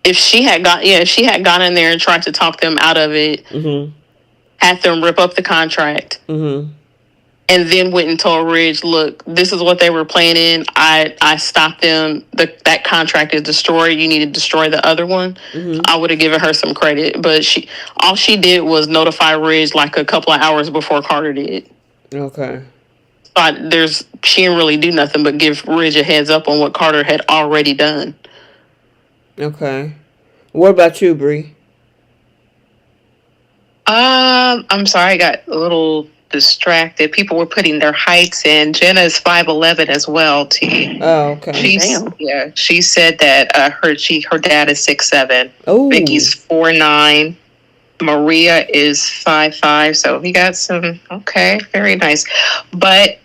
if she had gone in there and tried to talk them out of it, Mhm. had them rip up the contract, Mhm. and then went and told Ridge, look, this is what they were planning. I stopped them. That contract is destroyed. You need to destroy the other one. Mhm. I would have given her some credit. But all she did was notify Ridge like a couple of hours before Carter did. Okay. She didn't really do nothing but give Ridge a heads up on what Carter had already done. Okay. What about you, Bree? I'm sorry, I got a little distracted. People were putting their heights in. Jenna is 5'11" as well. T. Oh, okay. Damn. She said that her dad is 6'7". Oh. Vicky's 4'9". Maria is 5'5". So we got some. Okay, very nice. But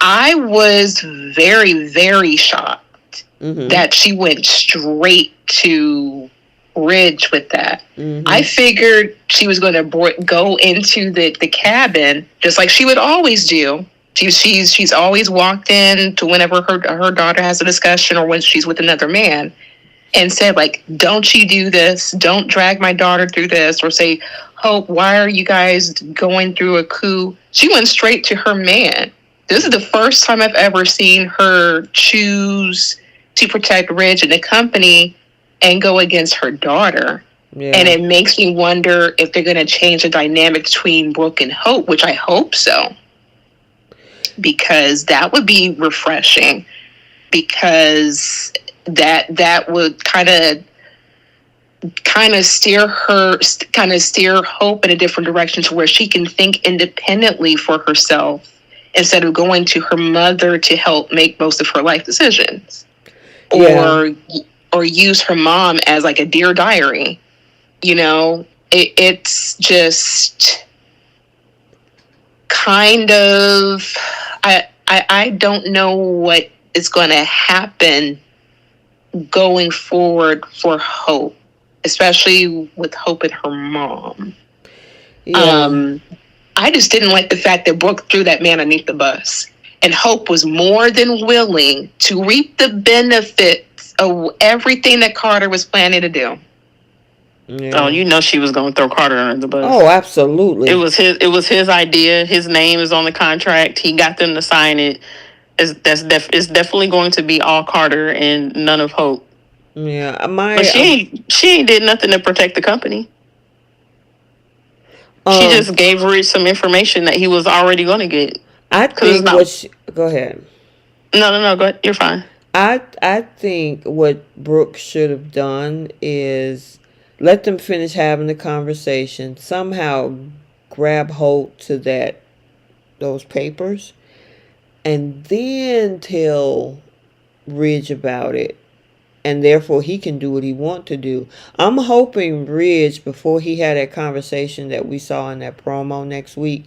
I was very, very shocked that she went straight to Ridge with that. I figured she was going to go into the cabin just like she would always do. She's always walked in to whenever her daughter has a discussion or when she's with another man and said, like, don't you do this, don't drag my daughter through this, or say, Hope, why are you guys going through a coup? She went straight to her man. This is the first time I've ever seen her choose to protect Ridge and the company and go against her daughter. Yeah. And it makes me wonder if they're going to change the dynamic between Brooke and Hope, which I hope so, because that would be refreshing, because that would kind of steer Hope in a different direction to where she can think independently for herself instead of going to her mother to help make most of her life decisions. Yeah. Or use her mom as like a dear diary. You know, it's just kind of, I don't know what is going to happen going forward for Hope, especially with Hope and her mom. Yeah. I just didn't like the fact that Brooke threw that man underneath the bus. And Hope was more than willing to reap the benefits of everything that Carter was planning to do. Yeah. Oh, you know she was going to throw Carter under the bus. Oh, absolutely. It was his idea. His name is on the contract. He got them to sign it. It's definitely going to be all Carter and none of Hope. Yeah, but she ain't did nothing to protect the company. She just gave Rich some information that he was already going to get. I think go ahead. No, go ahead. You're fine. I think what Brooke should have done is let them finish having the conversation. Somehow grab hold to those papers, and then tell Ridge about it. And therefore he can do what he wants to do. I'm hoping Ridge, before he had that conversation that we saw in that promo next week,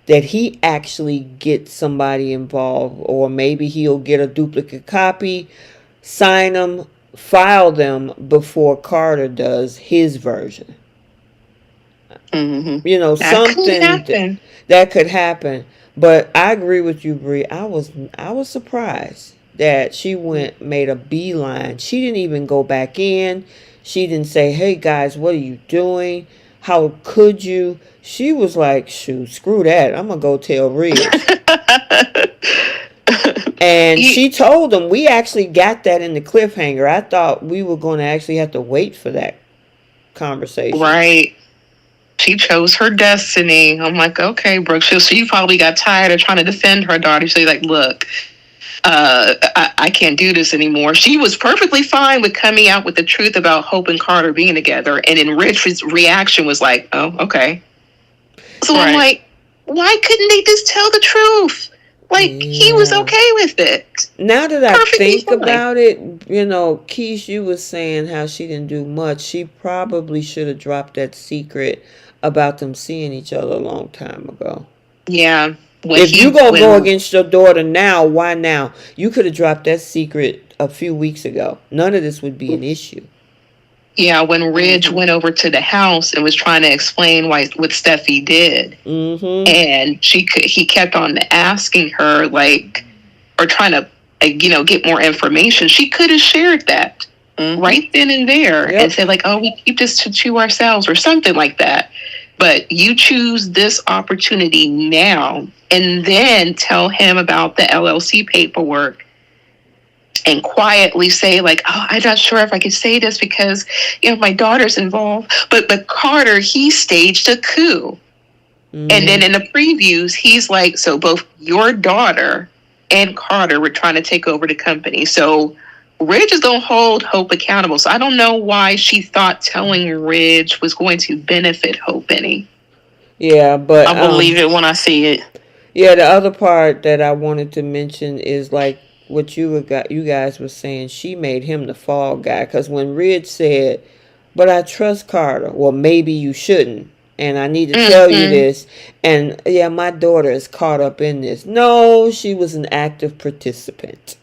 that he actually gets somebody involved, or maybe he'll get a duplicate copy, sign them, file them before Carter does his version. Mm-hmm. You know, something that could happen. But I agree with you, Bree. I was surprised that she made a beeline. She didn't even go back in. She didn't say, "Hey guys, what are you doing? How could you?" She was like, "Shoot, screw that. I'm gonna go tell Ridge." And she told them, we actually got that in the cliffhanger. I thought we were going to actually have to wait for that conversation. Right. She chose her destiny. I'm like, okay, Brooke. She probably got tired of trying to defend her daughter. She's like, look, I can't do this anymore. She was perfectly fine with coming out with the truth about Hope and Carter being together. And then Richard's reaction was like, oh, okay. So I'm like, why couldn't they just tell the truth? Like, he was okay with it. Now that I think about it, you know, Keish, you was saying how she didn't do much. She probably should have dropped that secret about them seeing each other a long time ago. Yeah. If you go against your daughter now, why now? You could have dropped that secret a few weeks ago. None of this would be an issue. Yeah, when Ridge went over to the house and was trying to explain what Steffy did, and he kept on asking her, like, or trying to, get more information. She could have shared that right then and there and said, like, oh, we keep this to ourselves or something like that. But you choose this opportunity now and then tell him about the LLC paperwork. And quietly say, like, oh, I'm not sure if I could say this because, my daughter's involved. But Carter, he staged a coup. And then in the previews, he's like, so both your daughter and Carter were trying to take over the company. So Ridge is going to hold Hope accountable. So I don't know why she thought telling Ridge was going to benefit Hope any. Yeah, but I believe it when I see it. Yeah, the other part that I wanted to mention is, like, what you guys were saying, she made him the fall guy. Because when Ridge said, but I trust Carter, well, maybe you shouldn't. And I need to tell you this. And, yeah, my daughter is caught up in this. No, she was an active participant.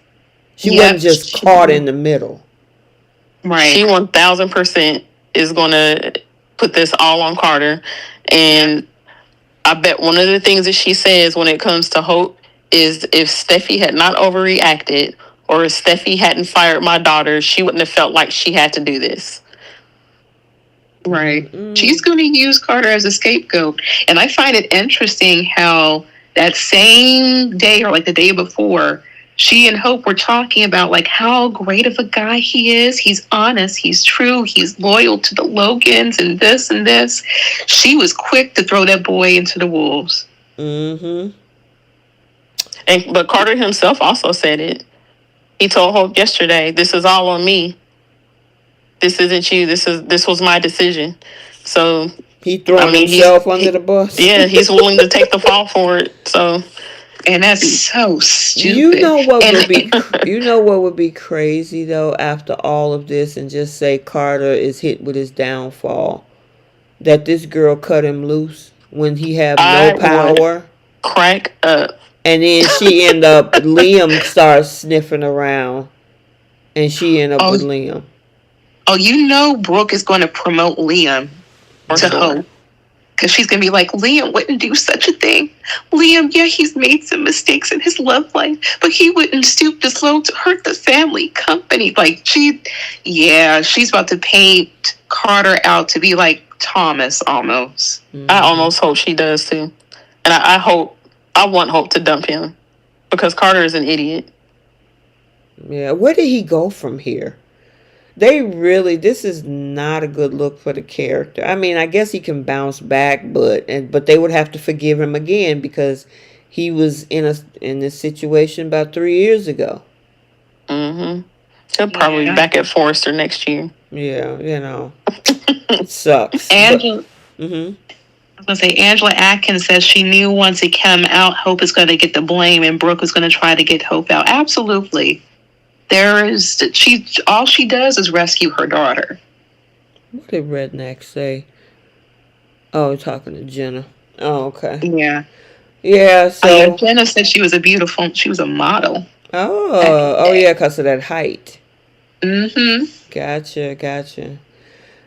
She wasn't just caught in the middle. Right. She 1,000% is going to put this all on Carter. And I bet one of the things that she says when it comes to Hope is if Steffy had not overreacted or if Steffy hadn't fired my daughter, she wouldn't have felt like she had to do this. Right. She's going to use Carter as a scapegoat. And I find it interesting how that same day or like the day before, she and Hope were talking about like how great of a guy he is. He's honest. He's true. He's loyal to the Logans and this and this. She was quick to throw that boy into the wolves. But Carter himself also said it. He told Hope yesterday, "This is all on me. This isn't you. This was my decision." So he throwing himself under the bus. Yeah, he's willing to take the fall for it. So, and that's so stupid. You know what would be crazy though after all of this, and just say Carter is hit with his downfall, that this girl cut him loose when he had no power. Crack up. And then she end up, Liam starts sniffing around, and she end up with Liam. Oh, Brooke is going to promote Liam to Hope. Because she's going to be like, Liam wouldn't do such a thing. Liam, yeah, he's made some mistakes in his love life, but he wouldn't stoop this low to hurt the family company. Like, she's about to paint Carter out to be like Thomas almost. I almost hope she does too. And I want Hope to dump him because Carter is an idiot. Yeah, where did he go from here? This is not a good look for the character. I mean, I guess he can bounce back, but they would have to forgive him again because he was in this situation about 3 years ago. Mm-hmm. He'll probably be back at Forrester next year. Yeah, it sucks. Angela. I was gonna say Angela Atkins says she knew once it came out, Hope is going to get the blame, and Brooke was going to try to get Hope out. Absolutely. All she does is rescue her daughter. What did Redneck say? Oh, talking to Jenna. Oh, okay. Yeah. Yeah, so Jenna said she was a model. Oh yeah, because of that height. Gotcha.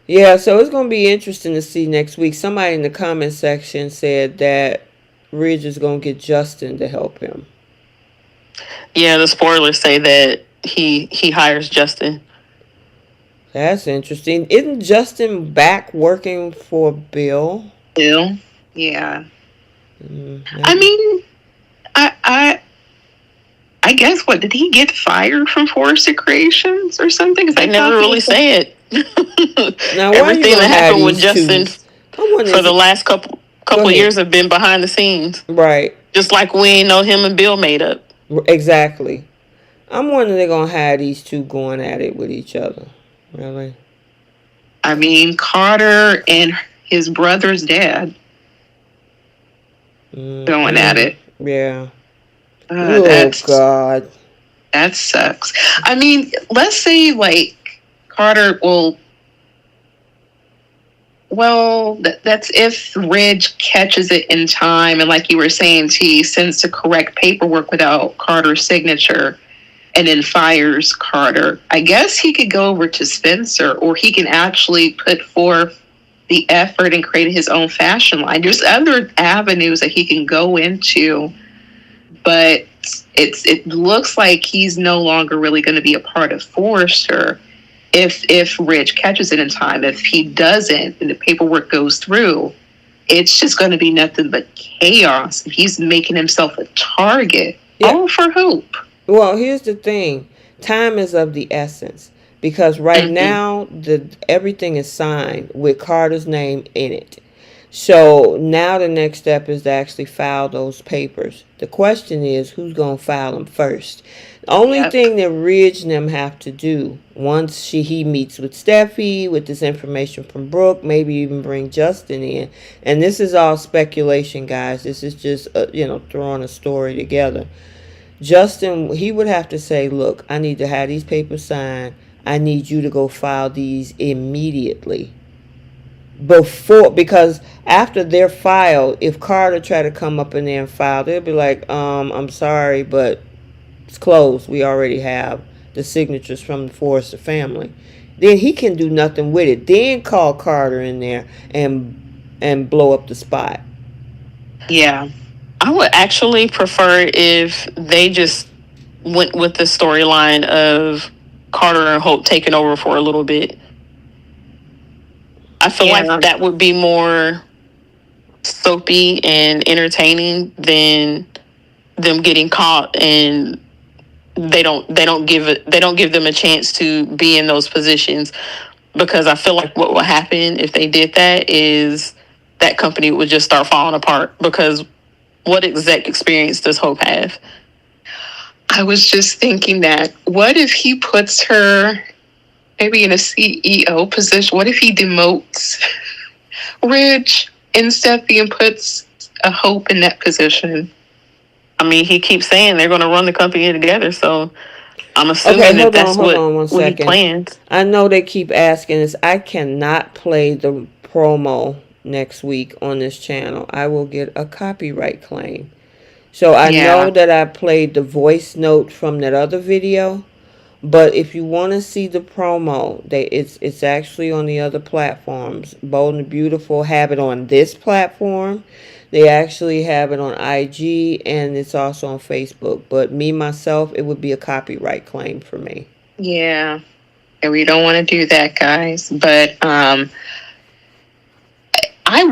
Yeah, so it's going to be interesting to see next week. Somebody in the comment section said that Ridge is going to get Justin to help him. Yeah, the spoilers say that he hires Justin. That's interesting. Isn't Justin back working for Bill? Bill? Yeah. I mean, I guess, what, did he get fired from Forrester Creations or something? They never really say it. Now, everything that happened with Justin for the last couple of years have been behind the scenes. Right. Just like we ain't know him and Bill made up. Exactly. I'm wondering they're going to have these two going at it with each other. Really? I mean, Carter and his brother's dad going at it. Yeah. Oh, God. That sucks. I mean, let's say, like, Carter will... Well, that's if Ridge catches it in time, and like you were saying, he sends the correct paperwork without Carter's signature, and then fires Carter. I guess he could go over to Spencer, or he can actually put forth the effort and create his own fashion line. There's other avenues that he can go into, but it looks like he's no longer really going to be a part of Forrester. If Ridge catches it in time. If he doesn't and the paperwork goes through, it's just going to be nothing but chaos. He's making himself a target. Yeah. All for Hope. Well, here's the thing. Time is of the essence. Because right now, everything is signed with Carter's name in it. So now the next step is to actually file those papers. The question is, who's going to file them first? The only thing that Ridge and them have to do, once he meets with Steffy, with this information from Brooke, maybe even bring Justin in. And this is all speculation, guys. This is just, throwing a story together. Justin, he would have to say, look, I need to have these papers signed. I need you to go file these immediately. Because after they're filed, if Carter try to come up in there and file, they'll be like, I'm sorry, but it's closed. We already have the signatures from the Forrester family. Then he can do nothing with it. Then call Carter in there and blow up the spot. Yeah. I would actually prefer if they just went with the storyline of Carter and Hope taking over for a little bit. I feel like that would be more soapy and entertaining than them getting caught and they don't give them a chance to be in those positions, because I feel like what will happen if they did that is that company would just start falling apart, because what exec experience does Hope have? I was just thinking that, what if he puts her maybe in a CEO position? What if he demotes Ridge and Steffy and puts a Hope in that position? I mean, he keeps saying they're going to run the company together, so I'm assuming that's what he plans. I know they keep asking this. I cannot play the promo next week on this channel. I will get a copyright claim. So I know that I played the voice note from that other video, But if you want to see the promo, it's actually on the other platforms. Bold and Beautiful have it on this platform. They actually have it on IG, and it's also on Facebook. But me myself, it would be a copyright claim for me. Yeah. And we don't want to do that, guys. But I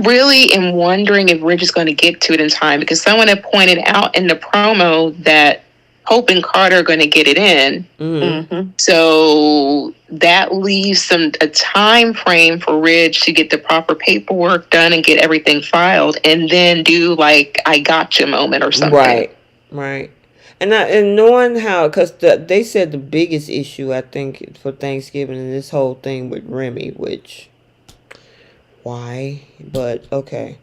really am wondering if we're just going to get to it in time, because someone had pointed out in the promo that Hope and Carter are going to get it in. Mm-hmm. So that leaves a time frame for Ridge to get the proper paperwork done and get everything filed, and then do like I gotcha moment or something. Right. And knowing how, because they said the biggest issue I think for Thanksgiving and this whole thing with Remy, which why? But okay.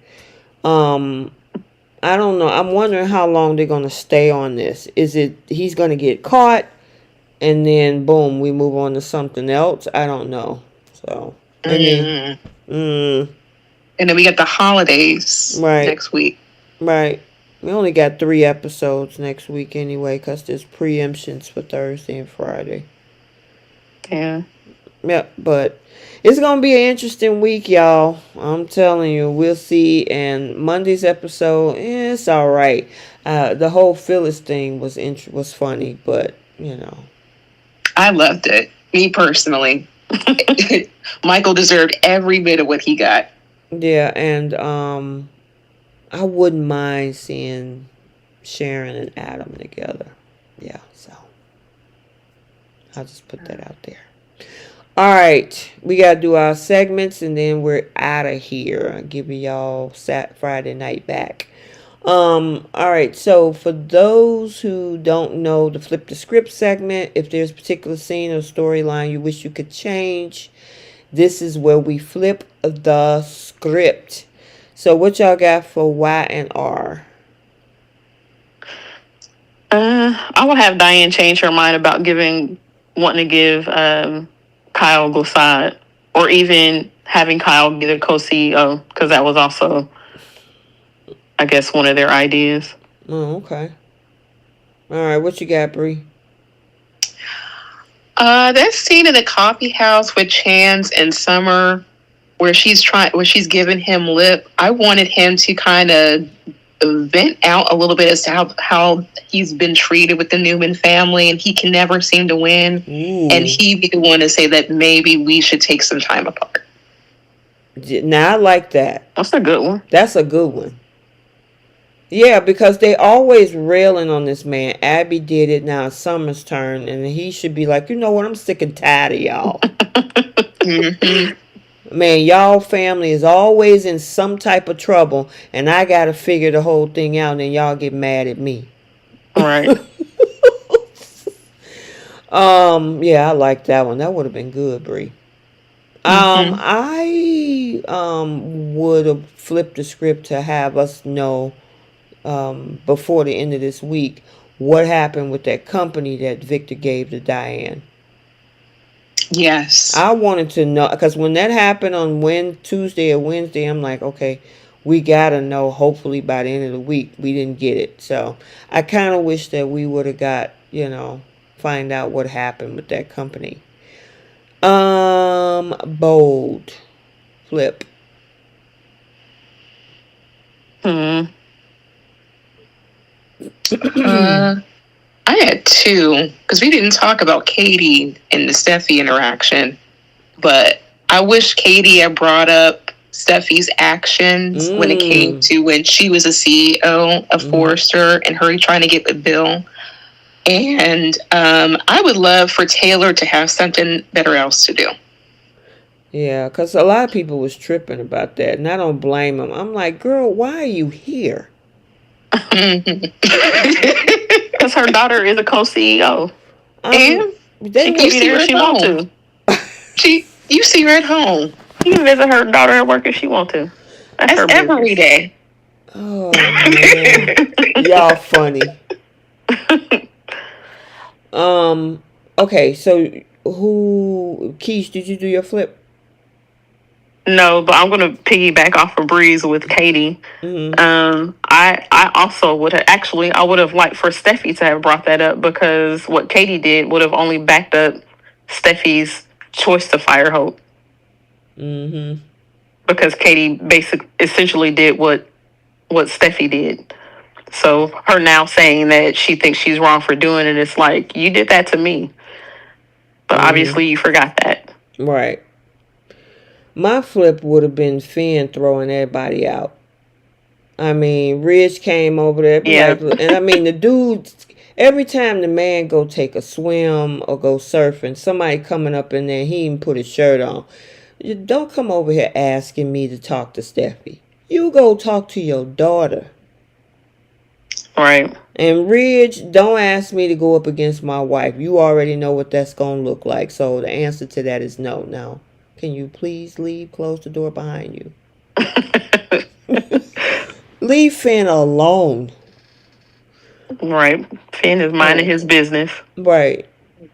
I don't know. I'm wondering how long they're gonna stay on this. Is it he's gonna get caught and then boom, we move on to something else? I don't know. So And then we got the holidays next week. Right. We only got 3 episodes next week anyway, because there's preemptions for Thursday and Friday. Yeah. Yep, but it's going to be an interesting week, y'all. I'm telling you, we'll see. And Monday's episode, it's all right. The whole Phyllis thing was funny, but, you know. I loved it. Me personally. Michael deserved every bit of what he got. Yeah, and I wouldn't mind seeing Sharon and Adam together. Yeah, so I'll just put that out there. All right, we got to do our segments and then we're out of here. I'll give y'all Friday night back. All right, so for those who don't know the Flip the Script segment, if there's a particular scene or storyline you wish you could change, this is where we flip the script. So what y'all got for Y and R? I would have Diane change her mind about wanting to give Kyle Glissade, or even having Kyle be the co-CEO, because that was also, I guess, one of their ideas. Oh, okay. All right, what you got, Bree? That scene in the coffee house with Chance and Summer, where she's giving him lip. I wanted him to kind of vent out a little bit as to how he's been treated with the Newman family, and he can never seem to win. Ooh. And he be the one to say that maybe we should take some time apart. Now I like that. That's a good one. That's a good one. Yeah, because they always railing on this man. Abby did it, now it's Summer's turn, and he should be like, you know what, I'm sick and tired of y'all. Mm-hmm. Man, y'all family is always in some type of trouble, and I gotta figure the whole thing out, and then y'all get mad at me. All right. Yeah, I like that one. That would have been good, Bree. I would have flipped the script to have us know before the end of this week what happened with that company that Victor gave to Diane. Yes. I wanted to know, because when that happened on Tuesday or Wednesday, I'm like, okay, we gotta know. Hopefully by the end of the week. We didn't get it, so I kind of wish that we would have got, find out what happened with that company. Bold flip. I had 2, because we didn't talk about Katie and the Steffy interaction, but I wish Katie had brought up Steffi's actions when it came to when she was a CEO of Forrester and her trying to get with Bill. And I would love for Taylor to have something better else to do. Yeah, because a lot of people was tripping about that, and I don't blame them. I'm like, girl, why are you here? Because her daughter is a co-CEO. And she can be there if she wants to. You see her at home. You can visit her daughter at work if she wants to. That's every day. Oh, man. Y'all funny. Okay, so Keish, did you do your flip? No, but I'm gonna piggyback off of Breeze with Katie. I also would have actually I would have liked for Steffi to have brought that up because what Katie did would have only backed up Steffi's choice to fire Hope. Because Katie essentially did what Steffi did. So her now saying that she thinks she's wrong for doing it, it's like you did that to me, but obviously you forgot that. Right. My flip would have been Finn throwing everybody out. I mean, Rich came over there. Yeah. And I mean, the dude, every time the man go take a swim or go surfing, somebody coming up in there, he even put his shirt on. You don't come over here asking me to talk to Steffi. You go talk to your daughter. Right. And Ridge, don't ask me to go up against my wife. You already know what that's going to look like. So the answer to that is no. Now, can you please leave? Close the door behind you. Leave Finn alone. Right. Finn is minding his business. Right.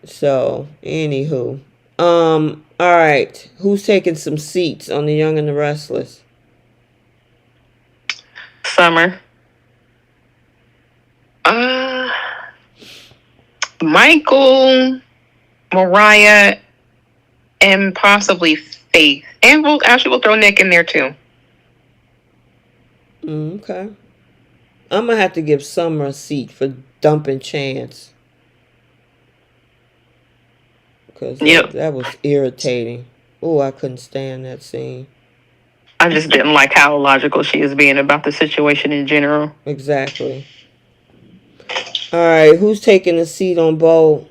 So, anywho. All right. Who's taking some seats on The Young and the Restless? Summer. Michael, Mariah, and possibly Faith. And we'll throw Nick in there too. Okay. I'm going to have to give Summer a seat for dumping Chance. Because that was irritating. Oh, I couldn't stand that scene. I just didn't like how illogical she is being about the situation in general. Exactly. All right, who's taking a seat on Bo?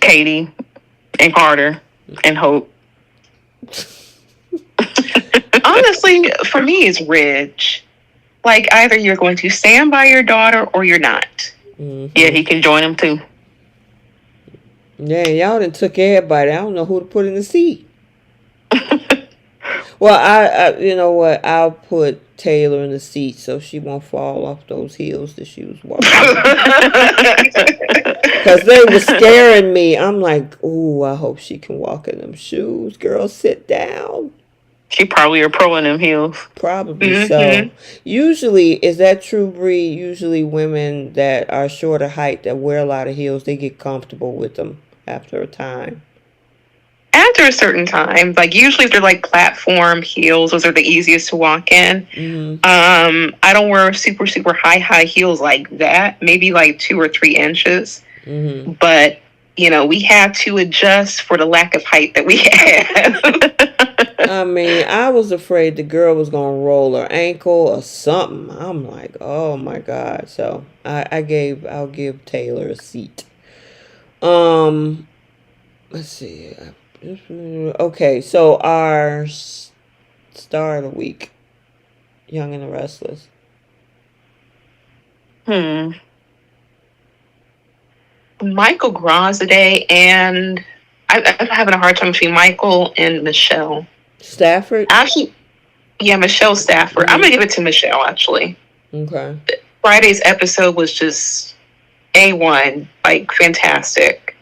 Katie and Carter and Hope. Honestly, for me, it's Ridge. Like, either you're going to stand by your daughter or you're not. Yeah, he can join him too. Yeah, y'all done took everybody. I don't know who to put in the seat. Well, I you know what? I'll put Taylor in the seat so she won't fall off those heels that she was walking. Because they were scaring me. I'm like, ooh, I hope she can walk in them shoes. Girl, sit down. She probably are pro in them heels. Probably so. Usually, is that true, Bree? Usually women that are shorter height that wear a lot of heels, they get comfortable with them after a time. After a certain time, like usually if they're like platform heels, those are the easiest to walk in. I don't wear super high heels like that. Maybe like 2 or 3 inches. But we have to adjust for the lack of height that we have. I mean, I was afraid the girl was gonna roll her ankle or something. I'm like, oh my god. So I'll give Taylor a seat. Let's see. Okay, so our star of the week, Young and the Restless. Michael Grossaday, and I'm having a hard time between Michael and Michelle Stafford. Actually, yeah, Michelle Stafford. I'm gonna give it to Michelle. Actually, okay. Friday's episode was just A1, like fantastic.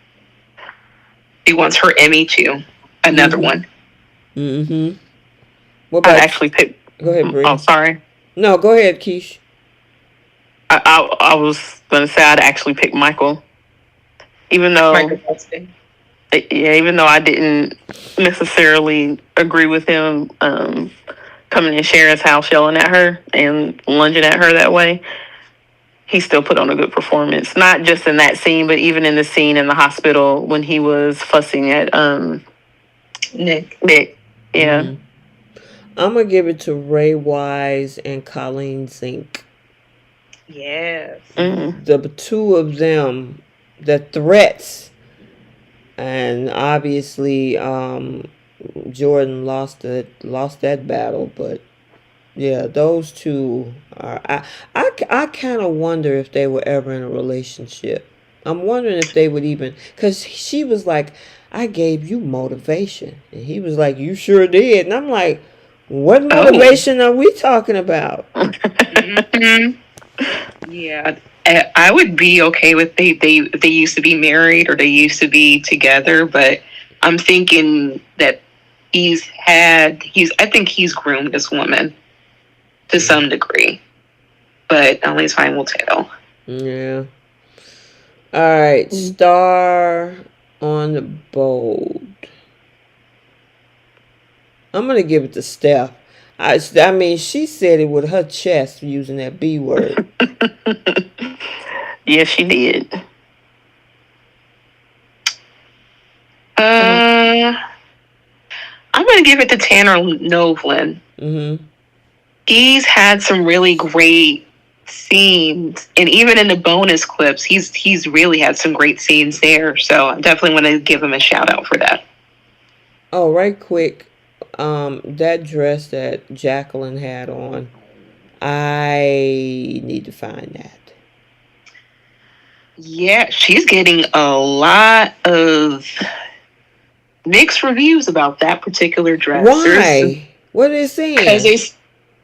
She wants her Emmy too. Another one. What about I actually picked. Go ahead, Bree. Oh, sorry. No, go ahead, Keish. I was gonna say I'd actually pick Michael, even though I didn't necessarily agree with him coming in Sharon's house yelling at her and lunging at her that way. He still put on a good performance, not just in that scene, but even in the scene in the hospital when he was fussing at Nick. Yeah. I'm gonna give it to Ray Wise and Colleen Zink. Yes. The two of them, the threats, and obviously Jordan lost that battle, but yeah, those two are. I kind of wonder if they were ever in a relationship. I'm wondering if they would even, because she was like, I gave you motivation, and he was like, you sure did, and I'm like, what motivation are we talking about? Yeah, I would be okay with they used to be married or they used to be together, but I'm thinking that I think he's groomed this woman to some degree, but only time will tell. Yeah. All right, star on the bold. I'm gonna give it to Steph. I mean, she said it with her chest using that B word. Yeah, she did. I'm gonna give it to Tanner Novlin. Mm-hmm. He's had some really great scenes, and even in the bonus clips, he's really had some great scenes there. So I'm definitely want to give him a shout out for that. Oh, right quick. That dress that Jacqueline had on, I need to find that. Yeah, she's getting a lot of mixed reviews about that particular dress. Why? What are they saying? Because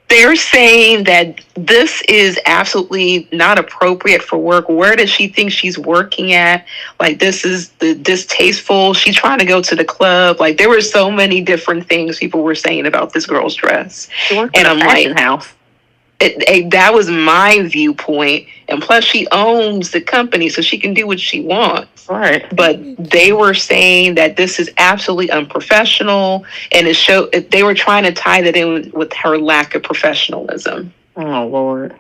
they're saying that this is absolutely not appropriate for work. Where does she think she's working at? Like, this is distasteful. She's trying to go to the club. Like, there were so many different things people were saying about this girl's dress. And I'm like, house. That was my viewpoint. And plus, she owns the company, so she can do what she wants. Right. But they were saying that this is absolutely unprofessional, and they were trying to tie that in with her lack of professionalism. Oh, Lord.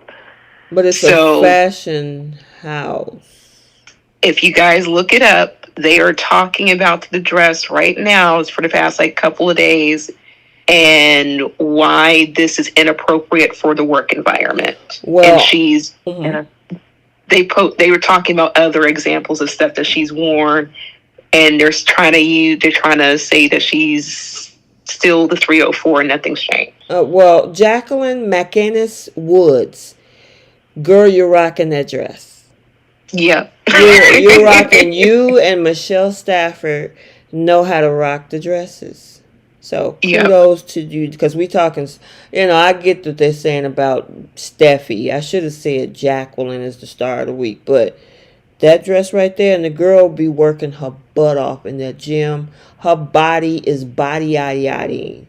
But it's a fashion house. If you guys look it up, they are talking about the dress right now. It's for the past couple of days. And why this is inappropriate for the work environment. Well, and she's they were talking about other examples of stuff that she's worn, and they're trying to say that she's still the 304 and nothing's changed. Well, Jacqueline McInnes Woods, girl, you're rocking that dress. Yeah, you're rocking. You and Michelle Stafford know how to rock the dresses. So kudos to you, because we talking, I get what they're saying about Steffy. I should have said Jacqueline is the star of the week, but that dress right there, and the girl be working her butt off in that gym. Her body is body-yaddy.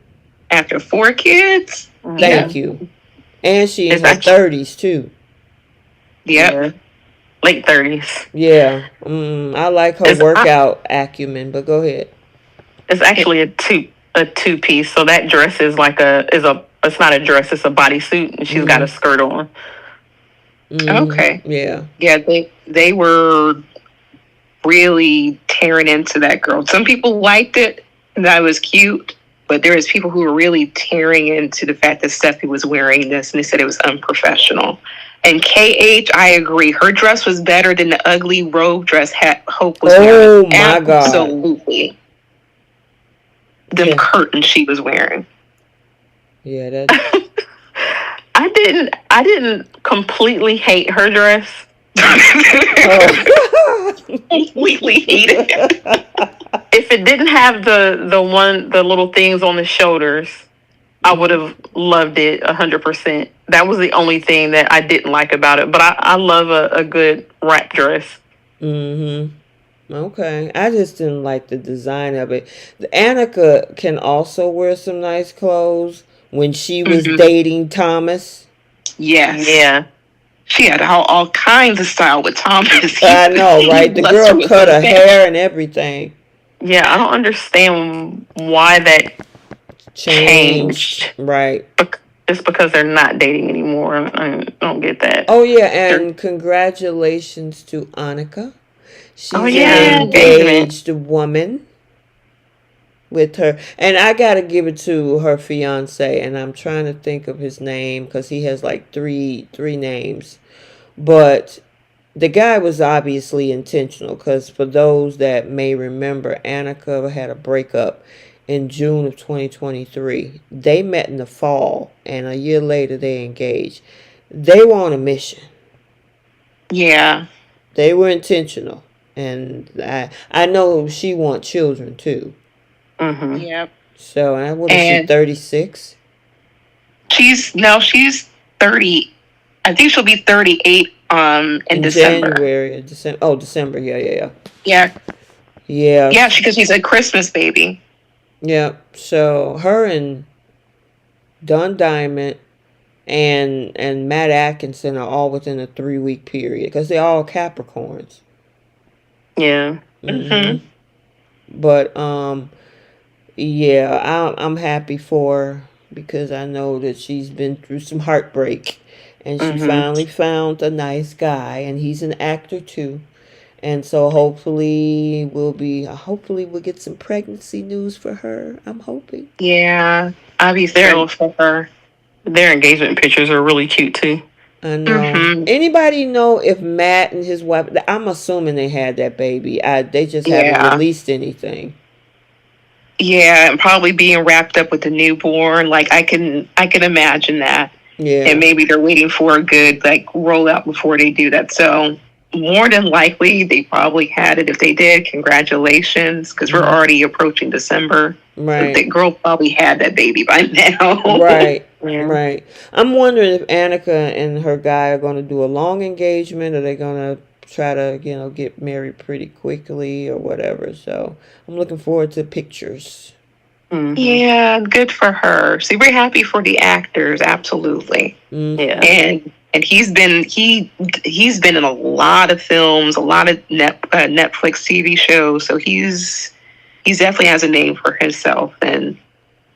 After 4 kids? Thank you. And she in her 30s, too. Yeah. Late 30s. Yeah. I like her workout acumen, but go ahead. It's actually a two-piece, so that dress is it's not a dress, it's a bodysuit, and she's got a skirt on. Okay. Yeah, they were really tearing into that girl. Some people liked it, that was cute, but there was people who were really tearing into the fact that Steffi was wearing this, and they said it was unprofessional. And KH, I agree, her dress was better than the ugly robe dress Hope was wearing. Oh my God. Absolutely. Them curtains she was wearing. Yeah, that. I didn't completely hate her dress. Completely hate it. If it didn't have the little things on the shoulders, I would have loved it 100%. That was the only thing that I didn't like about it. But I love a good wrap dress. Mm-hmm. Okay, I just didn't like the design of it. Annika can also wear some nice clothes when she was dating Thomas. Yes. Yeah. She had all kinds of style with Thomas. I know, right? The girl cut her hair and everything. Yeah, I don't understand why that changed. Right. It's because they're not dating anymore. I don't get that. Oh, yeah, and congratulations to Annika. She's an engaged woman with her. And I got to give it to her fiance. And I'm trying to think of his name because he has like three names. But the guy was obviously intentional, because for those that may remember, Annika had a breakup in June of 2023. They met in the fall, and a year later they engaged. They were on a mission. Yeah. They were intentional. And I know she wants children too. Mm-hmm. Yep. So, and what is she, 36? She's 30. I think she'll be 38 in December. January, December. Oh, December. Yeah. Yeah. Yeah. Yeah, because she's a Christmas baby. Yeah. So her and Don Diamond and Matt Atkinson are all within a 3 week period because they're all Capricorns. Yeah. Mm-hmm. But yeah, I'm happy for her because I know that she's been through some heartbreak, and she finally found a nice guy, and he's an actor too. And so hopefully we'll get some pregnancy news for her. I'm hoping. Yeah, I'll be thrilled for her. Their engagement pictures are really cute too. I know. Anybody know if Matt and his wife? I'm assuming they had that baby. They just haven't released anything. Yeah, and probably being wrapped up with the newborn. Like I can imagine that. Yeah. And maybe they're waiting for a good like rollout before they do that. So more than likely they probably had it. If they did, congratulations, because we're already approaching December. Right. So the girl probably had that baby by now. Right. Yeah. Right. I'm wondering if Annika and her guy are going to do a long engagement, or they're going to try to, get married pretty quickly or whatever. So I'm looking forward to pictures. Yeah, good for her. See, we're happy for the actors, absolutely. Yeah. And he's been in a lot of films, a lot of Netflix TV shows. So he's definitely has a name for himself, and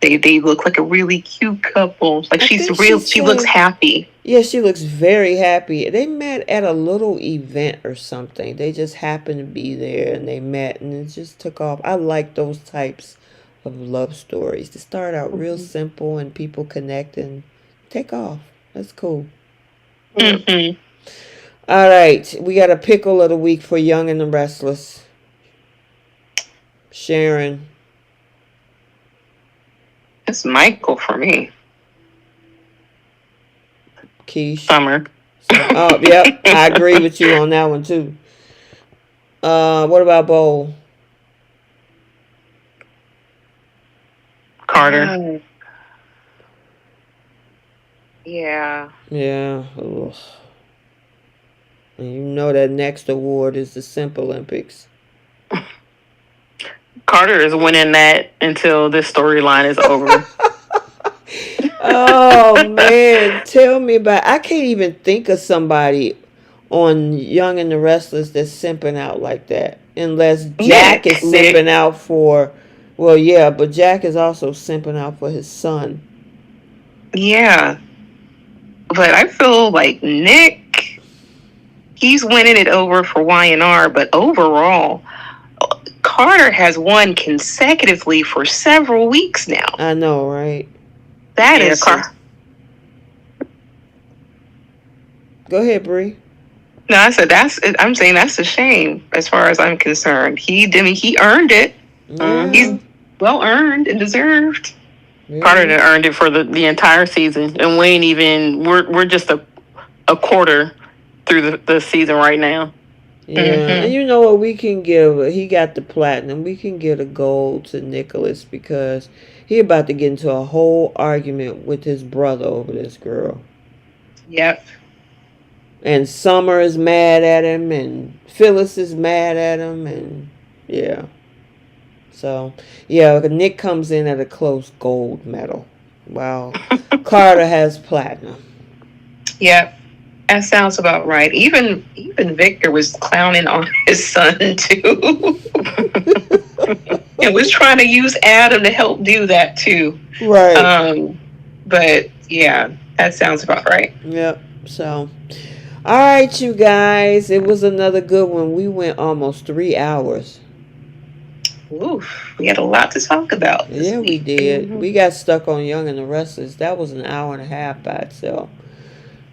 they look like a really cute couple. Like she looks happy. Yeah, she looks very happy. They met at a little event or something. They just happened to be there and they met and it just took off. I like those types of love stories. To start out real simple and people connect and take off. That's cool. Mm-hmm. All right, we got a pickle of the week for Young and the Restless. Sharon. It's Michael for me. Keish. Summer. Oh, yep. I agree with you on that one too. What about Bo? Carter. Yeah. Yeah. Ugh. And you know that next award is the Simp Olympics. Carter is winning that until this storyline is over. Oh man, tell me about. I can't even think of somebody on Young and the Restless that's simping out like that, unless Jack is simping out for. Well, yeah, but Jack is also simping out for his son. Yeah, but I feel like Nick, he's winning it over for Y&R, but overall, Carter has won consecutively for several weeks now. I know, right? That is. Go ahead, Bree. No, I said I'm saying that's a shame as far as I'm concerned. He earned it. Yeah. He's well earned and deserved. Yeah. Carter earned it for the entire season, and we ain't even. We're just a quarter through the season right now. Yeah, and you know what we can give? He got the platinum. We can give a gold to Nicholas because he about to get into a whole argument with his brother over this girl. Yep. And Summer is mad at him, and Phyllis is mad at him, and yeah. So yeah, Nick comes in at a close gold medal, while Carter has platinum. Yep. That sounds about right. Even Victor was clowning on his son too, and was trying to use Adam to help do that too. Right. But yeah, that sounds about right. Yep. So, all right, you guys. It was another good one. We went almost 3 hours. Oof, we had a lot to talk about. Yeah, we did. We got stuck on Young and the Restless. That was an hour and a half by itself.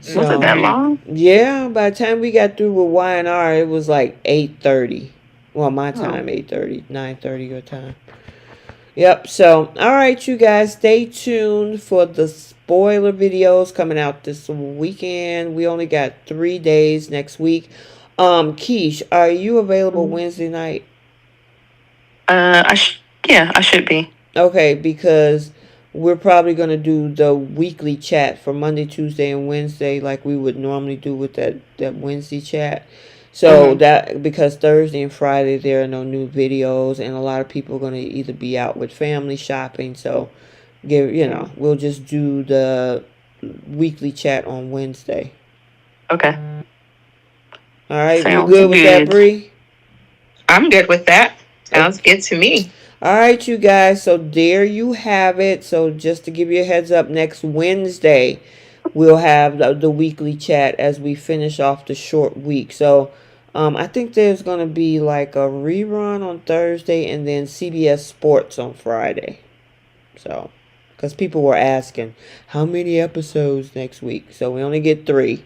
So, was it that long? Yeah, by the time we got through with Y&R, it was like 8:30. Well, my time, 8:30, 9:30 your time. Yep, so, all right, you guys, stay tuned for the spoiler videos coming out this weekend. We only got 3 days next week. Keish, are you available Wednesday night? I should be. Okay, because we're probably going to do the weekly chat for Monday, Tuesday, and Wednesday like we would normally do with that Wednesday chat. So that, because Thursday and Friday there are no new videos, and a lot of people are going to either be out with family shopping. So we'll just do the weekly chat on Wednesday. Okay. All right, Sounds you good with that, Bree? I'm good with that. Sounds good to me. All right, you guys. So there you have it. So just to give you a heads up, next Wednesday we'll have the weekly chat as we finish off the short week. So I think there's going to be like a rerun on Thursday and then CBS Sports on Friday. So, because people were asking, how many episodes next week? So we only get 3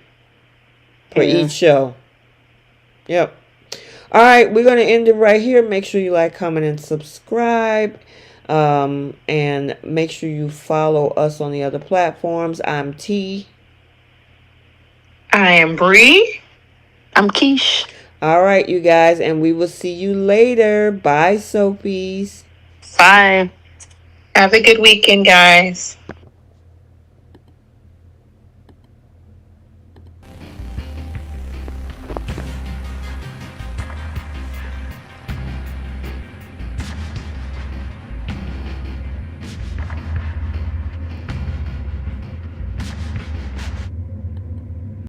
for each show. Yep. All right, we're going to end it right here. Make sure you like, comment, and subscribe. And make sure you follow us on the other platforms. I'm T. I am Bree. I'm Keish. All right, you guys, and we will see you later. Bye, Soapies. Bye. Have a good weekend, guys.